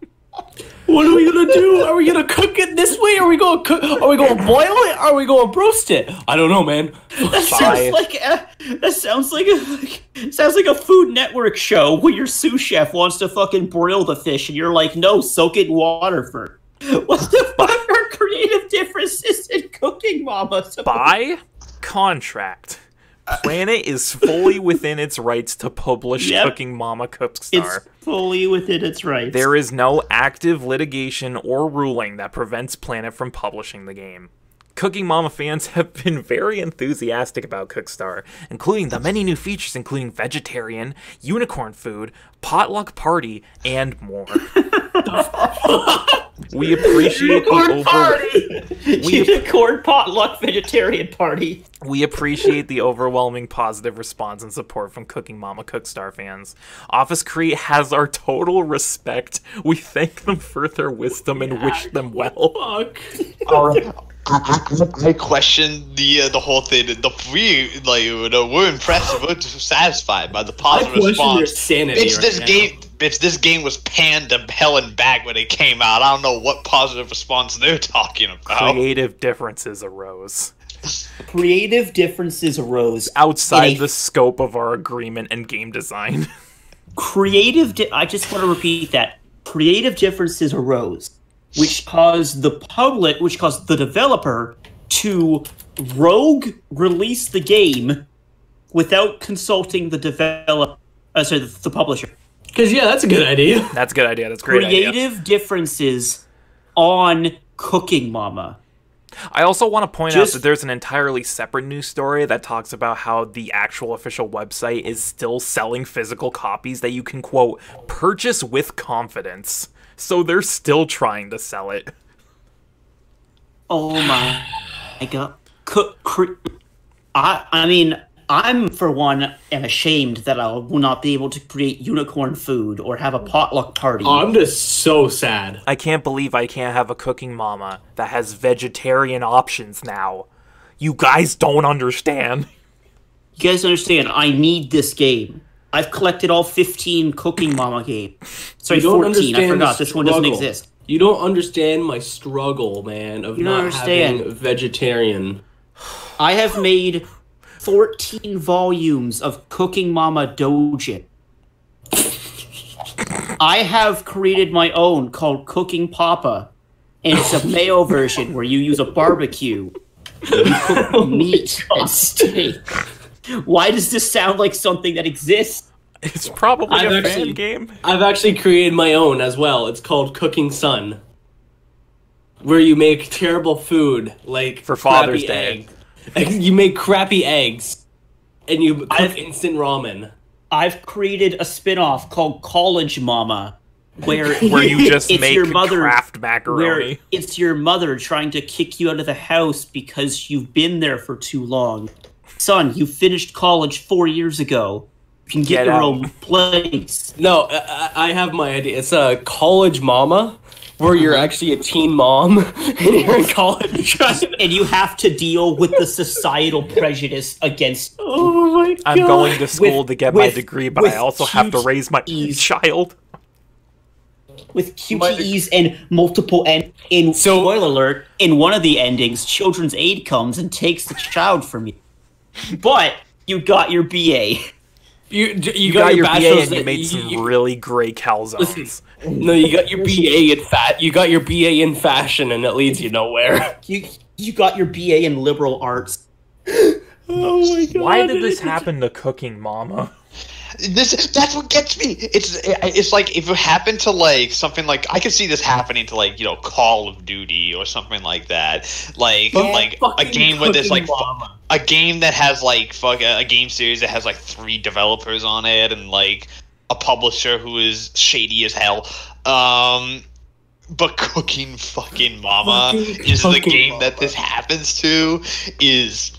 What are we gonna do? Are we gonna cook it this way? Are we gonna cook? Are we gonna boil it? Are we gonna roast it? I don't know, man. That sounds like a Food Network show where your sous chef wants to fucking broil the fish, and you're like, no, soak it in water first. What the fuck are creative differences in Cooking Mama? By contract, Planet is fully within its rights to publish Yep. Cooking Mama Cookstar. It's fully within its rights. There is no active litigation or ruling that prevents Planet from publishing the game. Cooking Mama fans have been very enthusiastic about Cookstar, including the many new features including vegetarian, unicorn food, potluck party, and more. We appreciate Unicorn potluck vegetarian party. We appreciate the overwhelming positive response and support from Cooking Mama Cookstar fans. Office Cree has our total respect. We thank them for their wisdom and wish them well. Fuck. I question the whole thing. We're impressed. We're satisfied by the positive I question their response. sanity This game was panned to hell and back when it came out. I don't know what positive response they're talking about. Creative differences arose. Creative differences arose Outside the scope of our agreement and game design. I just want to repeat that. Creative differences arose, which caused the developer to rogue release the game without consulting the the publisher. Because, yeah, that's a good idea. That's a good idea. That's a great idea. Creative differences on Cooking Mama. I also want to point out that there's an entirely separate news story that talks about how the actual official website is still selling physical copies that you can, quote, purchase with confidence. So they're still trying to sell it. Oh my god. I mean, I'm, for one, am ashamed that I will not be able to create unicorn food or have a potluck party. I'm just so sad. I can't believe I can't have a Cooking Mama that has vegetarian options now. You guys don't understand. You guys understand, I need this game. I've collected all 15 Cooking Mama games. Sorry, 14, I forgot, this one doesn't exist. You don't understand my struggle, man, of not having vegetarian. I have made 14 volumes of Cooking Mama Dojin. I have created my own called Cooking Papa, and it's a male version where you use a barbecue. You cook meat and steak. Why does this sound like something that exists? It's probably a fan game. I've actually created my own as well. It's called Cooking Sun, where you make terrible food like for Father's Day. You make crappy eggs, and you cook instant ramen. I've created a spin-off called College Mama, where you just make Kraft macaroni. Where it's your mother trying to kick you out of the house because you've been there for too long. Son, you finished college 4 years ago. You can get your own place. No, I have my idea. It's a College Mama, where you're actually a teen mom, and you're in college. And you have to deal with the societal prejudice against... Oh my god. I'm going to school to get my degree, but I also have to raise my child. With QTEs and multiple... spoiler alert, in one of the endings, Children's Aid comes and takes the child from you. But you got your BA. You got your BA and you made some really great calzones. No, you got your BA in You got your BA in fashion, and it leads you nowhere. You got your BA in liberal arts. Oh my god! Why did this happen to Cooking Mama? That's what gets me. It's like if it happened to like something like I could see this happening to like Call of Duty or something like that. Like a game with this like a game that has like a game series that has like 3 developers on it and like a publisher who is shady as hell. But Cooking fucking Mama is the game that this happens to is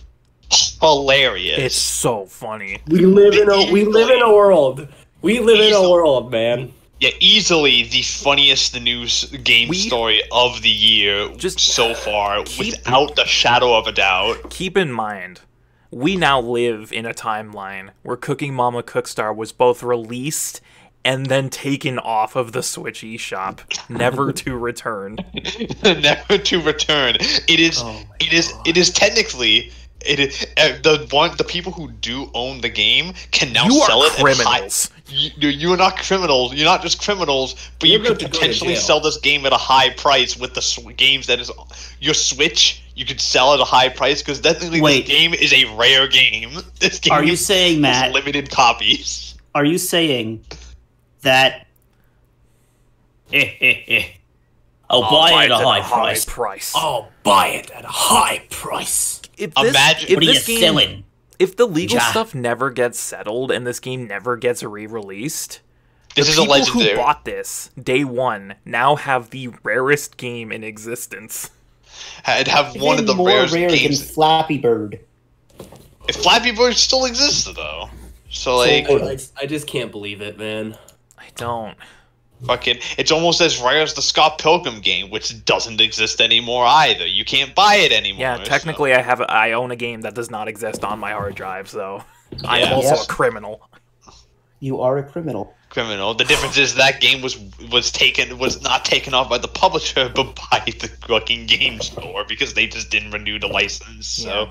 hilarious. It's so funny. We live in a world. We live in a world, man. Yeah, easily the funniest news game story of the year so far, without the shadow of a doubt. Keep in mind, we now live in a timeline where Cooking Mama Cookstar was both released and then taken off of the Switch eShop, never to return. Never to return. It is technically The people who do own the game can now You sell are it criminals. at high. You are not criminals. You're not just criminals, but You're you could about to go to potentially jail. sell this game at a high price with the games that is your Switch. You could sell at a high price because technically Wait. this game is a rare game. This game Are you saying, has Matt? limited copies. Are you saying that? I'll buy it at a high price. I'll buy it at a high price. If Imagine- if What are you this game, selling? if the legal Ja. stuff never gets settled and this game never gets re-released, This the is a people legendary. who bought this day one now have the rarest game in existence. I'd have one of the More rarest rare than games. Flappy Bird. If Flappy Bird still exists, though, so like. I just can't believe it, man. I don't. Fucking, it's almost as rare as the Scott Pilgrim game, which doesn't exist anymore either. You can't buy it anymore. Yeah, technically, I own a game that does not exist on my hard drive, so I'm Yeah. also Yep. a criminal. You are a criminal. criminal. The difference is that game was not taken off by the publisher, but by the fucking game store because they just didn't renew the license. So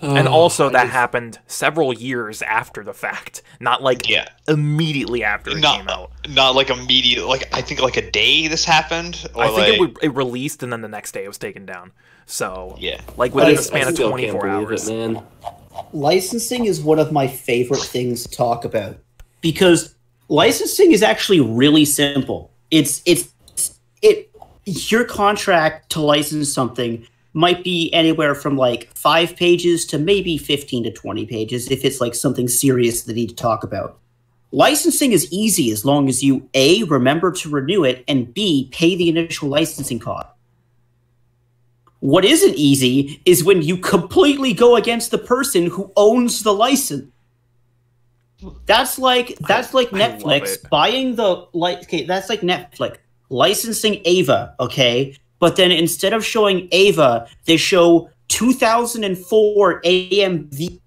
And also, that happened several years after the fact, not like yeah, immediately after it came out. not like immediate. Like I think like a day this happened. Or I think like, it released and then the next day it was taken down. So Yeah. like within a I span of still 24 can't believe hours. it, man. Licensing is one of my favorite things to talk about. Because licensing is actually really simple. Your contract to license something might be anywhere from like 5 pages to maybe 15 to 20 pages if it's like something serious that you need to talk about. Licensing is easy as long as you A, remember to renew it, and B, pay the initial licensing cost. What isn't easy is when you completely go against the person who owns the license. That's like Netflix it. buying the that's like Netflix licensing Ava, okay? But then instead of showing Ava, they show 2004 AMV.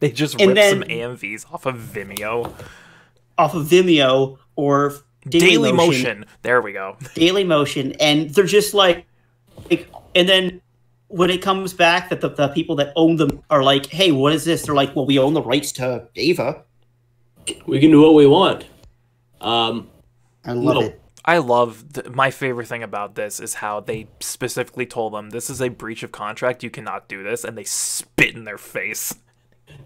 They just And ripped then- some AMVs off of Vimeo. Off of Vimeo or Daily Motion. There we go. Daily Motion, and they're just like, and then when it comes back that the people that own them are like, hey, what is this? They're like, well, we own the rights to Ava. We can do what we want. I love it. I love my favorite thing about this is how they specifically told them this is a breach of contract. You cannot do this, and they spit in their face.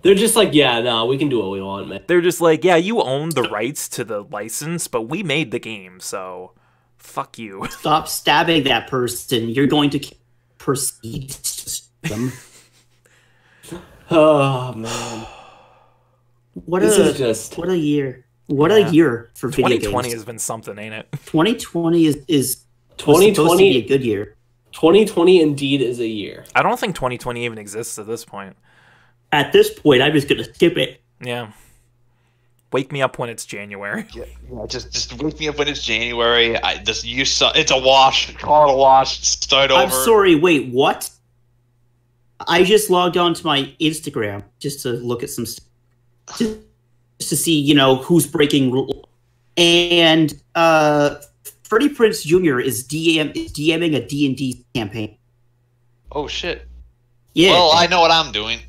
They're just like, yeah, no, we can do what we want, man. They're just like, yeah, you own the rights to the license, but we made the game, so fuck you. Stop stabbing that person. You're going to proceed to them. Oh man, What this a is just what a year. What a year for video 2020 games. has been something, ain't it? 2020 is was supposed to 2020. be a good year. 2020 indeed is a year. I don't think 2020 even exists at this point. At this point, I'm just going to skip it. Yeah. Wake me up when it's January. yeah, just wake me up when it's January. It's a wash. Call it a wash. Start over. I'm sorry, wait, what? I just logged on to my Instagram just to look at some just to see, who's breaking rules. And Freddie Prinze Jr. is DMing a D&D campaign. Oh shit. Yeah. Well, I know what I'm doing.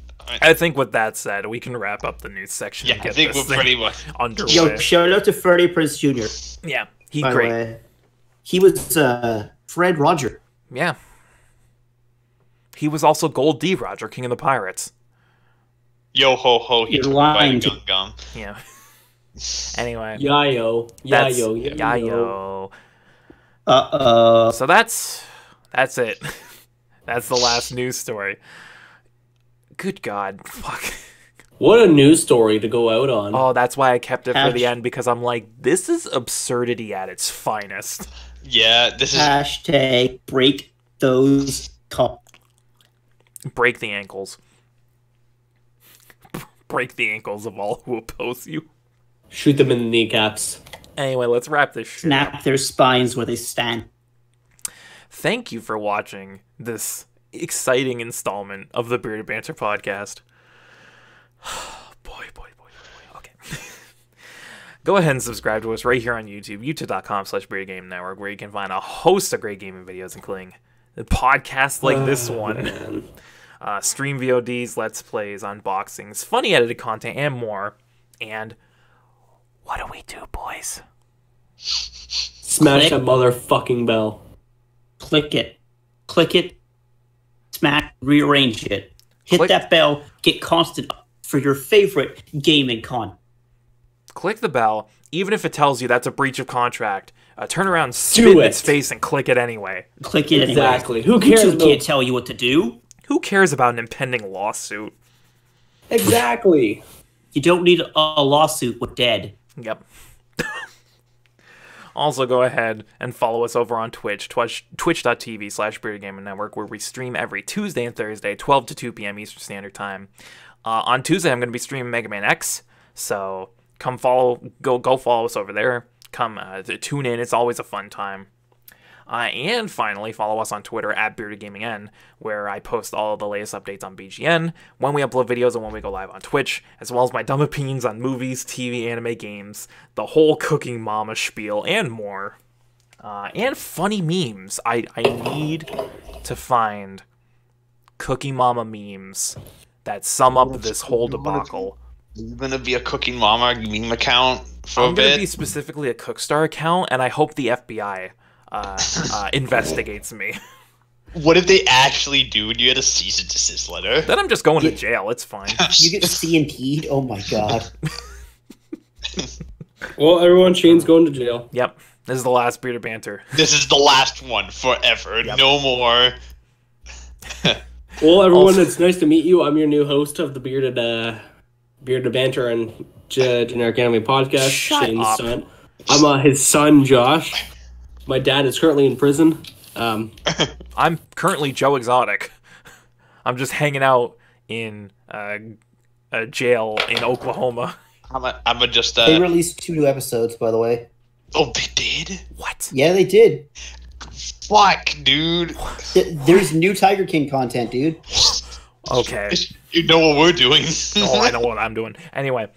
I think with that said, we can wrap up the news section Yeah, and I get think this we're thing pretty much. underway. Yo, shout out to Freddie Prinze Jr. Yeah, he's by the great. way. He was Fred Roger. Yeah. He was also Gold D. Roger, King of the Pirates. Yo ho ho. He You're took me by the lying. gun gum. Yeah. Anyway. Yayo, That's, yayo, yayo. Yayo. So that's it. That's the last news story. Good God. Fuck. What a news story to go out on. Oh, that's why I kept it for the Ouch. end, because I'm like, this is absurdity at its finest. Yeah, this is. Hashtag break those Break the ankles. Break the ankles of all who oppose you. Shoot them in the kneecaps. Anyway, let's wrap this shit up. snap their spines where they stand. Thank you for watching this exciting installment of the Bearded Banter podcast. boy. Okay. Go ahead and subscribe to us right here on YouTube, youtube.com/BeardedGameNetwork, where you can find a host of great gaming videos, including podcasts like this one. Man. Stream VODs, Let's Plays, unboxings, funny edited content, and more. And what do we do, boys? Smash Click. that motherfucking bell. Click it, smack, rearrange it. Hit Click. that bell, get constant for your favorite gaming con. Click the bell, even if it tells you that's a breach of contract. Turn around, spit in its face, and click it anyway. Click it Exactly. anyway. Who cares YouTube about- can't tell you what to do. Who cares about an impending lawsuit? Exactly. You don't need a lawsuit with dead. Yep. Also, go ahead and follow us over on twitch.tv/Bearded Gaming Network, where we stream every Tuesday and Thursday, 12 to 2 p.m. Eastern Standard Time. On Tuesday, I'm going to be streaming Mega Man X, so come go follow us over there. Come tune in. It's always a fun time. And finally, follow us on Twitter at BeardedGamingN, where I post all of the latest updates on BGN, when we upload videos and when we go live on Twitch, as well as my dumb opinions on movies, TV, anime, games, the whole Cooking Mama spiel, and more. And funny memes. I need to find Cooking Mama memes that sum up this whole debacle. You're gonna be a Cooking Mama meme account for I'm a going to bit. be specifically a Cookstar account, and I hope the FBI investigates me. What if they actually do? And you had a cease and desist letter? Then I'm just going to jail. It's fine. You get CNT'd? Oh my god. Well, everyone, Shane's going to jail. Yep. This is the last Bearded Banter. This is the last one forever. Yep. No more. Well, everyone, it's nice to meet you. I'm your new host of the Bearded Banter and Generic Anime Podcast. Shut Shane's up. son. I'm his son, Josh. My dad is currently in prison. I'm currently Joe Exotic. I'm just hanging out in a jail in Oklahoma. I'm a just. They released 2 new episodes, by the way. Oh, they did? What? Yeah, they did. Fuck, dude. There's new Tiger King content, dude. Okay. You know what we're doing. Oh, I know what I'm doing. Anyway,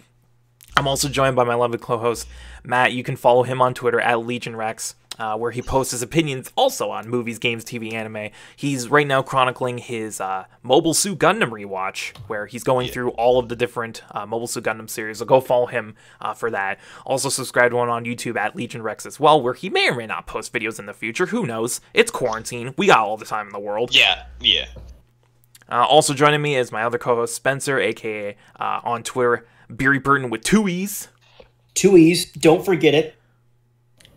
I'm also joined by my lovely co-host, Matt. You can follow him on Twitter at LegionRex. Where he posts his opinions also on movies, games, TV, anime. He's right now chronicling his Mobile Suit Gundam rewatch, where he's going through all of the different Mobile Suit Gundam series. So go follow him for that. Also subscribe to one on YouTube at Legion Rex as well, where he may or may not post videos in the future. Who knows? It's quarantine. We got all the time in the world. Yeah. Also joining me is my other co-host, Spencer, a.k.a. On Twitter, Beery Burton with 2 E's. 2 E's. Don't forget it.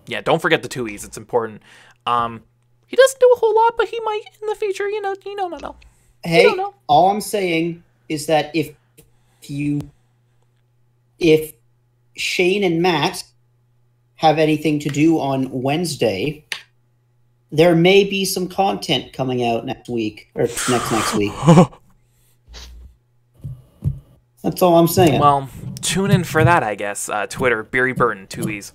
Yeah, don't forget the 2 E's. It's important. He doesn't do a whole lot, but he might in the future. You know. Hey, don't know. all I'm saying is that if Shane and Matt have anything to do on Wednesday, there may be some content coming out next week or next week. That's all I'm saying. Well, tune in for that, I guess. Twitter, Beery Burton, 2 E's.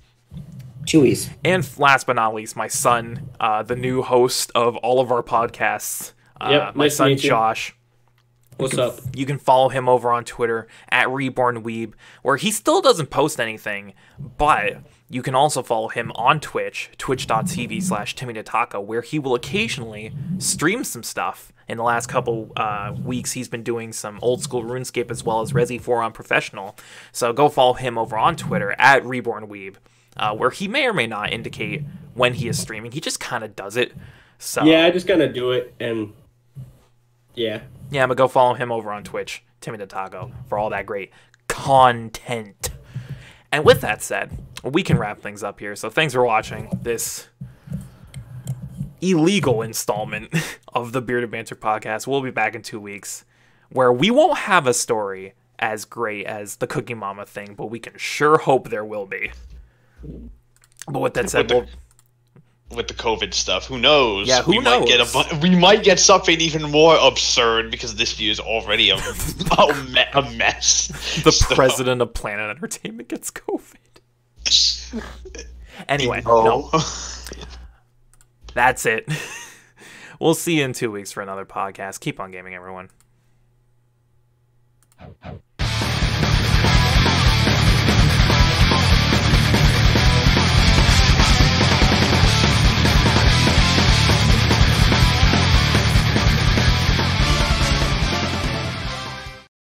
2 E's. And last but not least, my son, the new host of all of our podcasts. Yep, my nice to son, meet you. Josh. What's up? You can follow him over on Twitter at RebornWeeb, where he still doesn't post anything, but you can also follow him on Twitch, twitch.tv/TimmyTataka, where he will occasionally stream some stuff. In the last couple weeks, he's been doing some old school RuneScape as well as Resi 4 on Professional. So go follow him over on Twitter at RebornWeeb, where he may or may not indicate when he is streaming. He just kind of does it. So Yeah, I just gotta do it, and yeah. yeah, but go follow him over on Twitch, Timmy the Taco, for all that great content. And with that said, we can wrap things up here. So thanks for watching this illegal installment of the Bearded Banter podcast. We'll be back in 2 weeks, where we won't have a story as great as the Cookie Mama thing, but we can sure hope there will be. But with that said, With the COVID stuff, who knows? Yeah, who knows? We might get something even more absurd because this view is already a mess. the So- president of Planet Entertainment gets COVID. Anyway, Oh. no. That's it. We'll see you in 2 weeks for another podcast. Keep on gaming, everyone.